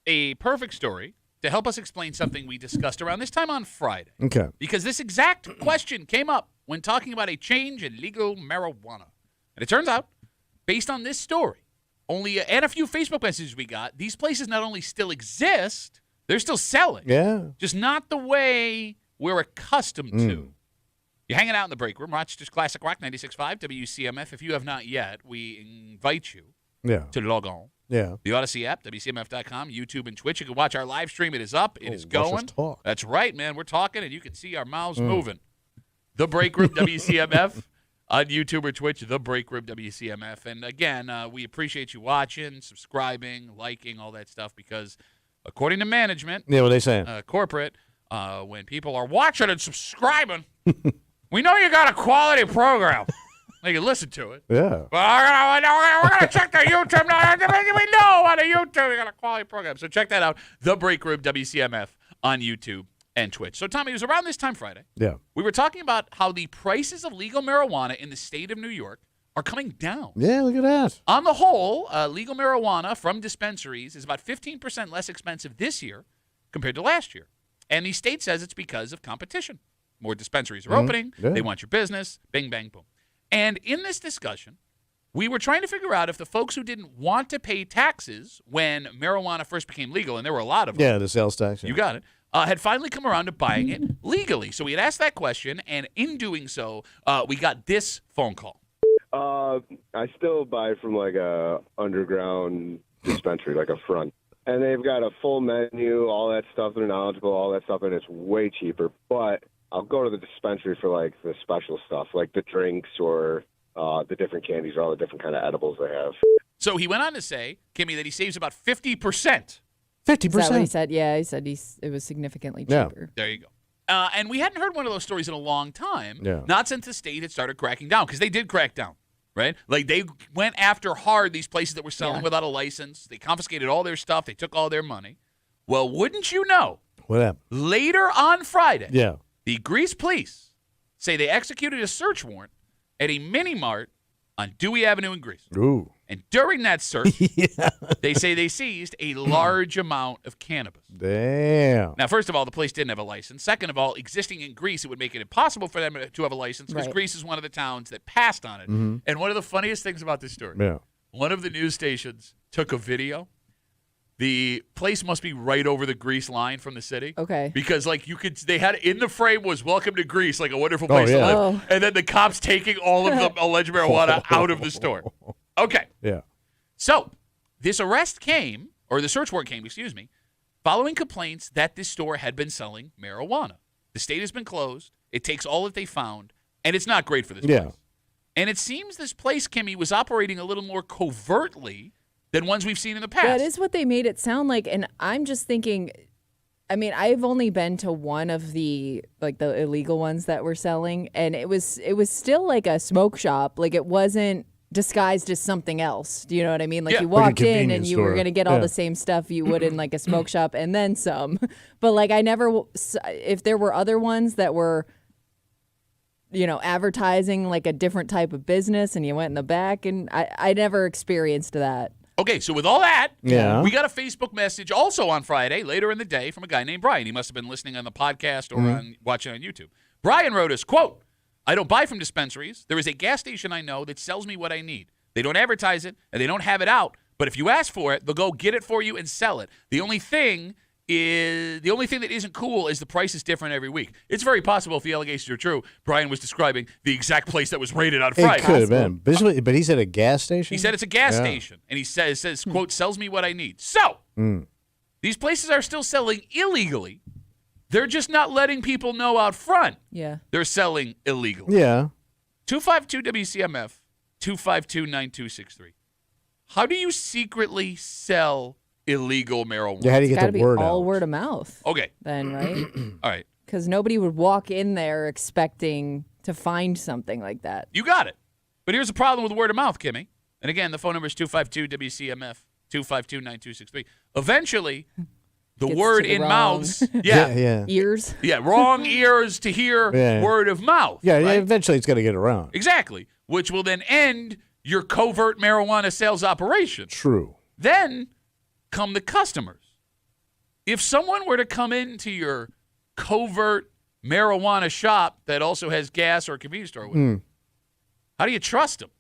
a perfect story to help us explain something we discussed around this time on Friday. Okay. Because this exact question came up when talking about a change in legal marijuana. And it turns out, based on this story, and a few Facebook messages we got, these places not only still exist, they're still selling. Yeah. Just not the way we're accustomed to. You're hanging out in the break room, Rochester's Classic Rock 96.5, WCMF. If you have not yet, we invite you to log on. Yeah. The Odyssey app, WCMF.com, YouTube, and Twitch. You can watch our live stream. It is up. It is watch going. us talk. That's right, man. We're talking, and you can see our mouths moving. The Break Room, WCMF. On YouTube or Twitch, The Break Room, WCMF. And again, we appreciate you watching, subscribing, liking, all that stuff, because according to management, Yeah, what are they saying? Corporate, when people are watching and subscribing, we know you got a quality program. They can listen to it. Yeah. But we're going to check the YouTube now. We know on the YouTube you got a quality program. So check that out, The Break Room, WCMF, on YouTube and Twitch. So, Tommy, it was around this time Friday. Yeah. We were talking about how the prices of legal marijuana in the state of New York are coming down. Yeah, look at that. On the whole, legal marijuana from dispensaries is about 15% less expensive this year compared to last year. And the state says it's because of competition. More dispensaries are opening. Yeah. They want your business. Bing, bang, boom. And in this discussion, we were trying to figure out if the folks who didn't want to pay taxes when marijuana first became legal, and there were a lot of them. Yeah, the sales tax. Yeah. You got it. Had finally come around to buying it legally. So we had asked that question, and in doing so, we got this phone call. I still buy from like a underground dispensary, like a front. And they've got a full menu, all that stuff. They're knowledgeable, all that stuff, and it's way cheaper. But I'll go to the dispensary for like the special stuff, like the drinks or the different candies or all the different kind of edibles they have. So he went on to say, Kimmy, that he saves about 50%. 50%. Is that what he said? Yeah, he said it was significantly cheaper. There you go. And we hadn't heard one of those stories in a long time. Yeah. Not since the state had started cracking down, because they did crack down, right? Like they went after hard these places that were selling without a license. They confiscated all their stuff. They took all their money. Well, wouldn't you know? What happened? Later on Friday, Yeah. the Greece police say they executed a search warrant at a mini mart on Dewey Avenue in Greece. Ooh. And during that search, they say they seized a large amount of cannabis. Damn. Now, first of all, the place didn't have a license. Second of all, existing in Greece, it would make it impossible for them to have a license because Greece is one of the towns that passed on it. Mm-hmm. And one of the funniest things about this story, Yeah. one of the news stations took a video. The place must be right over the Greece line from the city. Okay. Because, like, they had in the frame was "Welcome to Greece," like a wonderful place to live. Oh. And then the cops taking all of the alleged marijuana out of the store. Okay. Yeah. So, this arrest came, or the search warrant came, excuse me, following complaints that this store had been selling marijuana. The state has been closed. It takes all that they found, and it's not great for this place. And it seems this place, Kimmy, was operating a little more covertly than ones we've seen in the past. That is what they made it sound like, and I'm just thinking, I mean, I've only been to one of the illegal ones that were selling, and it was still like a smoke shop. Like, it wasn't disguised as something else. Do you know what I mean? Like, you walked in and you were going to get all the same stuff you would in like a smoke shop and then some. But like, I never, if there were other ones that were, you know, advertising like a different type of business and you went in the back, and I never experienced that. Okay, so with all that, Yeah. we got a Facebook message also on Friday, later in the day, from a guy named Brian. He must have been listening on the podcast or watching on YouTube. Brian wrote us, quote, "I don't buy from dispensaries. There is a gas station I know that sells me what I need. They don't advertise it, and they don't have it out, but if you ask for it, they'll go get it for you and sell it. The only thing that isn't cool is the price is different every week." It's very possible, if the allegations are true, Brian was describing the exact place that was raided on Friday. It could have been. But he said a gas station? He said it's a gas station, and he says, quote, "sells me what I need." So, these places are still selling illegally. They're just not letting people know out front they're selling illegally. Yeah. 252-WCMF, 252-9263. How do you secretly sell illegal marijuana? Yeah, how do you get the word out? All word of mouth. Okay. Then, right? All right. Because nobody would walk in there expecting to find something like that. You got it. But here's the problem with word of mouth, Kimmy. And again, the phone number is 252-WCMF, 252-9263. Eventually, the Gets word to the in wrong mouths. Ears. Yeah, wrong ears to hear word of mouth. Yeah, right? eventually it's got to get around. Exactly. Which will then end your covert marijuana sales operation. True. Then come the customers. If someone were to come into your covert marijuana shop that also has gas or a convenience store with it, how do you trust them?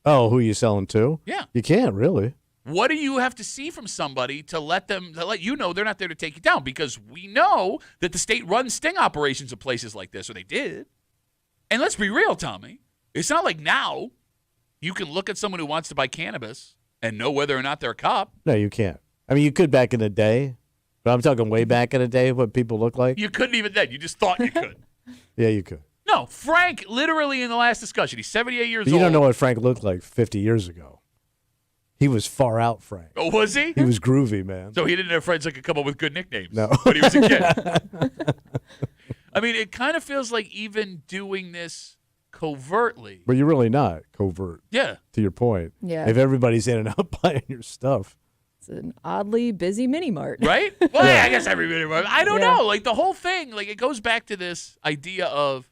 Oh, who you selling to? Yeah. You can't really. What do you have to see from somebody to let you know they're not there to take you down? Because we know that the state runs sting operations at places like this, or they did. And let's be real, Tommy. It's not like now you can look at someone who wants to buy cannabis and know whether or not they're a cop. No, you can't. I mean, you could back in the day, but I'm talking way back in the day what people look like. You couldn't even then. You just thought you could. Yeah, you could. No, Frank, literally in the last discussion, he's 78 years But old. you don't know what Frank looked like 50 years ago. He was far out, Frank. Oh, was he? He was groovy, man. So he didn't have friends that could come up with good nicknames. No. When he was a kid. I mean, it kind of feels like even doing this covertly. But you're really not covert. Yeah. To your point. Yeah. If everybody's in and out buying your stuff. It's an oddly busy mini mart. Right? Well, yeah, I guess everybody. I don't know. Like the whole thing, like it goes back to this idea of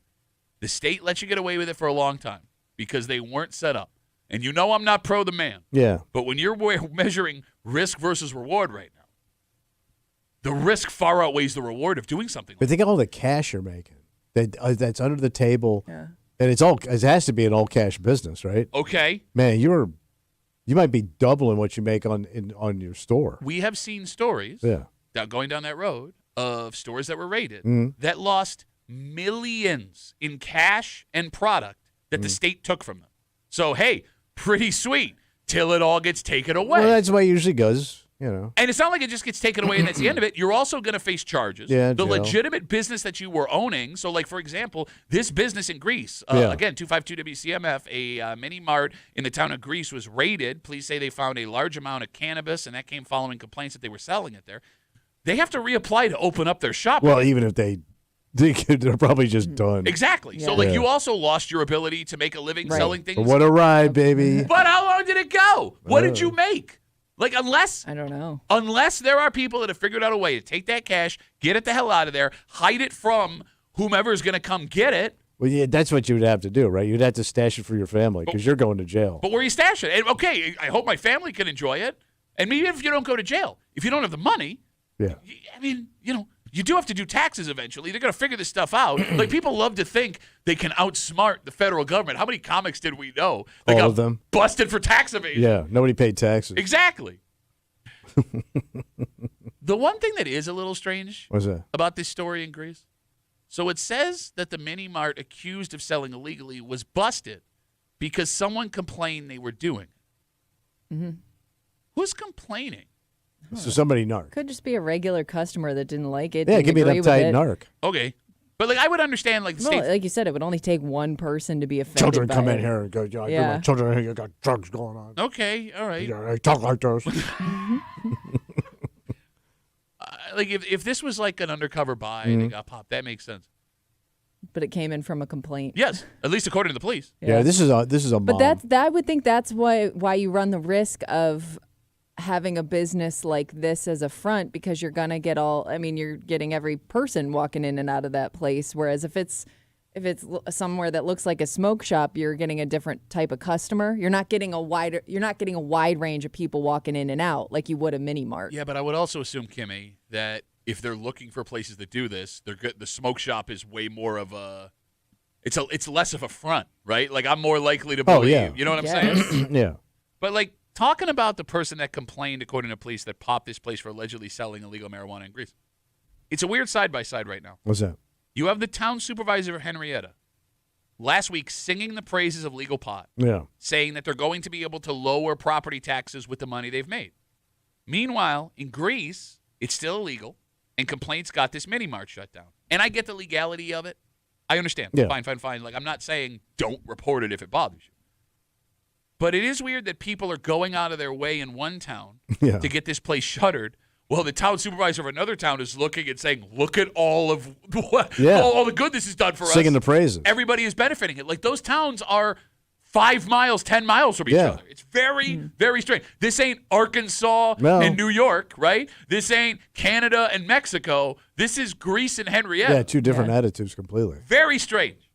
the state lets you get away with it for a long time because they weren't set up. And you know I'm not pro the man. Yeah. But when you're measuring risk versus reward right now, the risk far outweighs the reward of doing something. But think of all the cash you're making. That's under the table. Yeah. And it has to be an all cash business, right? Okay. Man, you might be doubling what you make on your store. We have seen stories going down that road of stores that were raided that lost millions in cash and product that the state took from them. So, hey, pretty sweet till it all gets taken away. Well, that's the way it usually goes, you know. And it's not like it just gets taken away and that's the end of it. You're also going to face charges. Yeah, the jail. legitimate business that you were owning. So, like, for example, this business in Greece, again, 252 WCMF, a mini mart in the town of Greece was raided. Police say they found a large amount of cannabis, and that came following complaints that they were selling it there. They have to reapply to open up their shop. Well, even if they're probably just done. Exactly. Yeah. So, like, you also lost your ability to make a living selling things. But what a ride, baby. But how long did it go? What did you make? Like, I don't know. Unless there are people that have figured out a way to take that cash, get it the hell out of there, hide it from whomever is going to come get it. Well, yeah, that's what you would have to do, right? You'd have to stash it for your family because you're going to jail. But where you stash it? And, okay, I hope my family can enjoy it. And maybe if you don't go to jail, if you don't have the money, I mean, you know, you do have to do taxes eventually. They're going to figure this stuff out. Like, people love to think they can outsmart the federal government. How many comics did we know that All got of them. busted for tax evasion? Yeah, nobody paid taxes. Exactly. The one thing that is a little strange What's that? about this story in Greece, so it says that the mini mart accused of selling illegally was busted because someone complained they were doing it. Mm-hmm. Who's complaining? So somebody narc. Could just be a regular customer that didn't like it. Yeah, it didn't could be an agree with uptight it. narc. Okay. But, like, I would understand, like, the Well, state. like you said, it would only take one person to be offended. Children by come it. in here and go, Yeah. my children here, you got drugs going on. Okay, all right. Yeah, they talk like this. Like, if this was like an undercover buy and it got popped, that makes sense. But it came in from a complaint. Yes, at least according to the police. Yeah, this is a But mom. I would think that's why you run the risk of having a business like this as a front, because you're gonna get you're getting every person walking in and out of that place. Whereas if it's somewhere that looks like a smoke shop, you're getting a different type of customer. You're not getting a wide range of people walking in and out like you would a mini mart. Yeah, but I would also assume, Kimmy, that if they're looking for places that do this, the smoke shop is way more of a. It's less of a front, right? Like, I'm more likely to believe. yeah. You know what I'm saying? Yeah. But, like, talking about the person that complained, according to police, that popped this place for allegedly selling illegal marijuana in Greece. It's a weird side-by-side right now. What's that? You have the town supervisor of Henrietta last week singing the praises of legal pot, Yeah. saying that they're going to be able to lower property taxes with the money they've made. Meanwhile, in Greece, it's still illegal, and complaints got this mini-mart shut down. And I get the legality of it. I understand. Yeah. Fine. Like, I'm not saying don't report it if it bothers you. But it is weird that people are going out of their way in one town to get this place shuttered. Well, the town supervisor of another town is looking and saying, look at all of all the good this has done for us. Singing the praises. Everybody is benefiting it. Like, those towns are 5 miles, 10 miles from each other. It's very, very strange. This ain't Arkansas and New York, right? This ain't Canada and Mexico. This is Greece and Henrietta. Yeah, two different attitudes completely. Very strange.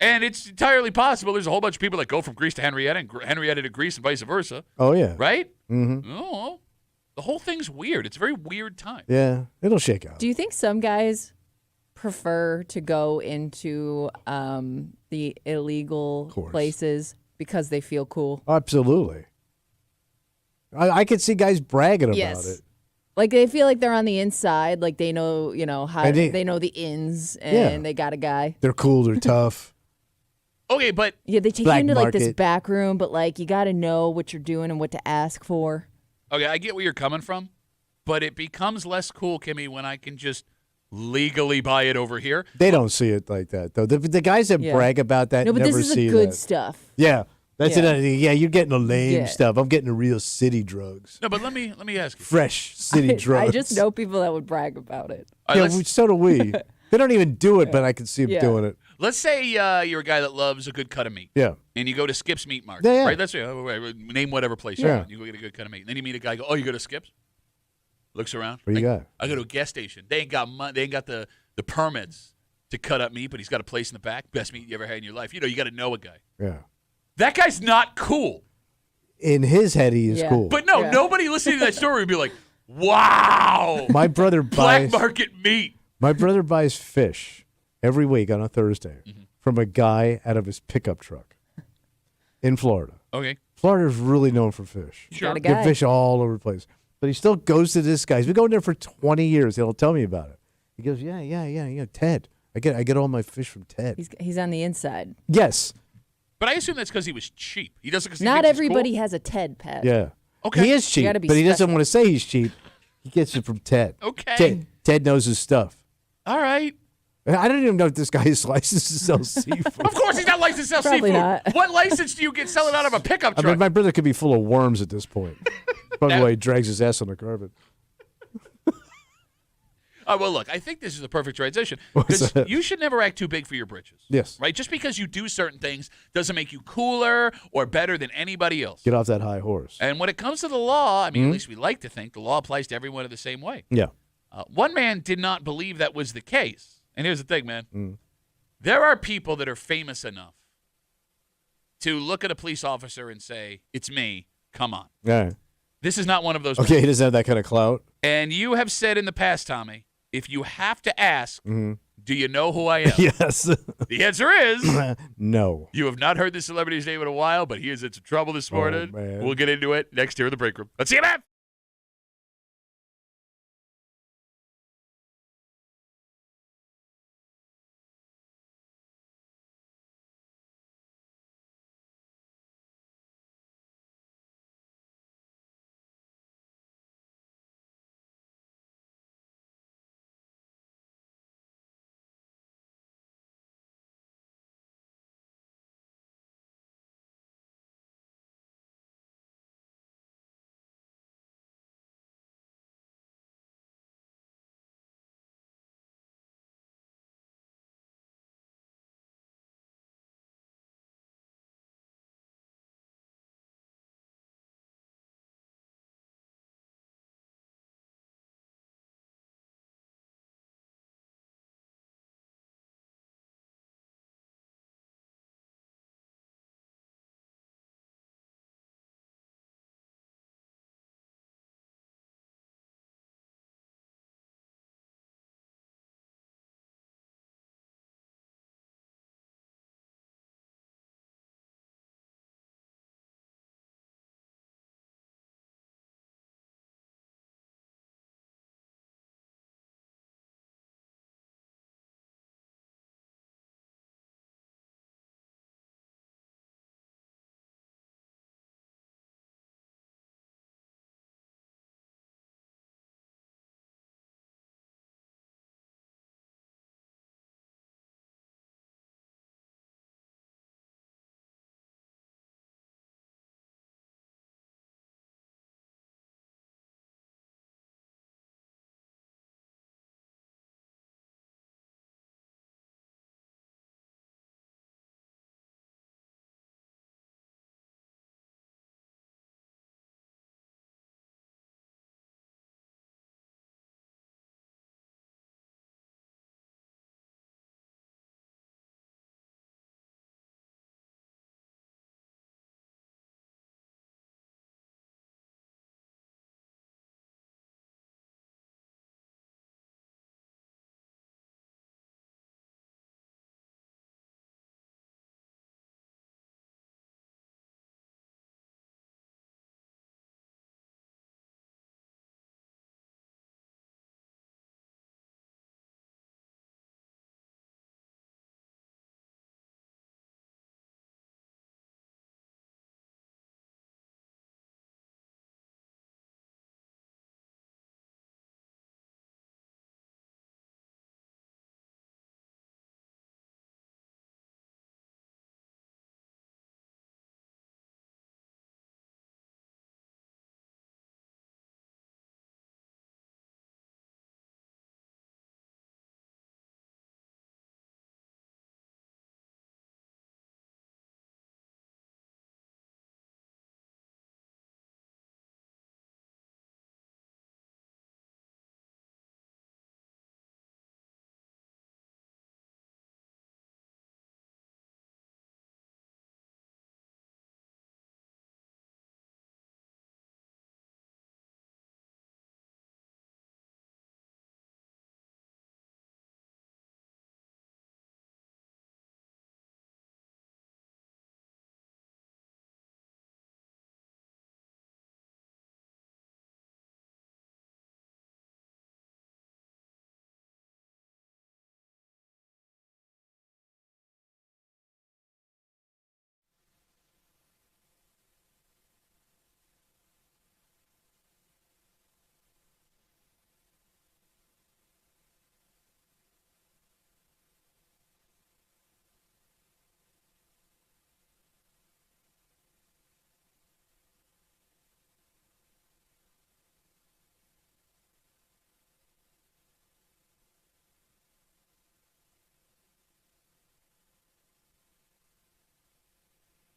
And it's entirely possible there's a whole bunch of people that go from Greece to Henrietta and Henrietta to Greece and vice versa. Oh, yeah. Right? Mm-hmm. Oh, The whole thing's weird. It's a very weird time. Yeah, it'll shake out. Do you think some guys prefer to go into the illegal places because they feel cool? Absolutely. I could see guys bragging Yes. about it. Like they feel like they're on the inside, like they know, how And they know the ins, and they got a guy. They're cool. They're tough. Okay, but Yeah, they take Black you into like this market. back room, but like you got to know what you're doing and what to ask for. okay, I get where you're coming from, but it becomes less cool, Kimmy, when I can just legally buy it over here. They don't see it like that, though. The guys that Yeah. brag about that No, but never this is see the good that. stuff. Yeah. That's Yeah. it. Yeah, you're getting the lame Yeah. stuff. I'm getting the real city drugs. No, but let me ask you. Fresh city drugs. I just know people that would brag about it. All right, let's- So do we. They don't even do it, but I can see them Yeah. doing it. Let's say you're a guy that loves a good cut of meat. Yeah. And you go to Skip's Meat Market. Yeah, yeah. Right? That's name whatever place you Yeah. want. You go get a good cut of meat. And then you meet a guy. Go, oh, you go to Skip's. Looks around. What you got? I go to a gas station. They ain't got money. They ain't got the permits to cut up meat, but he's got a place in the back. Best meat you ever had in your life. You got to know a guy. Yeah. That guy's not cool. In his head, he is Yeah. cool. But no, nobody listening to that story would be like, wow. My brother Black buys market meat. my brother buys fish every week on a Thursday from a guy out of his pickup truck in Florida. Okay. Florida's really known for fish. Sure. Got a Get guy. fish all over the place. But he still goes to this guy. He's been going there for 20 years. He'll tell me about it. He goes, yeah, Ted. I get all my fish from Ted. He's on the inside. Yes. But I assume that's because he was cheap. He doesn't because he Not thinks he's everybody cool? has a Ted pet. Yeah. Okay. He is cheap, gotta be but he doesn't special. want to say he's cheap. He gets it from Ted. Okay. Ted knows his stuff. All right. I don't even know if this guy is licensed to sell seafood. Of course he's not licensed to sell Probably seafood. not. What license do you get selling out of a pickup I truck? mean, my brother could be full of worms at this point. By the way, he drags his ass on the carpet. Well, look, I think this is the perfect transition. What's Because that? you should never act too big for your britches. Yes. Right? Just because you do certain things doesn't make you cooler or better than anybody else. Get off that high horse. And when it comes to the law, I mean, Hmm? at least we like to think the law applies to everyone in the same way. Yeah. One man did not believe that was the case. And here's the thing, man. Mm. There are people that are famous enough to look at a police officer and say, it's me, come on. Yeah. This is not one of those Okay, men. he doesn't have that kind of clout. And you have said in the past, Tommy, if you have to ask, Mhm. do you know who I am? Yes. The answer is No. you have not heard this celebrity's name in a while, but he is in some trouble this morning. man. We'll get into it next here in the break room. Let's see you, man.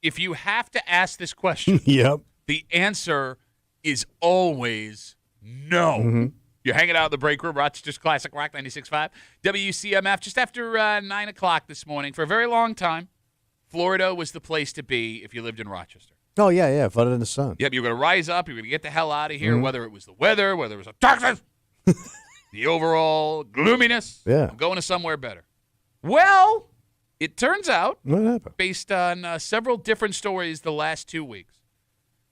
if you have to ask this question, Yep. the answer is always no. Mm-hmm. You're hanging out in the break room, Rochester's Classic Rock 96.5. WCMF, just after 9 o'clock this morning. For a very long time, Florida was the place to be if you lived in Rochester. Oh, yeah. Fun in the sun. Yep, you're going to rise up. You're going to get the hell out of here, whether it was the weather, whether it was a Texas, the overall gloominess. Yeah. I'm going to somewhere better. Well, it turns out, What happened? based on several different stories the last 2 weeks,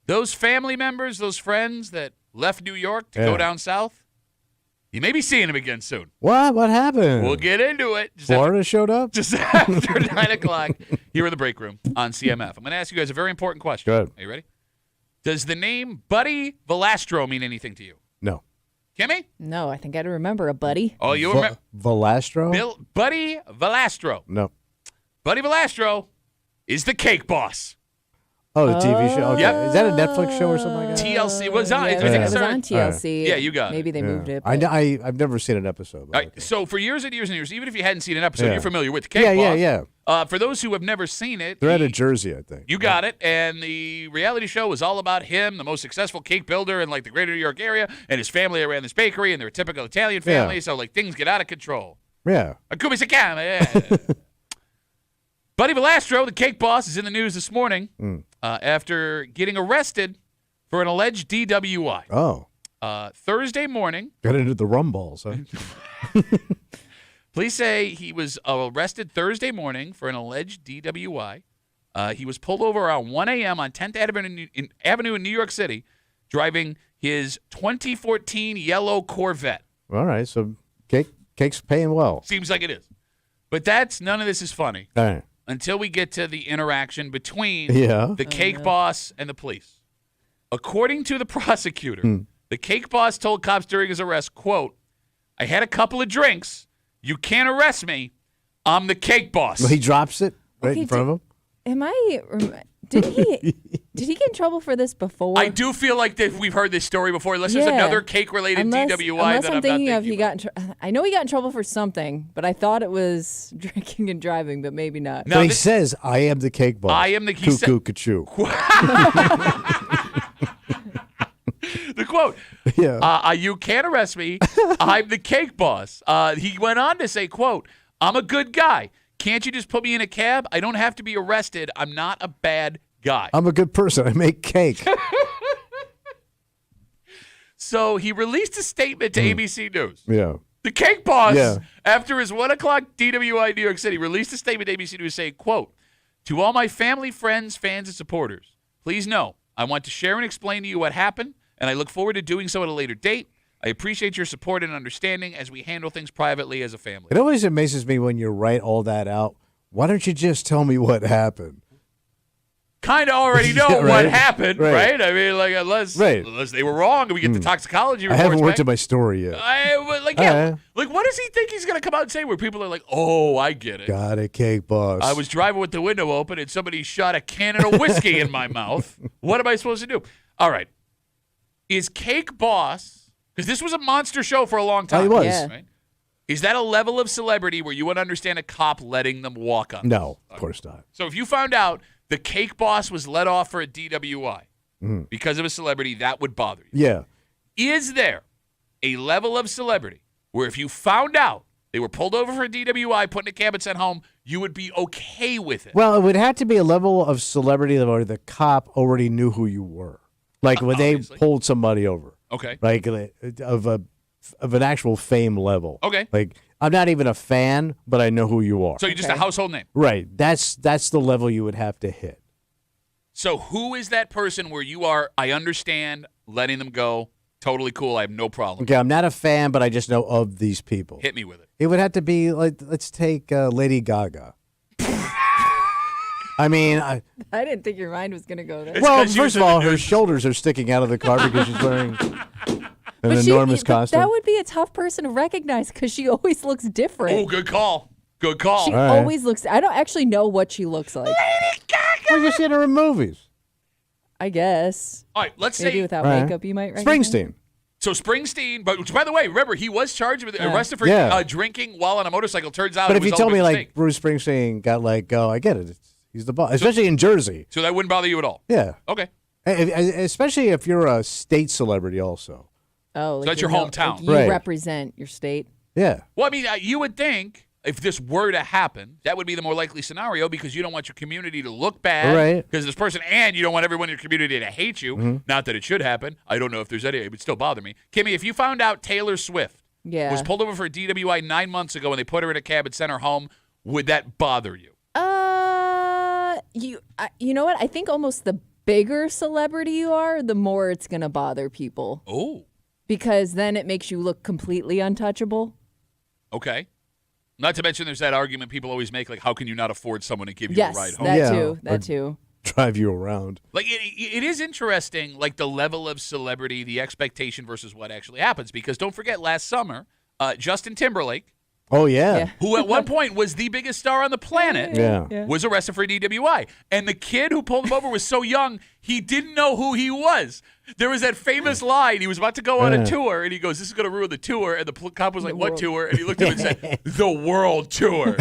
those family members, those friends that left New York to go down south, you may be seeing them again soon. What? What happened? We'll get into it. Florida showed up? Just after 9 o'clock here in the break room on CMF. I'm going to ask you guys a very important question. Go ahead. Are you ready? Does the name Buddy Valastro mean anything to you? No. Kimmy? No, I think I'd remember a buddy. Oh, you remember? Valastro? Buddy Valastro. No. Buddy Valastro is the cake boss. Oh, the TV show? Okay. Yep. Is that a Netflix show or something like that? TLC was on. Yeah, I think it it was started- on TLC. Yeah, you got it. Maybe they moved it. I've never seen an episode. All right, so for years and years and years, even if you hadn't seen an episode, Yeah. you're familiar with the cake Yeah, boss. yeah. For those who have never seen it, They're out of Jersey, I think. you got it. And the reality show was all about him, the most successful cake builder in like the greater New York area, and his family that ran this bakery, and they're a typical Italian family, so like things get out of control. Yeah. Come si chiama, yeah. Buddy Valastro, the cake boss, is in the news this morning after getting arrested for an alleged DWI. Oh. Thursday morning, Got into the rum balls, huh? police say he was arrested Thursday morning for an alleged DWI. He was pulled over around 1 a.m. on 10th Avenue in New York City, driving his 2014 yellow Corvette. All right, so cake's paying well. Seems like it is. But none of this is funny All right. until we get to the interaction between the cake boss and the police. According to the prosecutor, the cake boss told cops during his arrest, quote, "I had a couple of drinks. You can't arrest me. I'm the cake boss." Well, he drops it right Okay, in front of him? Did he get in trouble for this before? I do feel like that we've heard this story before, unless there's another cake-related DWI unless that I'm I'm thinking not of. He got. I know he got in trouble for something, but I thought it was drinking and driving, but maybe not. But he says, I am the cake boss. I am the- he Cuckoo, ka-choo. The quote, you can't arrest me. I'm the cake boss. He went on to say, quote, "I'm a good guy. Can't you just put me in a cab? I don't have to be arrested. I'm not a bad guy." I'm a good person. I make cake. So he released a statement to ABC News. Yeah. The cake boss, Yeah. after his 1 o'clock DWI in New York City, released a statement to ABC News saying, quote, "To all my family, friends, fans, and supporters, please know I want to share and explain to you what happened, and I look forward to doing so at a later date. I appreciate your support and understanding as we handle things privately as a family." It always amazes me when you write all that out. Why don't you just tell me what happened? Kind of already know Yeah, what right. happened, Right. right? I mean, like, unless they were wrong and we get the toxicology I reports haven't worked back. on my story yet. Like, what does he think he's going to come out and say where people are like, "Oh, I get it. Got it, cake boss. I was driving with the window open and somebody shot a cannon of whiskey in my mouth. What am I supposed to do?" All right. Is Cake Boss, because this was a monster show for a long time. Oh, he was. Yeah. Right? Is that a level of celebrity where you would understand a cop letting them walk on? No, of course not. So if you found out the Cake Boss was let off for a DWI because of a celebrity, that would bother you. Yeah. Is there a level of celebrity where if you found out they were pulled over for a DWI, put in a cab and sent home, you would be okay with it? Well, it would have to be a level of celebrity where the cop already knew who you were. Like when they pulled somebody over. Okay. Like of an actual fame level. Okay. Like I'm not even a fan, but I know who you are. So you're just a household name. Right. That's the level you would have to hit. So who is that person where you are, I understand letting them go, totally cool, I have no problem. Okay, I'm not a fan, but I just know of these people. Hit me with it. It would have to be like, let's take Lady Gaga. I mean, I didn't think your mind was going to go there. well, first of all, her shoulders are sticking out of the car because she's wearing an enormous costume. That would be a tough person to recognize because she always looks different. Oh, good call. Good call. She always looks. I don't actually know what she looks like. Well, you've seen her in movies. I guess. All right, let's Maybe say without makeup, you might recognize. Springsteen. So Springsteen, but by the way, remember he was charged with arrested for drinking while on a motorcycle. Turns out, But it if was you all tell a me big like mistake. Bruce Springsteen got let go, I get it. He's the boss, especially in Jersey. So that wouldn't bother you at all? Yeah. Okay. Especially if you're a state celebrity also. Oh, so that's your hometown. Like you represent your state. Yeah. Well, I mean, you would think if this were to happen, that would be the more likely scenario because you don't want your community to look bad. Right. Because this person, and you don't want everyone in your community to hate you. Mm-hmm. Not that it should happen. I don't know if there's any. It would still bother me. Kimmy, if you found out Taylor Swift was pulled over for a DWI 9 months ago and they put her in a cab and sent her home, would that bother you? You know what? I think almost the bigger celebrity you are, the more it's going to bother people. Oh. Because then it makes you look completely untouchable. Okay. Not to mention there's that argument people always make, like, how can you not afford someone to give you a ride home? That too. Drive you around. Like, it is interesting, like, the level of celebrity, the expectation versus what actually happens. Because don't forget, last summer, Justin Timberlake, oh, yeah. who at one point was the biggest star on the planet, was arrested for DWI. And the kid who pulled him over was so young, he didn't know who he was. There was that famous line. He was about to go on a tour, and he goes, this is going to ruin the tour. And the cop was like, what tour? And he looked at him and said, the world tour.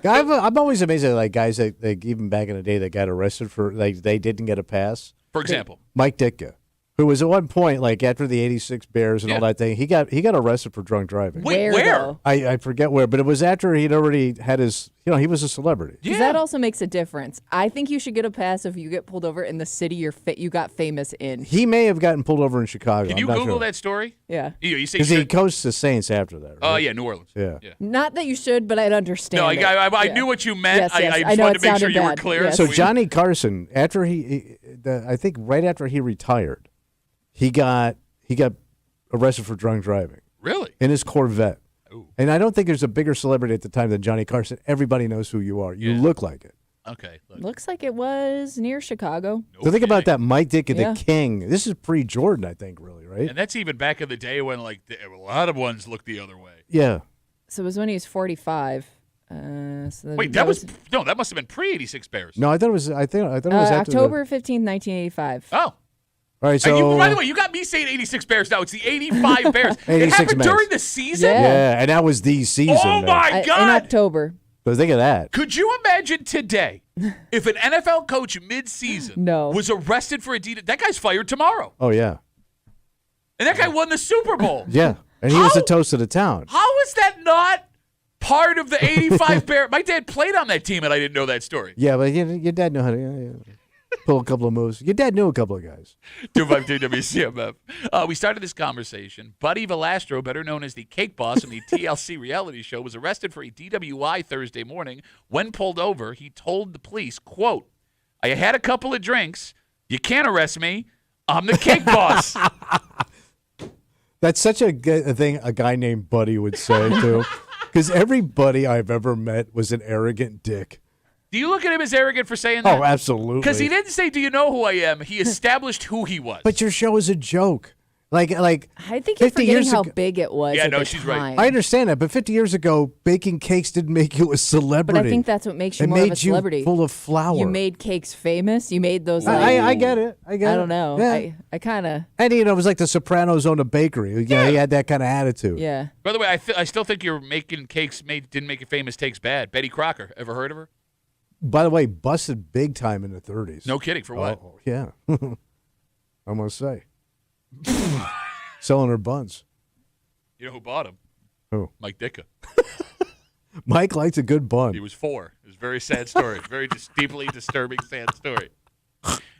I'm always amazed at like guys that even back in the day that got arrested for like they didn't get a pass. For example, Mike Ditka, who was at one point like after the '86 Bears and all that thing, he got arrested for drunk driving. Wait, where? I forget where, but it was after he'd already had his. He was a celebrity. Because that also makes a difference. I think you should get a pass if you get pulled over in the city you got famous in. He may have gotten pulled over in Chicago. Can you Google that story? Yeah. You say because he coached the Saints after that. Right? Oh, yeah, New Orleans. Yeah. Not that you should, but I'd understand. No, I knew what you meant. Yes, I I just know wanted it to make sure sounded you were bad. clear. Yes. So Johnny Carson, after I think right after he retired, he got arrested for drunk driving. Really? In his Corvette. Ooh. And I don't think there's a bigger celebrity at the time than Johnny Carson. Everybody knows who you are. You look like it. Okay. Looks like it was near Chicago. So think about that, Mike Ditka, the king. This is pre-Jordan, I think, really, right? And that's even back in the day when like a lot of ones looked the other way. Yeah. So it was when he was 45. Wait, that must have been pre-86 Bears. No, I thought it was. I thought it was after October 15th, 1985. Oh. All right, so by the way, you got me saying 86 Bears now. It's the 85 Bears. It happened during the season? Yeah, and that was the season. Oh, my God. In October. So think of that. Could you imagine today if an NFL coach mid-season was arrested for a DWI? That guy's fired tomorrow. Oh, yeah. And that guy won the Super Bowl. Yeah, and he was the toast of the town. How is that not part of the 85 Bears? My dad played on that team, and I didn't know that story. Yeah, but your dad knew how to pull a couple of moves. Your dad knew a couple of guys. 252 WCMF. We started this conversation. Buddy Valastro, better known as the Cake Boss from the TLC reality show, was arrested for a DWI Thursday morning. When pulled over, he told the police, quote, I had a couple of drinks. You can't arrest me. I'm the Cake Boss. That's such a thing a guy named Buddy would say, too. Because every buddy I've ever met was an arrogant dick. Do you look at him as arrogant for saying that? Oh, absolutely. Because he didn't say, do you know who I am? He established who he was. But your show is a joke. Like I think you're forgetting how big it was. Yeah, at no, the she's time. right. I understand that, but 50 years ago, baking cakes didn't make you a celebrity. But I think that's what makes you it more made of a celebrity. You full of flour. You made cakes famous. You made those. I get it. I don't know. Yeah. I kind of. And it was like the Sopranos owned a bakery. You know, he had that kind of attitude. Yeah. By the way, I still think you're making cakes didn't make it famous takes bad. Betty Crocker, ever heard of her? By the way, busted big time in the 30s. No kidding. For what? Oh, yeah. I'm going to say. Selling her buns. You know who bought him? Who? Mike Ditka. Mike likes a good bun. He was 4. It was a very sad story. Very deeply disturbing, sad story.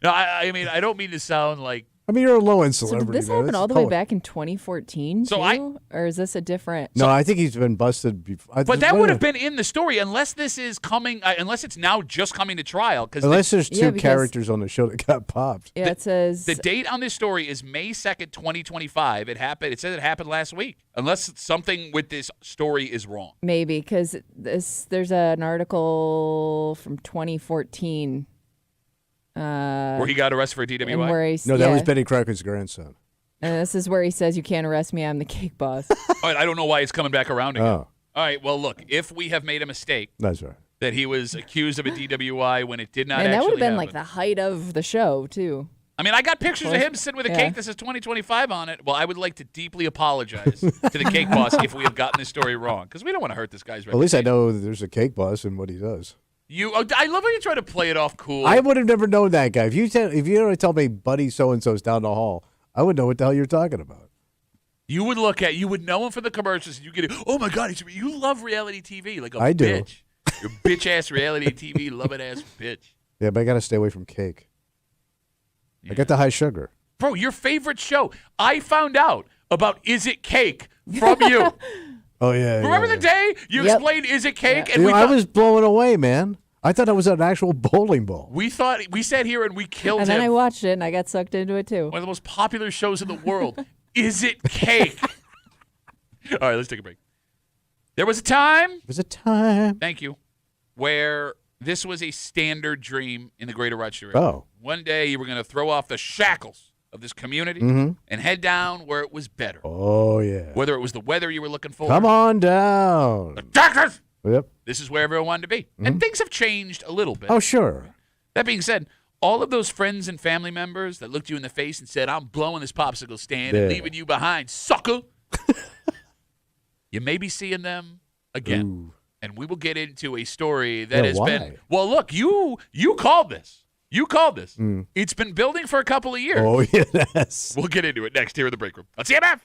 No, I mean, I don't mean to sound like. I mean, you're a low-end So celebrity. did this man. happen That's all the way totally- back in 2014 So too? Or is this a different? No, I think he's been busted before. But that would have been in the story unless this is coming, unless it's now just coming to trial. Unless there's two because- characters on the show that got popped. Yeah, it says The date on this story is May 2nd, 2025. It happened. It says it happened last week. Unless something with this story is wrong. maybe because there's an article from 2014 Where he got arrested for a DWI? and where he's No, that was Betty Crocker's grandson. And this is where he says, "You can't arrest me. I'm the cake boss." All right, I don't know why it's coming back around again. Oh. All right, well, look, if we have made a mistake That's right. that he was accused of a DWI when it did not And actually that would have been happen. like the height of the show too. I mean, I got pictures of him sitting with a Yeah. cake that says 2025 on it. Well, I would like to deeply apologize to the cake boss if we have gotten this story wrong, because we don't want to hurt this guy's At least I reputation. know there's a cake boss and what he does. I love how you try to play it off cool. I would have never known that guy. If you tell me buddy so-and-so's down the hall, I would know what the hell you're talking about. You would know him for the commercials, and you get it. Oh my God, you love reality TV like a I do. bitch. You're bitch-ass reality TV, love-it-ass bitch. Yeah, but I got to stay away from cake. Yeah. I got the high sugar. Bro, your favorite show. I found out about Is It Cake from you. Oh, yeah. Remember the day you explained Is It Cake? Yeah. And I was blown away, man. I thought that was an actual bowling ball. We sat here and we killed and then him. I watched it and I got sucked into it too. One of the most popular shows in the world. Is It Cake? All right, let's take a break. There was a time. Thank you. Where this was a standard dream in the greater Rochester area. Oh. One day you were going to throw off the shackles of this community and head down where it was better. Oh, yeah. Whether it was the weather you were looking for. Come on down. The Texas! Yep. This is where everyone wanted to be. And things have changed a little bit. Oh, sure. That being said, all of those friends and family members that looked you in the face and said, I'm blowing this popsicle stand and leaving you behind, sucker. You may be seeing them again. Ooh. And we will get into a story that has been, well, look, you called this. You called this. It's been building for a couple of years. Oh, yes. We'll get into it next here in the break room. WCMF.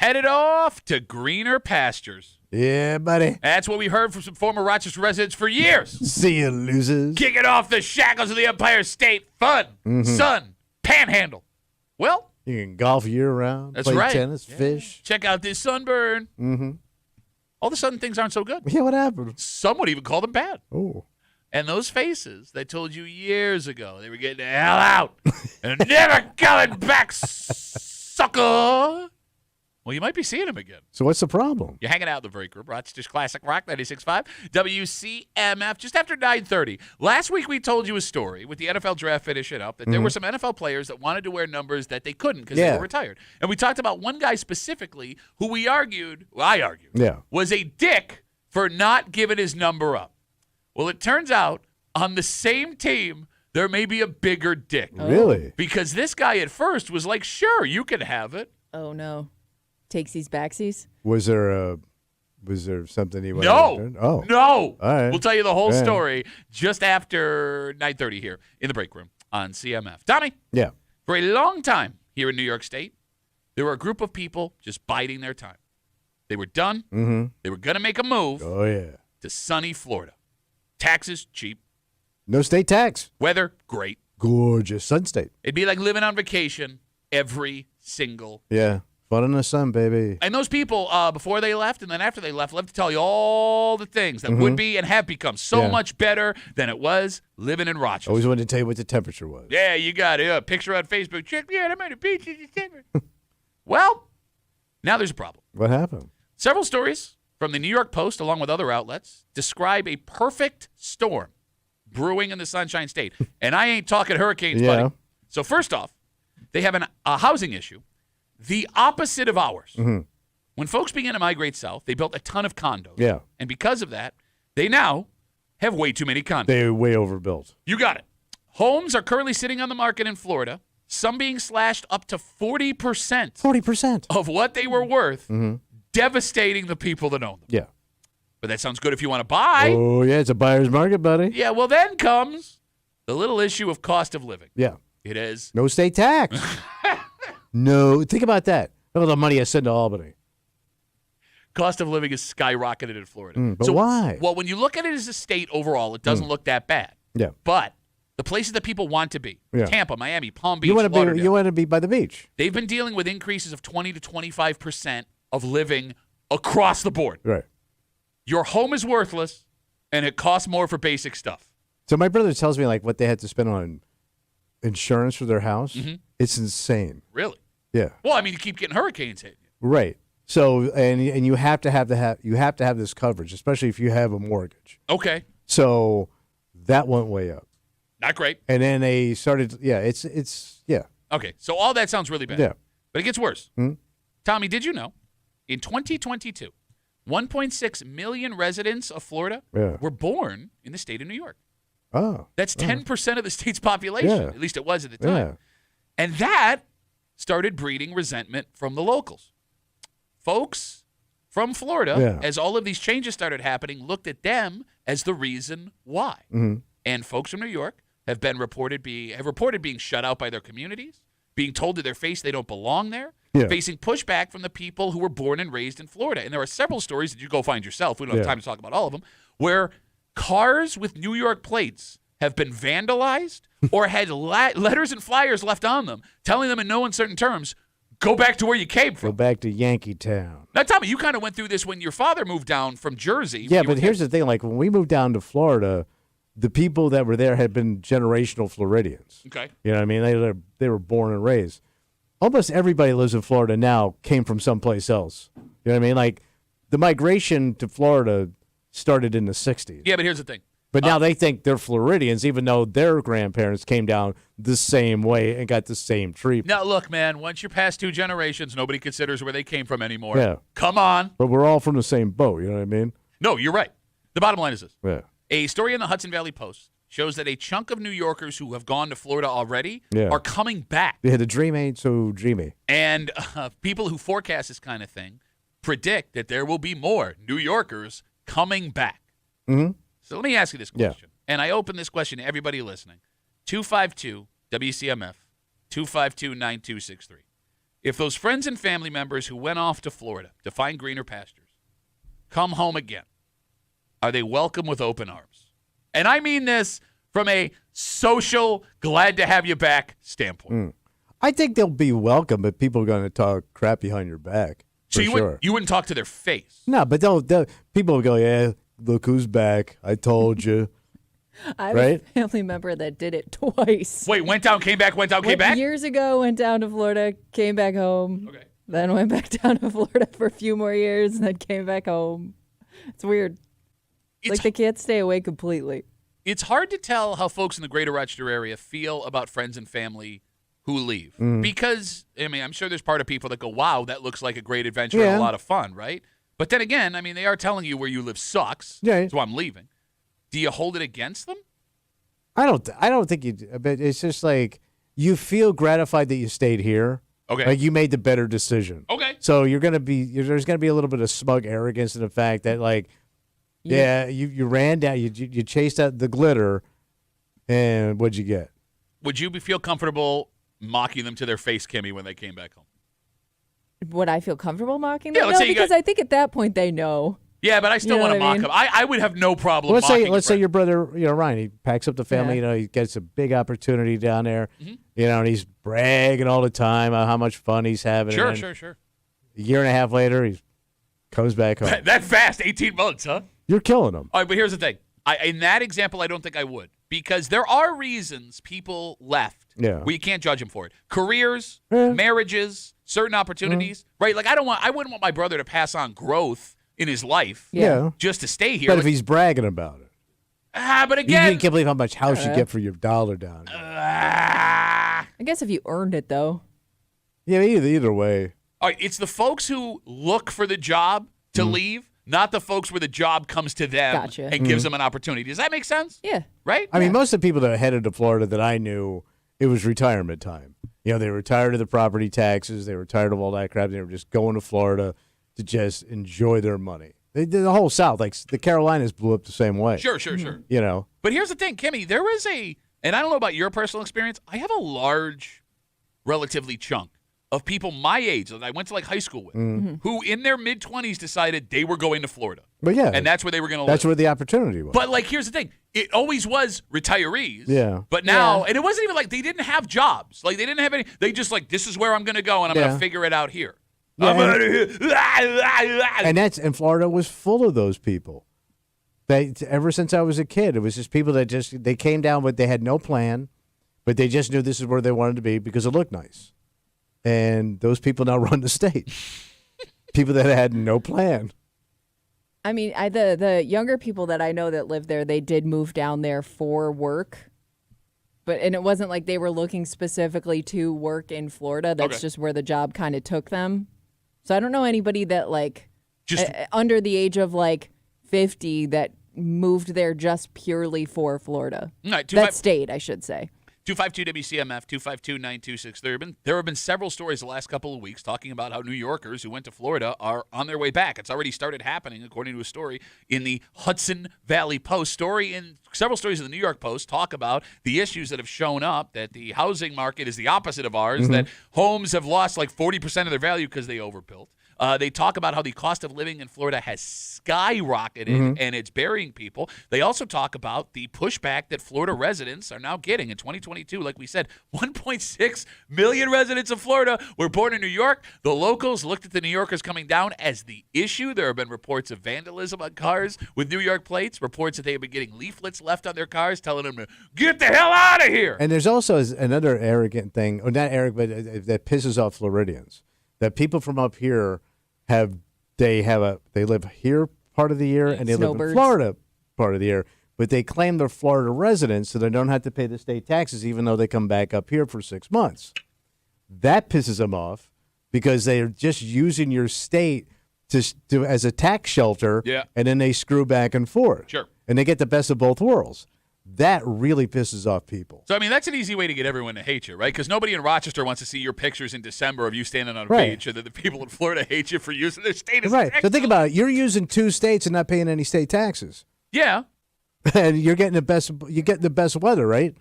headed off to greener pastures. Yeah, buddy. That's what we heard from some former Rochester residents for years. See you, losers. Kicking off the shackles of the Empire State. Fun, sun, panhandle. Well, you can golf year-round, that's play right. tennis, fish. Check out this sunburn. Mm-hmm. All of a sudden, things aren't so good. Yeah, what happened? Some would even call them bad. Oh. And those faces that told you years ago they were getting the hell out and never coming back, sucker. Well, you might be seeing them again. So what's the problem? You're hanging out in the break room. Rochester's Classic Rock 96.5, WCMF, just after 9:30. Last week we told you a story with the NFL draft finishing up that there were some NFL players that wanted to wear numbers that they couldn't because they were retired. And we talked about one guy specifically who I argued, was a dick for not giving his number up. Well, it turns out on the same team, there may be a bigger dick. Really? Because this guy at first was like, sure, you can have it. Oh, no. Takesies, backsies? Was there something he wanted No. to do? Oh. No. All right. We'll tell you the whole Yeah. story just after 9:30 here in the break room on CMF. Tommy? Yeah. For a long time here in New York State, there were a group of people just biding their time. They were done. Mm-hmm. They were going to make a move Oh, yeah. to sunny Florida. Taxes, cheap. No state tax. Weather, great. Gorgeous. Sun state. It'd be like living on vacation every single Yeah. Fun in the sun, baby. And those people, before they left and then after they left, love to tell you all the things that would be and have become so much better than it was living in Rochester. Always wanted to tell you what the temperature was. Yeah, you got it. A picture on Facebook. Check me out. I'm at a beach in December. Well, now there's a problem. What happened? Several stories from the New York Post, along with other outlets, describe a perfect storm brewing in the Sunshine State. And I ain't talking hurricanes, buddy. So first off, they have a housing issue. The opposite of ours. Mm-hmm. When folks began to migrate south, they built a ton of condos. Yeah. And because of that, they now have way too many condos. They're way overbuilt. You got it. Homes are currently sitting on the market in Florida, some being slashed up to 40%. 40%. Of what they were worth, devastating the people that own them. Yeah. But that sounds good if you want to buy. Oh, yeah. It's a buyer's market, buddy. Yeah, well, then comes the little issue of cost of living. Yeah. It is. No state tax. No. Think about that. Look at the money I send to Albany. Cost of living is skyrocketed in Florida. But why? Well, when you look at it as a state overall, it doesn't look that bad. Yeah. But the places that people want to be, Tampa, Miami, Palm Beach, You want Lauderdale, to be by the beach. they've been dealing with increases of 20 to 25% of living across the board. Right. Your home is worthless, and it costs more for basic stuff. So my brother tells me like what they had to spend on insurance for their house. Mm-hmm. It's insane. Really? Yeah. Well, I mean, you keep getting hurricanes hitting you. Right. So and you have to have this coverage, especially if you have a mortgage. Okay. So that went way up. Not great. And then they started. Yeah. It's yeah. Okay. So all that sounds really bad. Yeah. But it gets worse. Hmm? Tommy, did you know in 2022, 1.6 million residents of Florida were born in the state of New York? Oh. That's 10% of the state's population. Yeah. At least it was at the time. Yeah. And that started breeding resentment from the locals. Folks from Florida, as all of these changes started happening, looked at them as the reason why. Mm-hmm. And folks from New York have reported being shut out by their communities, being told to their face they don't belong there, facing pushback from the people who were born and raised in Florida. And there are several stories that you go find yourself. We don't have time to talk about all of them, where cars with New York plates have been vandalized or had letters and flyers left on them telling them in no uncertain terms, go back to where you came from. Go back to Yankee Town. Now, Tommy, you kind of went through this when your father moved down from Jersey. Yeah, but here's the thing. Like, when we moved down to Florida, the people that were there had been generational Floridians. Okay. You know what I mean? They were born and raised. Almost everybody who lives in Florida now came from someplace else. You know what I mean? Like, the migration to Florida started in the 60s. Yeah, but here's the thing. But now they think they're Floridians, even though their grandparents came down the same way and got the same treatment. Now, look, man, once you're past two generations, nobody considers where they came from anymore. Yeah. Come on. But we're all from the same boat, you know what I mean? No, you're right. The bottom line is this. Yeah. A story in the Hudson Valley Post shows that a chunk of New Yorkers who have gone to Florida already are coming back. Yeah, the dream ain't so dreamy. And people who forecast this kind of thing predict that there will be more New Yorkers coming back. Mm-hmm. So let me ask you this question. And I open this question to everybody listening. 252 WCMF 252-9263. if those friends and family members who went off to Florida to find greener pastures come home again, are they welcome with open arms? And I mean this from a social, glad to have you back standpoint. I think they'll be welcome, but people are going to talk crap behind your back. So you, sure. you wouldn't talk to their face? No, but people will go, yeah, look who's back. I told you. I have a family member that did it twice. Wait, went down, came back, went down, came back? Years ago, went down to Florida, came back home. Okay. Then went back down to Florida for a few more years, and then came back home. It's weird. Like they can't stay away completely. It's hard to tell how folks in the greater Rochester area feel about friends and family who leave. Because, I mean, I'm sure there's part of people that go, wow, that looks like a great adventure and a lot of fun, right? But then again, I mean, they are telling you where you live sucks, so I'm leaving. Do you hold it against them? I don't think you do, but it's just like you feel gratified that you stayed here. Okay. Like you made the better decision. Okay. So there's going to be a little bit of smug arrogance in the fact that like, you ran down, you chased out the glitter, and what'd you get? Would you feel comfortable mocking them to their face, Kimmy, when they came back home? Would I feel comfortable mocking them? Yeah, let's say because I think at that point they know. Yeah, but I still want to mock them. I would have no problem mocking let's say your brother, Ryan, he packs up the family, he gets a big opportunity down there, and he's bragging all the time about how much fun he's having. Sure. A year and a half later, he comes back home. That fast, 18 months, huh? You're killing him. All right, but here's the thing. In that example, I don't think I would, because there are reasons people left. Yeah. Where you can't judge them for it. Careers, marriages, certain opportunities, right? Like I wouldn't want my brother to pass on growth in his life, just to stay here. But if he's bragging about it, but again, you can't believe how much house you get for your dollar down here. I guess if you earned it, though. Yeah, either way. All right, it's the folks who look for the job to leave, not the folks where the job comes to them and gives them an opportunity. Does that make sense? Yeah. Right? I mean, most of the people that headed to Florida that I knew, it was retirement time. They were tired of the property taxes. They were tired of all that crap. They were just going to Florida to just enjoy their money. They did the whole South. Like the Carolinas blew up the same way. Sure. But here's the thing, Kimmy. There was and I don't know about your personal experience, I have a large, relatively chunk of people my age that I went to like high school with who in their mid-20s decided they were going to Florida. But yeah. And that's where they were going to live. That's where the opportunity was. But like, here's the thing. It always was retirees. Yeah. But now, and it wasn't even like they didn't have jobs. Like they didn't have any, they just like, this is where I'm going to go and I'm going to figure it out here. Yeah, I'm out of here. And Florida was full of those people. Ever since I was a kid, it was just people that they came down, but they had no plan, but they just knew this is where they wanted to be because it looked nice. And those people now run the state. People that had no plan. I mean, the younger people that I know that live there, they did move down there for work. And it wasn't like they were looking specifically to work in Florida. That's just where the job kind of took them. So I don't know anybody that like just under the age of like 50 that moved there just purely for Florida. Right, that stayed, I should say. 252 WCMF, 252-9263. There have been several stories the last couple of weeks talking about how New Yorkers who went to Florida are on their way back. It's already started happening, according to a story in the Hudson Valley Post. Several stories in the New York Post talk about the issues that have shown up, that the housing market is the opposite of ours, that homes have lost like 40% of their value because they overbuilt. They talk about how the cost of living in Florida has skyrocketed and it's burying people. They also talk about the pushback that Florida residents are now getting in 2022. Like we said, 1.6 million residents of Florida were born in New York. The locals looked at the New Yorkers coming down as the issue. There have been reports of vandalism on cars with New York plates, reports that they have been getting leaflets left on their cars telling them to get the hell out of here. And there's also another arrogant thing, or not arrogant, but that pisses off Floridians. That people from up here they live here part of the year and they live in Florida part of the year, but they claim they're Florida residents so they don't have to pay the state taxes even though they come back up here for 6 months. That pisses them off because they're just using your state to as a tax shelter, and then they screw back and forth. Sure. And they get the best of both worlds. That really pisses off people. So, I mean, that's an easy way to get everyone to hate you, right? Because nobody in Rochester wants to see your pictures in December of you standing on a beach, or that the people in Florida hate you for using their state as a tax So think about it. You're using 2 states and not paying any state taxes. Yeah. And you're getting the best weather, right?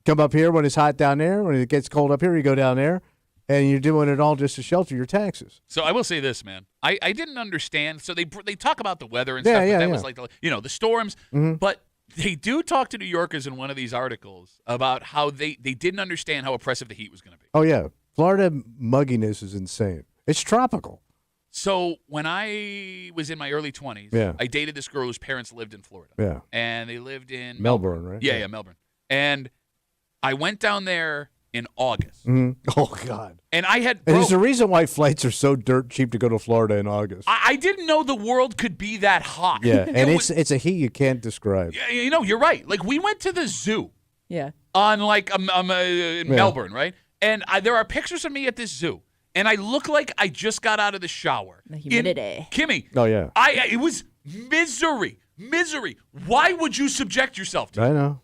Come up here when it's hot down there. When it gets cold up here, you go down there. and you're doing it all just to shelter your taxes. So I will say this, man. I didn't understand. So they talk about the weather and stuff. But that was like the storms. Mm-hmm. But they do talk to New Yorkers in one of these articles about how they didn't understand how oppressive the heat was going to be. Oh yeah, Florida mugginess is insane. It's tropical. So when I was in my early 20s, I dated this girl whose parents lived in Florida. Yeah. And they lived in Melbourne, right? Yeah, Melbourne. And I went down there in August. Mm-hmm. Oh, God. And I had... And there's a reason why flights are so dirt cheap to go to Florida in August. I didn't know the world could be that hot. Yeah, and it's a heat you can't describe. Yeah, you're right. Like, we went to the zoo. Yeah. On, in Melbourne, right? And there are pictures of me at this zoo. And I look like I just got out of the shower. The humidity. Kimmy. Oh, yeah. It was misery. Misery. Why would you subject yourself to it? I know.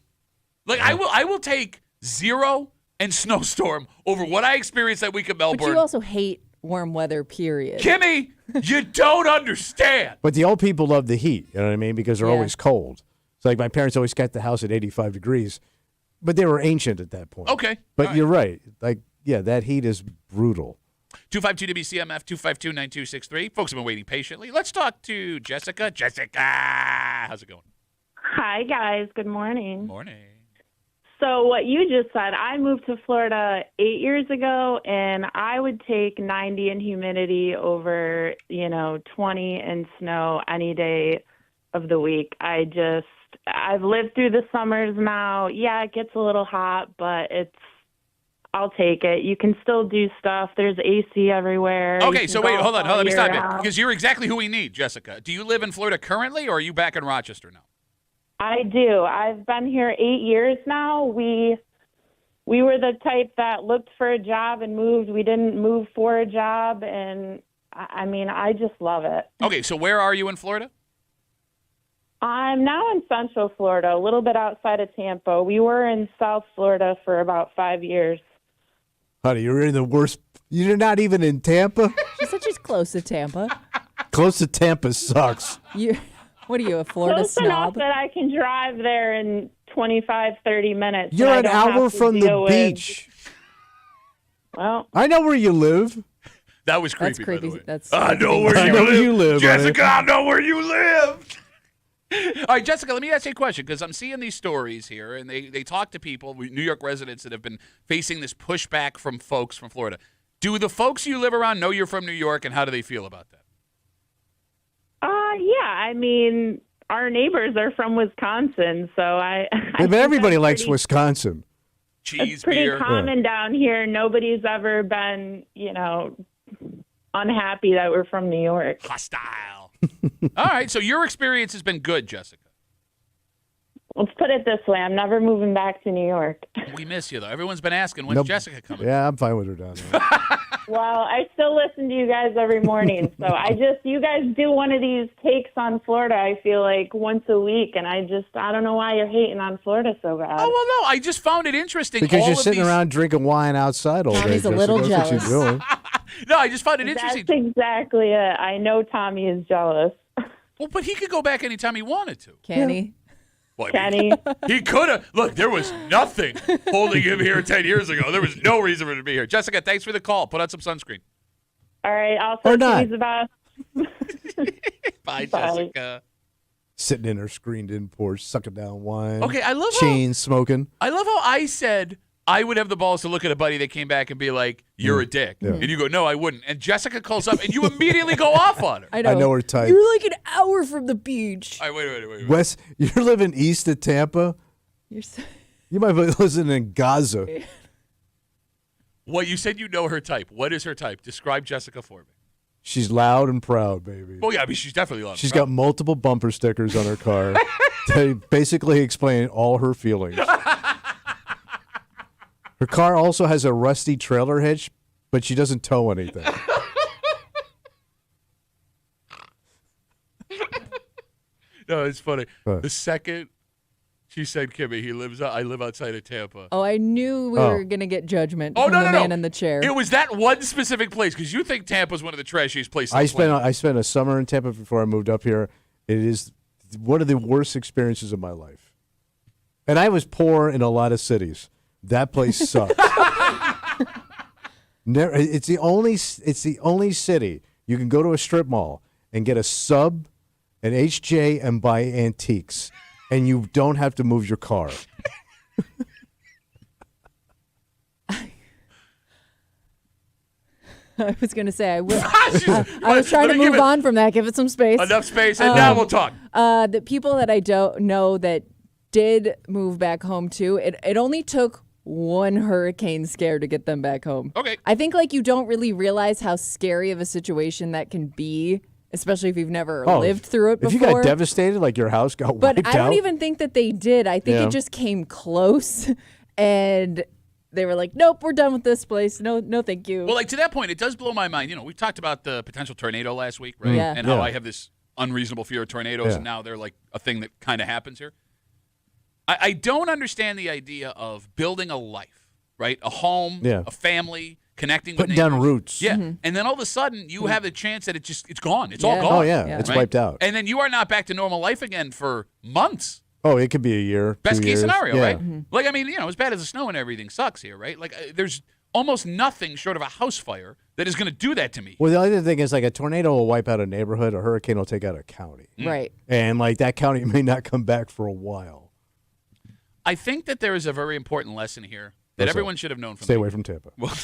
Like, I will take 0 and snowstorm over what I experienced that week in Melbourne. But you also hate warm weather, period. Kimmy, you don't understand. But the old people love the heat, you know what I mean? Because they're always cold. It's like my parents always kept the house at 85 degrees, but they were ancient at that point. Okay. But you're right. Like, yeah, that heat is brutal. 252 WCMF 252-9263. Folks have been waiting patiently. Let's talk to Jessica. Jessica, how's it going? Hi, guys. Good morning. Morning. So what you just said, I moved to Florida 8 years ago, and I would take 90 in humidity over, 20 in snow any day of the week. I've lived through the summers now. Yeah, it gets a little hot, but I'll take it. You can still do stuff. There's AC everywhere. Okay, so wait, hold on. Let me stop you. you. Because you're exactly who we need, Jessica. Do you live in Florida currently, or are you back in Rochester now? I do. I've been here 8 years now. We were the type that looked for a job and moved. We didn't move for a job, and I just love it. Okay, so where are you in Florida? I'm now in Central Florida, a little bit outside of Tampa. We were in South Florida for about 5 years. Honey, you're in the worst. You're not even in Tampa? She said she's close to Tampa. Close to Tampa sucks. What are you, a Florida Close snob? enough that I can drive there in 25, 30 minutes. You're an hour from the beach. Well, I know where you live. That was creepy. That's creepy. By the way. That's I know creepy. where I you know live. where you live, Jessica, honey. I know where you live. All right, Jessica, let me ask you a question, because I'm seeing these stories here, and they talk to people, New York residents that have been facing this pushback from folks from Florida. Do the folks you live around know you're from New York, and how do they feel about that? Yeah, our neighbors are from Wisconsin, so But everybody likes Wisconsin. Cheese, it's pretty beer. common down here. Nobody's ever been, unhappy that we're from New York. Hostile. All right, so your experience has been good, Jessica. Let's put it this way. I'm never moving back to New York. We miss you, though. Everyone's been asking, when's Jessica coming? Yeah, I'm fine with her down there. Well, I still listen to you guys every morning. So you guys do one of these takes on Florida, I feel like, once a week. And I don't know why you're hating on Florida so bad. Oh, well, no. I just found it interesting. Because all you're of sitting these... around drinking wine outside all day. Tommy's a Jessica. little That's what you're doing. No, I just found it interesting. That's exactly it. I know Tommy is jealous. Well, but he could go back anytime he wanted to. Can he? Well, Kenny. He could have. Look, there was nothing holding him here 10 years ago. There was no reason for him to be here. Jessica, thanks for the call. Put on some sunscreen. All right. Or Also, not. he's about. Bye, Jessica. Sitting in her screened-in porch, sucking down wine. Okay, I love chain smoking. I love how I said I would have the balls to look at a buddy that came back and be like, "You're a dick," Yeah. and you go, "No, I wouldn't." And Jessica calls up, and you immediately go off on her. I know. I know her type. You're like an hour from the beach. All right, wait. Wes, you're living east of Tampa. You're so... You might be living in Gaza. Well, you said you know her type. What is her type? Describe Jessica for me. She's loud and proud, baby. Well, yeah, she's definitely loud. She's got multiple bumper stickers on her car. They basically explain all her feelings. Her car also has a rusty trailer hitch, but she doesn't tow anything. No, it's funny. What? The second she said, "Kimmy, I live outside of Tampa." Oh, I knew we were going to get judgment Oh, from no, the no, man no. in the chair. It was that one specific place, because you think Tampa's one of the trashiest places. I spent a summer in Tampa before I moved up here. It is one of the worst experiences of my life. And I was poor in a lot of cities. That place sucked. Never. It's the only city you can go to a strip mall and get a sub, an HJ, and buy antiques, and you don't have to move your car. I was going to say I will. I was trying to move on from that. Give it some space. Enough space, and now we'll talk. The people that I don't know that did move back home too. It only took one hurricane scare to get them back home. Okay. I think you don't really realize how scary of a situation that can be, especially if you've never lived through it before. If you got devastated, like your house got wiped out. But I don't even think that they did. I think it just came close, and they were like, nope, we're done with this place. No, thank you. Well, to that point, it does blow my mind. We talked about the potential tornado last week, right? Yeah. And how I have this unreasonable fear of tornadoes, and now they're like a thing that kind of happens here. I don't understand the idea of building a life, right? A home, a family, connecting with putting down roots. Yeah. Mm-hmm. And then all of a sudden, you have the chance that it's gone. It's all gone. Oh, yeah. It's wiped out. And then you are not back to normal life again for months. Oh, it could be a year. Best 2 case years. scenario, right? Mm-hmm. As bad as the snow and everything sucks here, right? There's almost nothing short of a house fire that is going to do that to me. Well, the other thing is, a tornado will wipe out a neighborhood. A hurricane will take out a county. Right. And, that county may not come back for a while. I think that there is a very important lesson here that everyone should have known from Stay away from Tampa. Well,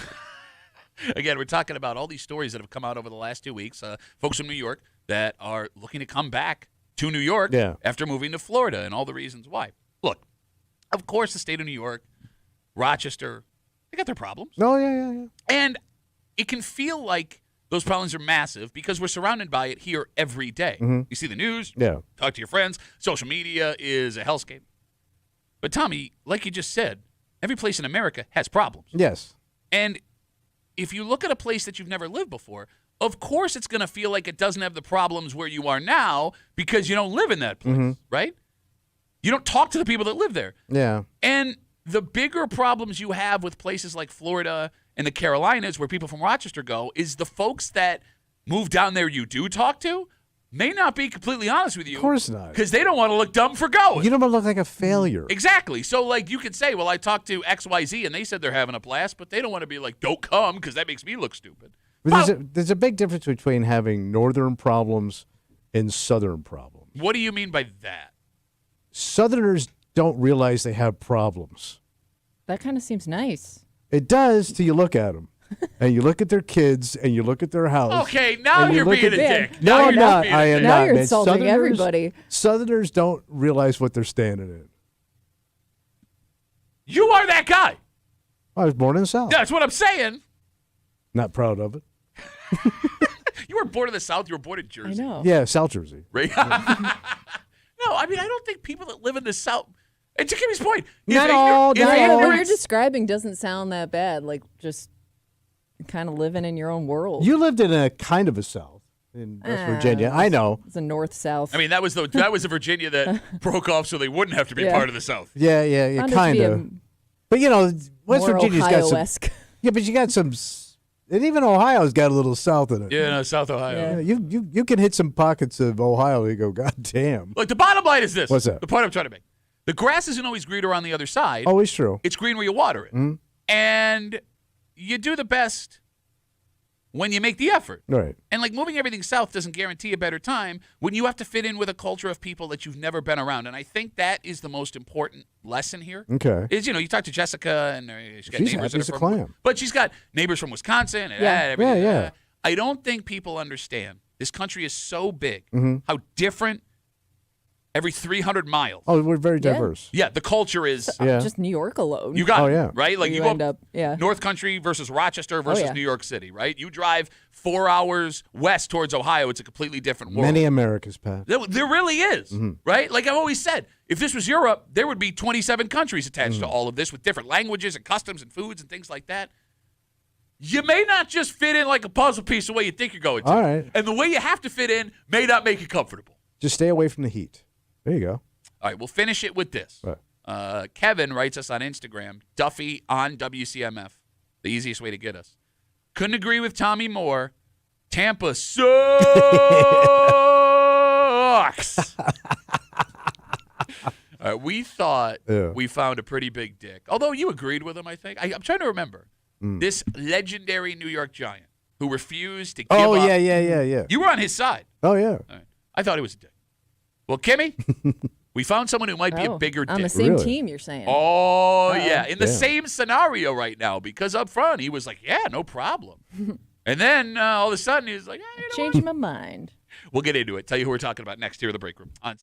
again, we're talking about all these stories that have come out over the last 2 weeks. Folks from New York that are looking to come back to New York after moving to Florida and all the reasons why. Look, of course, the state of New York, Rochester, they got their problems. Oh, yeah. And it can feel like those problems are massive because we're surrounded by it here every day. Mm-hmm. You see the news, talk to your friends. Social media is a hellscape. But, Tommy, like you just said, every place in America has problems. Yes. And if you look at a place that you've never lived before, of course it's going to feel like it doesn't have the problems where you are now because you don't live in that place, right? You don't talk to the people that live there. Yeah. And the bigger problems you have with places like Florida and the Carolinas, where people from Rochester go, is the folks that move down there you do talk to may not be completely honest with you. Of course not. Because they don't want to look dumb for going. You don't want to look like a failure. Exactly. So, you could say, well, I talked to XYZ, and they said they're having a blast, but they don't want to be like, don't come, because that makes me look stupid. But there's a big difference between having northern problems and southern problems. What do you mean by that? Southerners don't realize they have problems. That kind of seems nice. It does till you look at them. And you look at their kids, and you look at their house. Okay, now you're being a dick. No, I'm not. I am not. You're insulting everybody. Southerners don't realize what they're standing in. You are that guy. I was born in the South. That's what I'm saying. Not proud of it. You were born in the South. You were born in Jersey. I know. Yeah, South Jersey. Right? No, I don't think people that live in the South. And to Kimmy's point, not all. What you're describing doesn't sound that bad. Just kind of living in your own world. You lived in a kind of a South in West Virginia. I know. It's a north-south. I mean, that was a Virginia that broke off so they wouldn't have to be part of the South. Yeah, kind of. But West Virginia's got some. Yeah, but you got some. And even Ohio's got a little south in it. Yeah, no, South Ohio. Yeah, you can hit some pockets of Ohio and you go, God damn. Look, the bottom line is this. What's that? The point I'm trying to make. The grass isn't always greener on the other side. Always true. It's green where you water it. Mm-hmm. And you do the best when you make the effort. Right. And moving everything south doesn't guarantee a better time when you have to fit in with a culture of people that you've never been around. And I think that is the most important lesson here. Okay. Is, you talk to Jessica and she's got neighbors happy as a clam. But she's got neighbors from Wisconsin and everything. Yeah. I don't think people understand. This country is so big. Mm-hmm. How different every 300 miles. Oh, we're very diverse. Yeah, the culture is. Just New York alone. You got it, yeah. right? You go end up, North Country versus Rochester versus New York City, right? You drive 4 hours west towards Ohio, it's a completely different world. Many Americas, Pat. There really is, right? Like I've always said, if this was Europe, there would be 27 countries attached to all of this with different languages and customs and foods and things like that. You may not just fit in like a puzzle piece the way you think you're going to. All right. And the way you have to fit in may not make you comfortable. Just stay away from the heat. There you go. All right, we'll finish it with this. Kevin writes us on Instagram, Duffy on WCMF, the easiest way to get us. Couldn't agree with Tommy more. Tampa sucks. All right, we thought we found a pretty big dick. Although you agreed with him, I think. I'm trying to remember. This legendary New York Giant who refused to give up. Oh, yeah. You were on his side. Oh, yeah. All right. I thought he was a dick. Well, Kimmy, we found someone who might be a bigger dick. On the same team, you're saying. Oh, yeah. In the same scenario right now, because up front, he was like, yeah, no problem. And then all of a sudden, he was like, changed my mind. We'll get into it. Tell you who we're talking about next here in the break room. On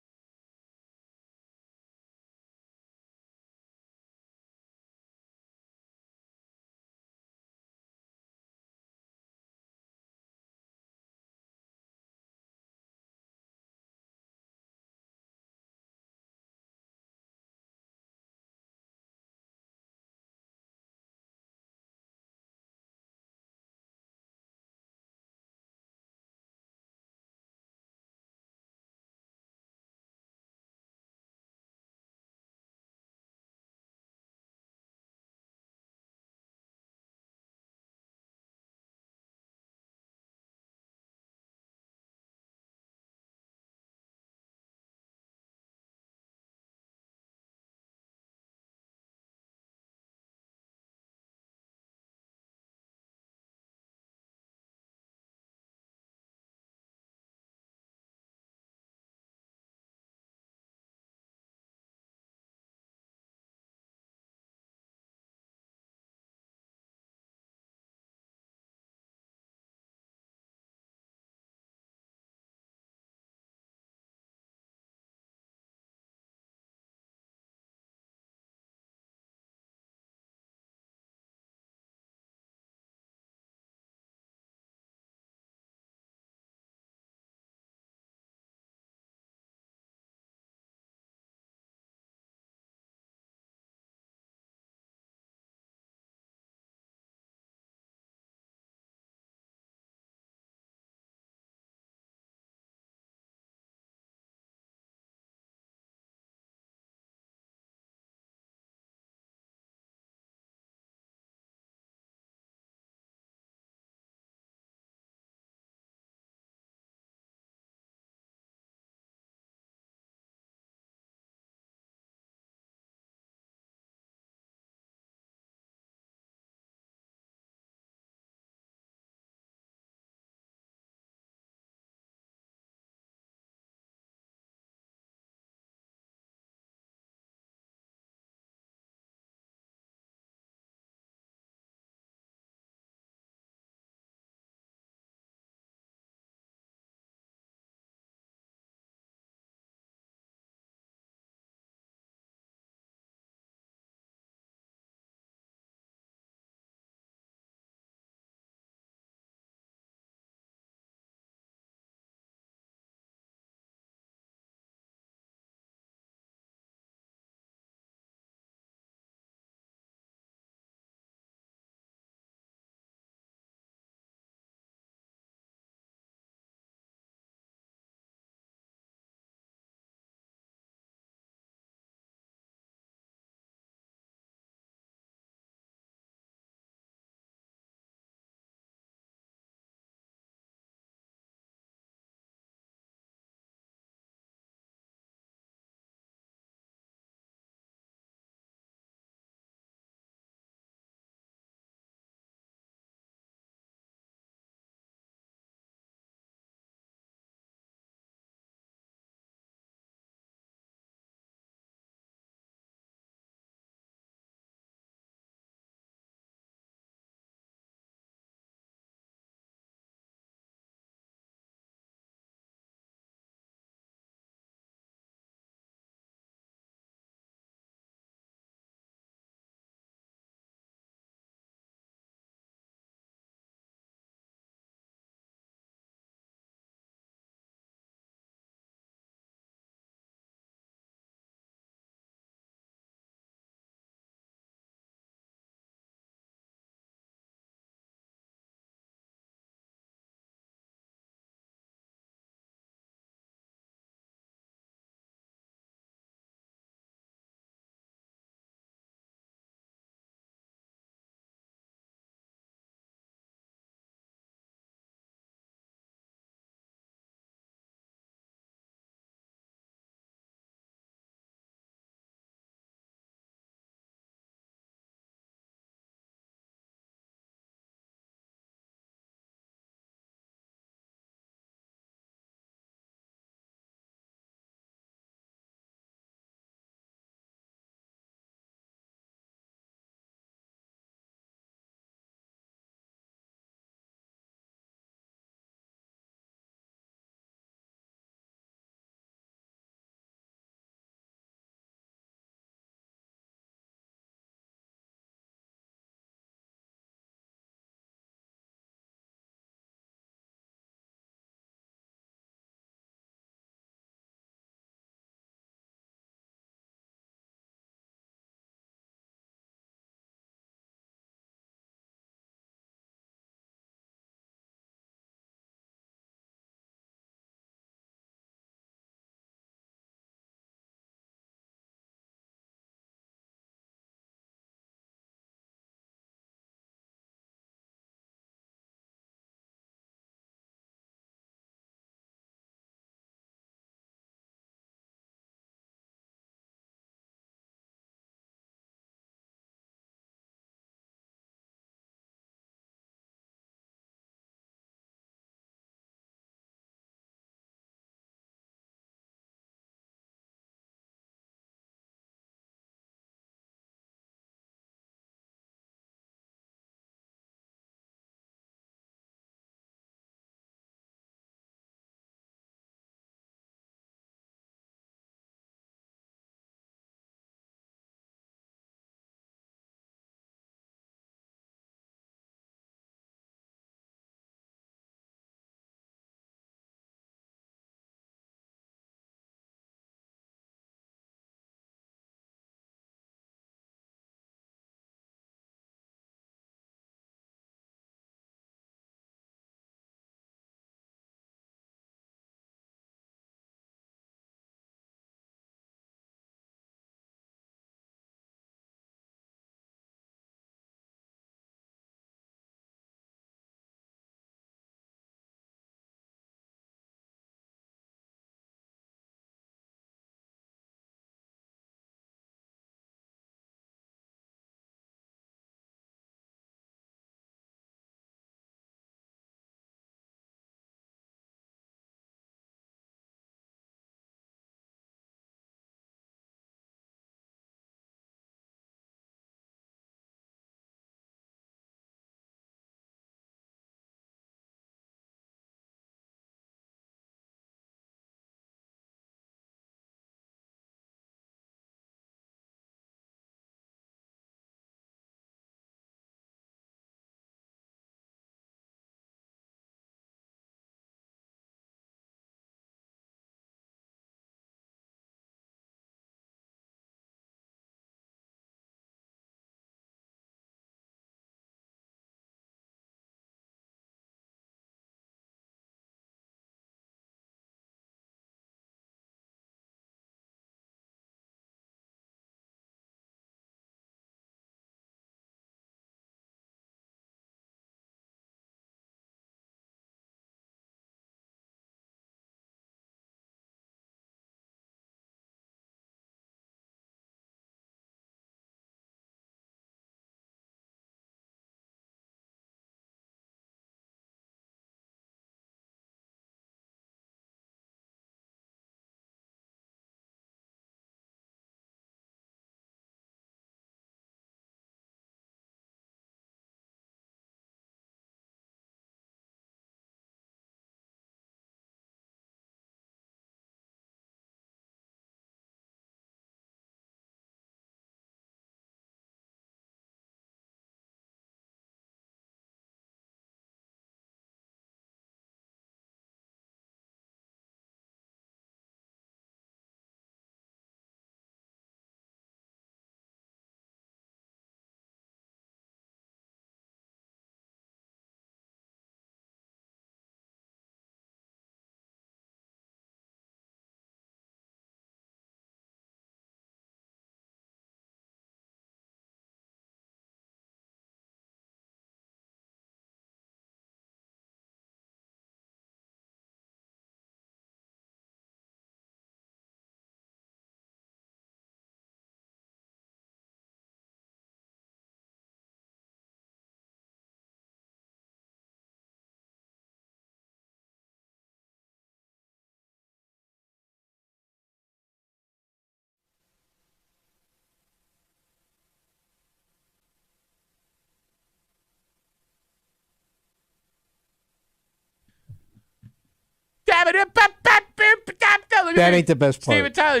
That ain't the best part. Steven Tyler.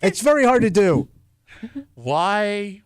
It's very hard to do. Why?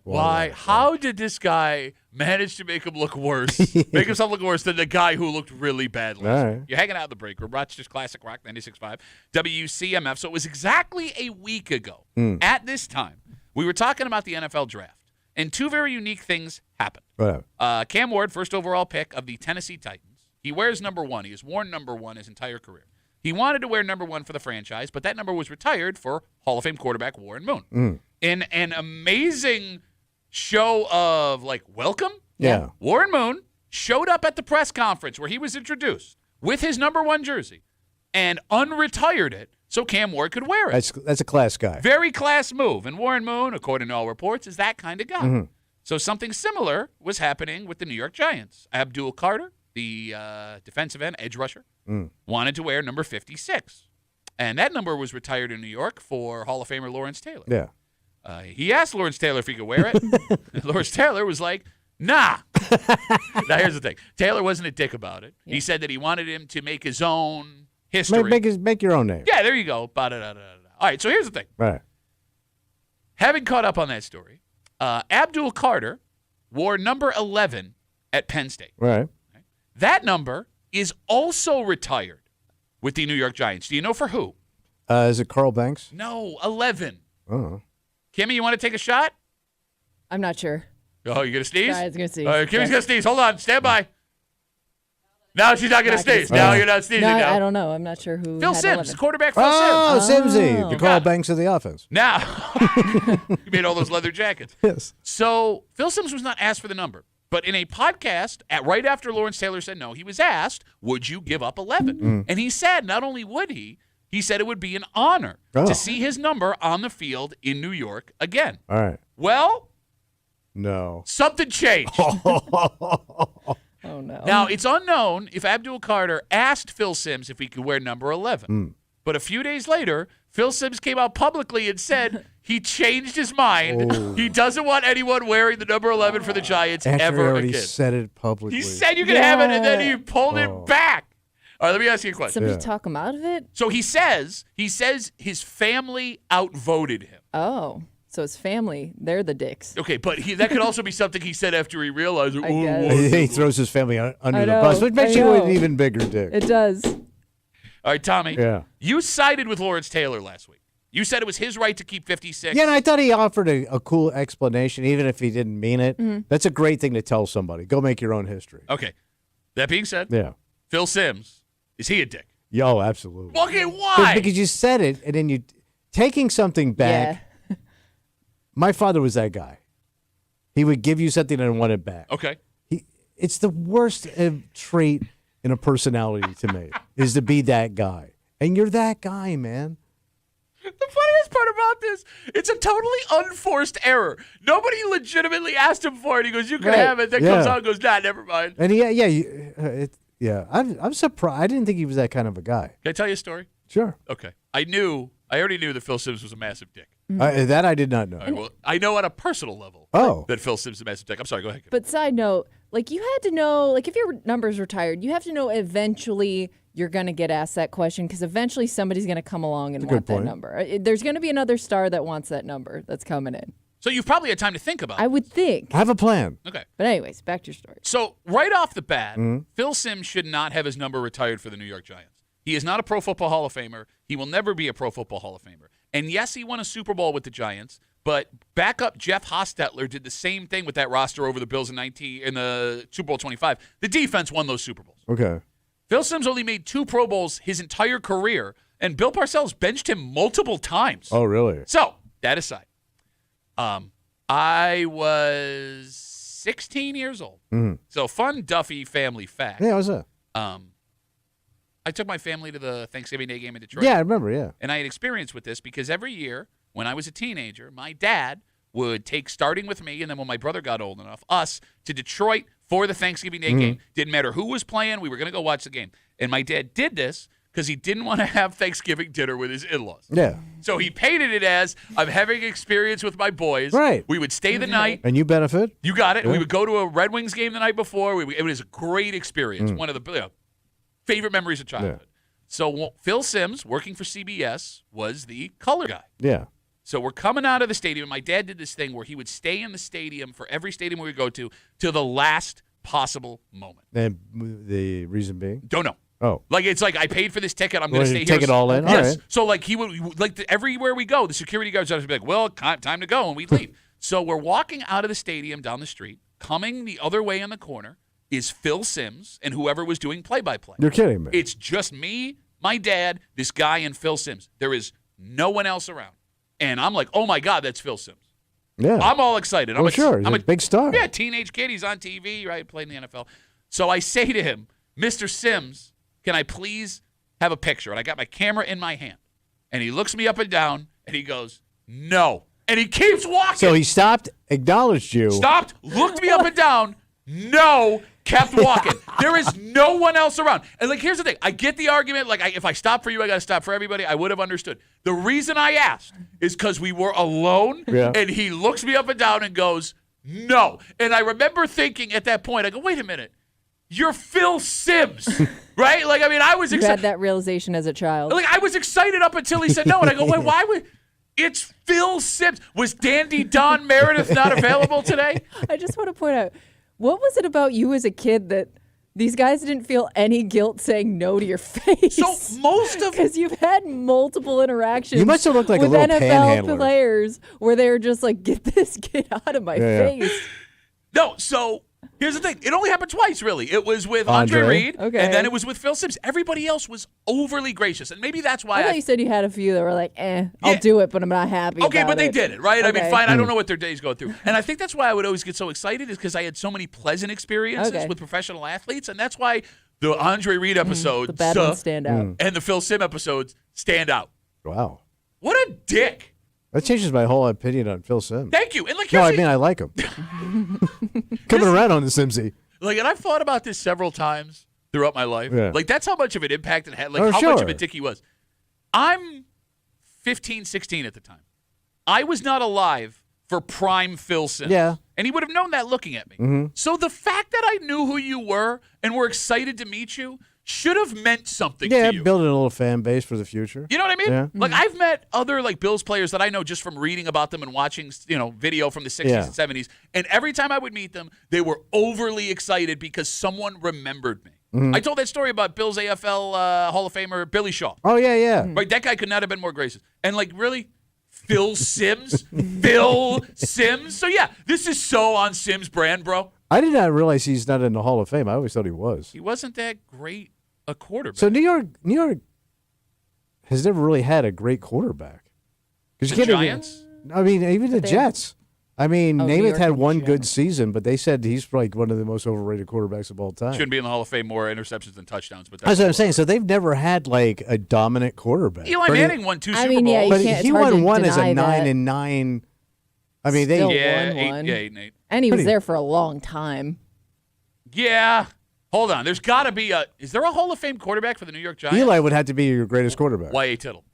How did this guy manage to make him look worse? Make himself look worse than the guy who looked really bad last All year? right. You're hanging out in the break room. Rochester's Classic Rock 96.5 WCMF. So it was exactly a week ago at this time. We were talking about the NFL draft, and two very unique things happened. Whatever. Cam Ward, first overall pick of the Tennessee Titans. He wears number 1. He has worn number 1 his entire career. He wanted to wear number 1 for the franchise, but that number was retired for Hall of Fame quarterback Warren Moon. In an amazing show of, welcome, Yeah. Warren Moon showed up at the press conference where he was introduced with his number 1 jersey and unretired it so Cam Ward could wear it. That's a class guy. Very class move. And Warren Moon, according to all reports, is that kind of guy. So something similar was happening with the New York Giants. Abdul Carter, the defensive end, edge rusher, wanted to wear number 56. And that number was retired in New York for Hall of Famer Lawrence Taylor. Yeah. He asked Lawrence Taylor if he could wear it. And Lawrence Taylor was like, nah. Now, here's the thing. Taylor wasn't a dick about it. Yeah. He said that he wanted him to make his own history. Make your own name. Yeah, there you go. All right, so here's the thing. Right. Having caught up on that story, Abdul Carter wore number 11 at Penn State. Right. That number is also retired with the New York Giants. Do you know for who? Is it Carl Banks? No, 11. Oh. Kimmy, you want to take a shot? I'm not sure. Oh, you going to sneeze? I was going to sneeze. All right, Kimmy's going to sneeze. Hold on. Stand by. Now she's not going to sneeze. Now you're not sneezing. No, now. I don't know. I'm not sure who. Phil had Simms, 11. quarterback Phil Simms. Simsy, the Carl Banks of the offense. Now, you made all those leather jackets. Yes. So Phil Simms was not asked for the number. But in a podcast, right after Lawrence Taylor said no, he was asked, would you give up 11? And he said not only would he said it would be an honor to see his number on the field in New York again. All right. Well, no. Something changed. Oh, no. Now, it's unknown if Abdul Carter asked Phil Simms if he could wear number 11. But a few days later, Phil Simms came out publicly and said he changed his mind. Oh. He doesn't want anyone wearing the number 11 for the Giants After ever he already again. said it publicly. He said you could have it, and then he pulled it back. All right, let me ask you a question. Somebody talk him out of it? So he says his family outvoted him. Oh, so his family, they're the dicks. Okay, but that could also be something he said after he realized. He throws his family under the bus, which makes you an even bigger dick. It does. All right, Tommy. Yeah. You sided with Lawrence Taylor last week. You said it was his right to keep 56. Yeah, and I thought he offered a cool explanation, even if he didn't mean it. That's a great thing to tell somebody. Go make your own history. Okay. That being said, Phil Simms, is he a dick? Yo, absolutely. Okay, why? Because you said it, and then you taking something back. Yeah. My father was that guy. He would give you something and want it back. Okay. It's the worst trait in a personality to me is to be that guy. And you're that guy, man. The funniest part about this, it's a totally unforced error. Nobody legitimately asked him for it. He goes, you can have it. Then comes out and goes, nah, never mind. And I'm surprised. I didn't think he was that kind of a guy. Can I tell you a story? Sure. Okay. I already knew that Phil Simms was a massive dick. That I did not know. All right, well, I know on a personal level that Phil Simms is a massive dick. I'm sorry, go ahead. But side note, you had to know, if your number's retired, you have to know eventually you're going to get asked that question because eventually somebody's going to come along and want that number. There's going to be another star that wants that number that's coming in. So you've probably had time to think about it. I would think. Have a plan. Okay. But anyways, back to your story. So right off the bat, Phil Simms should not have his number retired for the New York Giants. He is not a Pro Football Hall of Famer. He will never be a Pro Football Hall of Famer. And yes, he won a Super Bowl with the Giants, but backup Jeff Hostetler did the same thing with that roster over the Bills in the Super Bowl 25. The defense won those Super Bowls. Okay. Phil Simms only made 2 Pro Bowls his entire career, and Bill Parcells benched him multiple times. Oh, really? So, that aside, I was 16 years old. So, fun Duffy family fact. Yeah, what's that? I took my family to the Thanksgiving Day game in Detroit. Yeah, I remember, yeah. And I had experience with this because every year when I was a teenager, my dad would take, starting with me, and then when my brother got old enough, us to Detroit for the Thanksgiving Day game. Didn't matter who was playing. We were going to go watch the game. And my dad did this because he didn't want to have Thanksgiving dinner with his in-laws. Yeah. So he painted it as, I'm having experience with my boys. Right. We would stay the night. And you benefit. You got it. Yeah. We would go to a Red Wings game the night before. It was a great experience. One of the favorite memories of childhood. So Phil Simms, working for CBS, was the color guy. Yeah. So we're coming out of the stadium. My dad did this thing where he would stay in the stadium for every stadium we would go to till the last possible moment. And the reason being? Don't know. Oh. Like, it's like, I paid for this ticket. I'm going to stay here. Take it all in? Yes. All right. So, like, he would, like, everywhere we go, the security guards would be like, well, time to go, and we'd leave. So we're walking out of the stadium down the street. Coming the other way in the corner is Phil Simms and whoever was doing play-by-play. You're kidding me. It's just me, my dad, this guy, and Phil Simms. There is no one else around. And I'm like, oh, my God, that's Phil Simms. Yeah. I'm all excited. Well, sure. He's a big star. Yeah, teenage kid. He's on TV, right, playing in the NFL. So I say to him, Mr. Simms, can I please have a picture? And I got my camera in my hand. And he looks me up and down, and he goes, no. And he keeps walking. So he stopped, acknowledged you. Stopped, looked me up and down, no, kept walking. There is no one else around. And, like, here's the thing. I get the argument. Like, if I stop for you, I got to stop for everybody. I would have understood. The reason I asked is because we were alone, and he looks me up and down and goes, no. And I remember thinking at that point, I go, wait a minute. You're Phil Simms, right? Like, I mean, I was You excited. had that realization as a child. Like, I was excited up until he said no. And I go, wait, why would... It's Phil Simms. Was Dandy Don Meredith not available today? I just want to point out, what was it about you as a kid that these guys didn't feel any guilt saying no to your face? So most of... Because you've had multiple interactions You must have looked like a with little NFL panhandler. players where they were just like, get this kid out of my face. No, so here's the thing. It only happened twice, really. It was with Andre Reed, Okay. and then it was with Phil Simms. Everybody else was overly gracious, and maybe that's why I thought you said you had a few that were like, I'll do it, but I'm not happy Okay, about but they it. did it, right? I mean, Okay. fine. I don't know what their days go through. And I think that's why I would always get so excited is because I had so many pleasant experiences Okay. with professional athletes, and that's why the Andre Reed episodes The bad ones stand out. and the Phil Simms episodes stand out. Wow. What a dick. That changes my whole opinion on Phil Simms. Thank you. And like, No, here's I the- mean, I like him. Coming around on the Simsy. Like, and I've thought about this several times throughout my life. Yeah. Like, that's how much of an impact it had. Like, Oh, how much sure. of a dick he was. I'm 15, 16 at the time. I was not alive for prime Phil Simms. Yeah. And he would have known that looking at me. Mm-hmm. So the fact that I knew who you were and were excited to meet you should have meant something Yeah, to you. building a little fan base for the future. You know what I mean? Yeah. Like, I've met other, like, Bills players that I know just from reading about them and watching, video from the 60s Yeah. and 70s. And every time I would meet them, they were overly excited because someone remembered me. Mhm. I told that story about Bills AFL Hall of Famer Billy Shaw. Oh, yeah, yeah. Right, that guy could not have been more gracious. And, like, really? Phil Simms? Phil Simms? So, yeah, this is so on Simms' brand, bro. I did not realize he's not in the Hall of Fame. I always thought he was. He wasn't that great a quarterback. So New York has never really had a great quarterback. 'Cause you The can't even- Giants? I mean, even the They- Jets. I mean, Oh, New Namath York had and one the good season, but they said he's like one of the most overrated quarterbacks of all time. Shouldn't be in the Hall of Fame, more interceptions than touchdowns. But That's what I'm saying. So they've never had like a dominant quarterback. Eli But he- Manning won 2 I Super mean, yeah, Bowls. you But can't- it's he hard won to one as a deny 9-9. I mean, Still they. Yeah, won one. 8 and 8. And he was Pretty- there for a long time. Yeah. Hold on. There's got to be a. Is there a Hall of Fame quarterback for the New York Giants? Eli would have to be your greatest quarterback. Y.A. Tittle.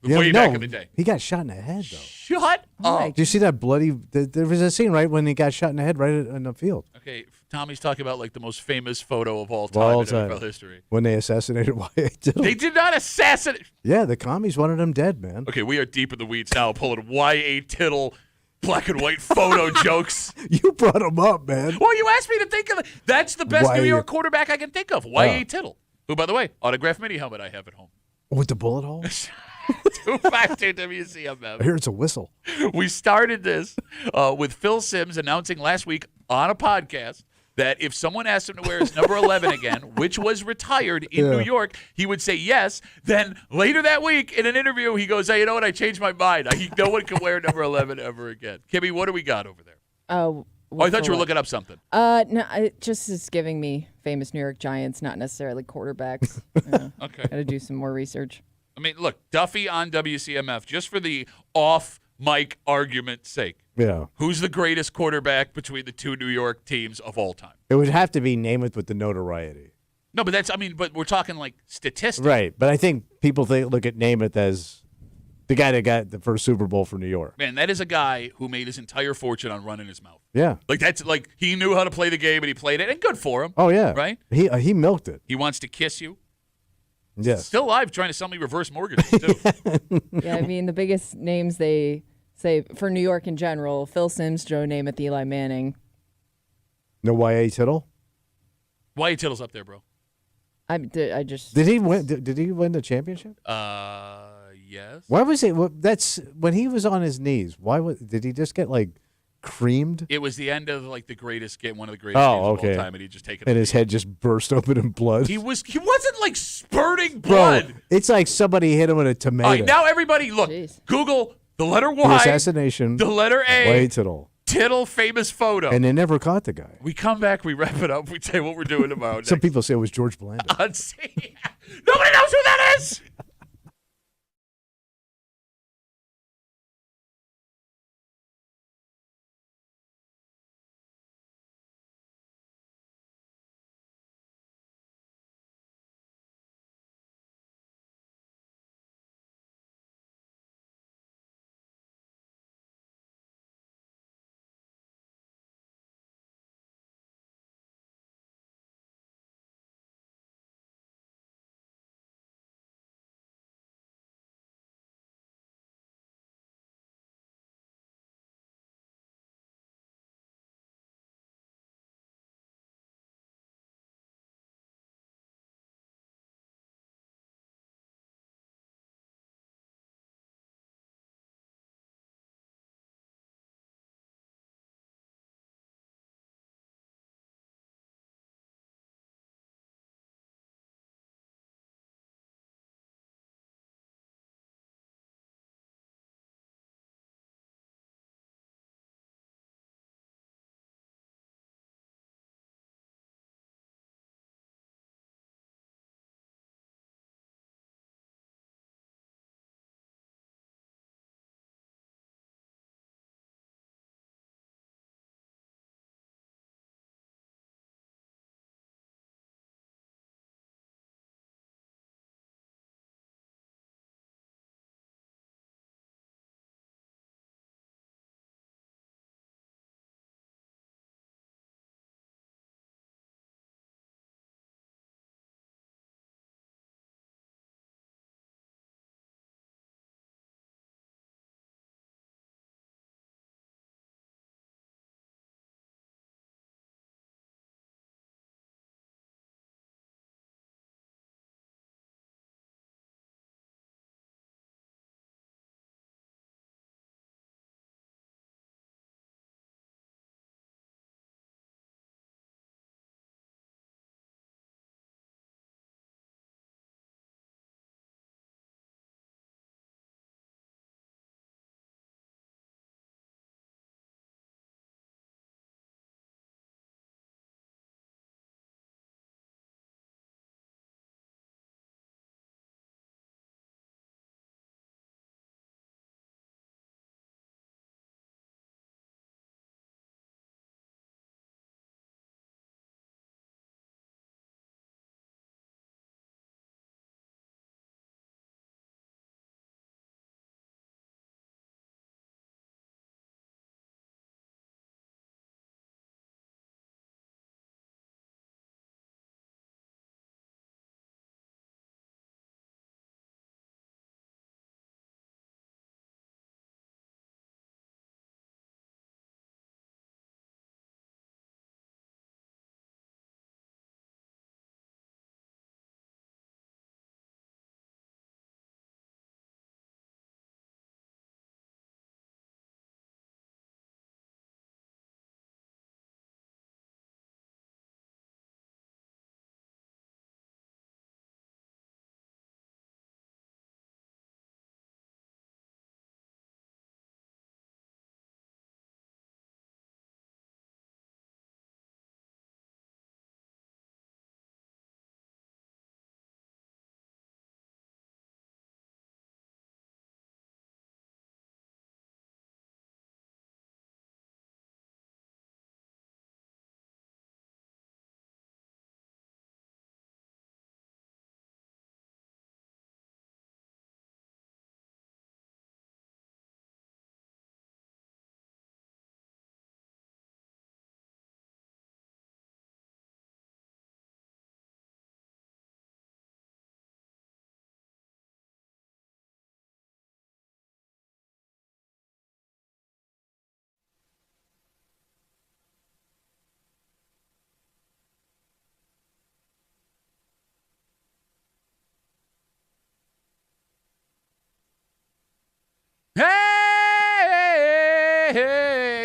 Yeah, Way no, back in the day. He got shot in the head though. Shut up. Did you see that bloody? There was a scene right when he got shot in the head right in the field. Okay, Tommy's talking about like the most famous photo of all Of time all in time. NFL history. When they assassinated Y.A. Tittle. They did not assassinate. Yeah, the commies wanted him dead, man. Okay, we are deep in the weeds now, pulling Y.A. Tittle black and white photo jokes. You brought him up, man. Well, you asked me to think of it. That's the best New Y.A. York quarterback I can think of. Y.A. Oh. Tittle, who, by the way, autographed mini helmet I have at home. With the bullet hole? 252 WCMF. I hear it's a whistle. We started this with Phil Simms announcing last week on a podcast that if someone asked him to wear his number 11 again, which was retired in New York, he would say yes. Then later that week in an interview, he goes, hey, you know what? I changed my mind. No one can wear number 11 ever again. Kimmy, what do we got over there? Oh, I thought you were looking up something. No, it just is giving me famous New York Giants, not necessarily quarterbacks. Okay. Got to do some more research. I mean, look, Duffy on WCMF, just for the off-mic argument's sake. Yeah. Who's the greatest quarterback between the two New York teams of all time? It would have to be Namath with the notoriety. No, but but we're talking like statistics. Right. But I think people look at Namath as the guy that got the first Super Bowl for New York. Man, that is a guy who made his entire fortune on running his mouth. Yeah. Like, that's like, he knew how to play the game and he played it, and good for him. Oh, yeah. Right? He milked it. He wants to kiss you. Yes. Still alive, trying to sell me reverse mortgages, too. Yeah, I mean, the biggest names they say for New York in general, Phil Simms, Joe Namath, Eli Manning. No Y.A. Tittle? Y.A. Tittle's up there, bro. I just... Did he win? Did he win the championship? Yes. Why was it? That's when he was on his knees. Did he just get like creamed? It was the end of like the greatest game, one of the greatest games of all time, and he just taken. And his head just burst open in blood. He wasn't like spurting blood. Bro, it's like somebody hit him with a tomato. All right, now everybody look. Google the letter Y, the assassination, the letter A, Y.A. Tittle. Tittle famous photo. And they never caught the guy. We come back, we wrap it up, we tell you what we're doing tomorrow. Some people say it was George Blanda. Nobody knows who that is.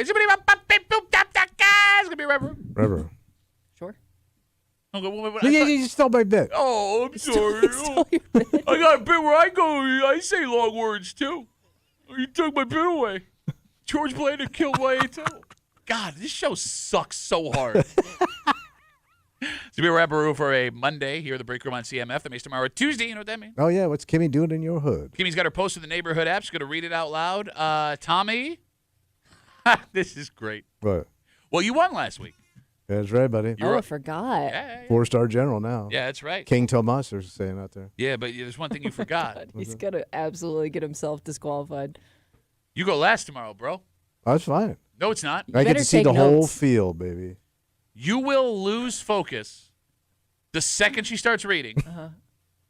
It's gonna be Rubber. Sure. You stole my bit. Oh, I'm sorry. I got a bit where I go. I say long words too. You took my bit away. George Blanda killed my too. God, this show sucks so hard. It's going to be a Rapperoo for a Monday here at the Break Room on CMF. That makes tomorrow a Tuesday. You know what that means? Oh, yeah. What's Kimmy doing in your hood? Kimmy's got her post in the neighborhood app. She's going to read it out loud. Tommy, this is great. What? Well, you won last week. That's right, buddy. I forgot. Yeah. 4-star general now. Yeah, that's right. King Tomas, they're saying out there. Yeah, but there's one thing you forgot. He's going to absolutely get himself disqualified. You go last tomorrow, bro. That's fine. No, it's not. I get to see the whole field, baby. You will lose focus the second she starts reading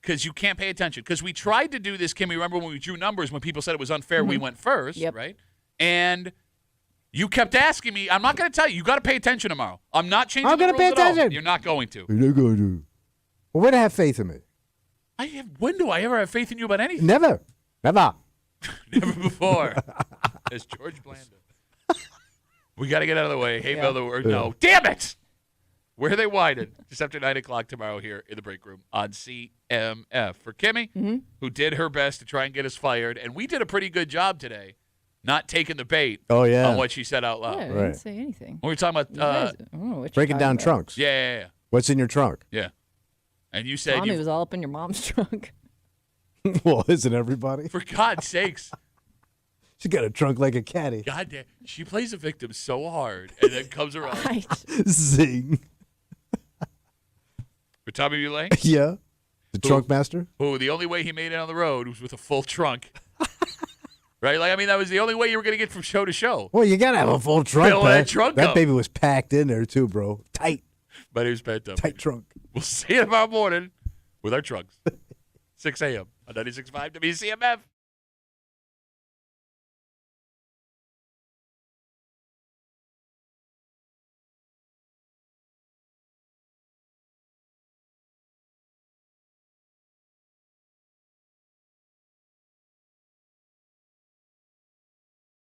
because you can't pay attention. Because we tried to do this, Kimmy, remember when we drew numbers when people said it was unfair, we went first, right? And you kept asking me, I'm not going to tell you. You got to pay attention tomorrow. I'm not changing the rules I'm going to pay attention. You're not going to. You're not going to. Well, when have faith in me? When do I ever have faith in you about anything? Never. Never. Never before. As George Blanda. We got to get out of the way. Hey, Bill, no. Damn it! Where are they widen? Just after 9 o'clock tomorrow here in the break room on CMF. For Kimmy, who did her best to try and get us fired, and we did a pretty good job today not taking the bait on what she said out loud. Yeah, I didn't say anything. We were talking about breaking down trunks. Yeah. What's in your trunk? Yeah. And you said Tommy was all up in your mom's trunk. Well, isn't everybody? For God's sakes. She got a trunk like a caddy. God damn. She plays a victim so hard and then comes around. Zing. For Tommy Mulane? Yeah. The trunk master? Who, the only way he made it on the road was with a full trunk. Right? Like, I mean, that was the only way you were going to get from show to show. Well, you got to have a full trunk. Fill that trunk that up. baby was packed in there, too, bro. Tight. But it was pent up. Tight trunk. We'll see you tomorrow morning with our trunks. 6 a.m. on 96.5 WCMF.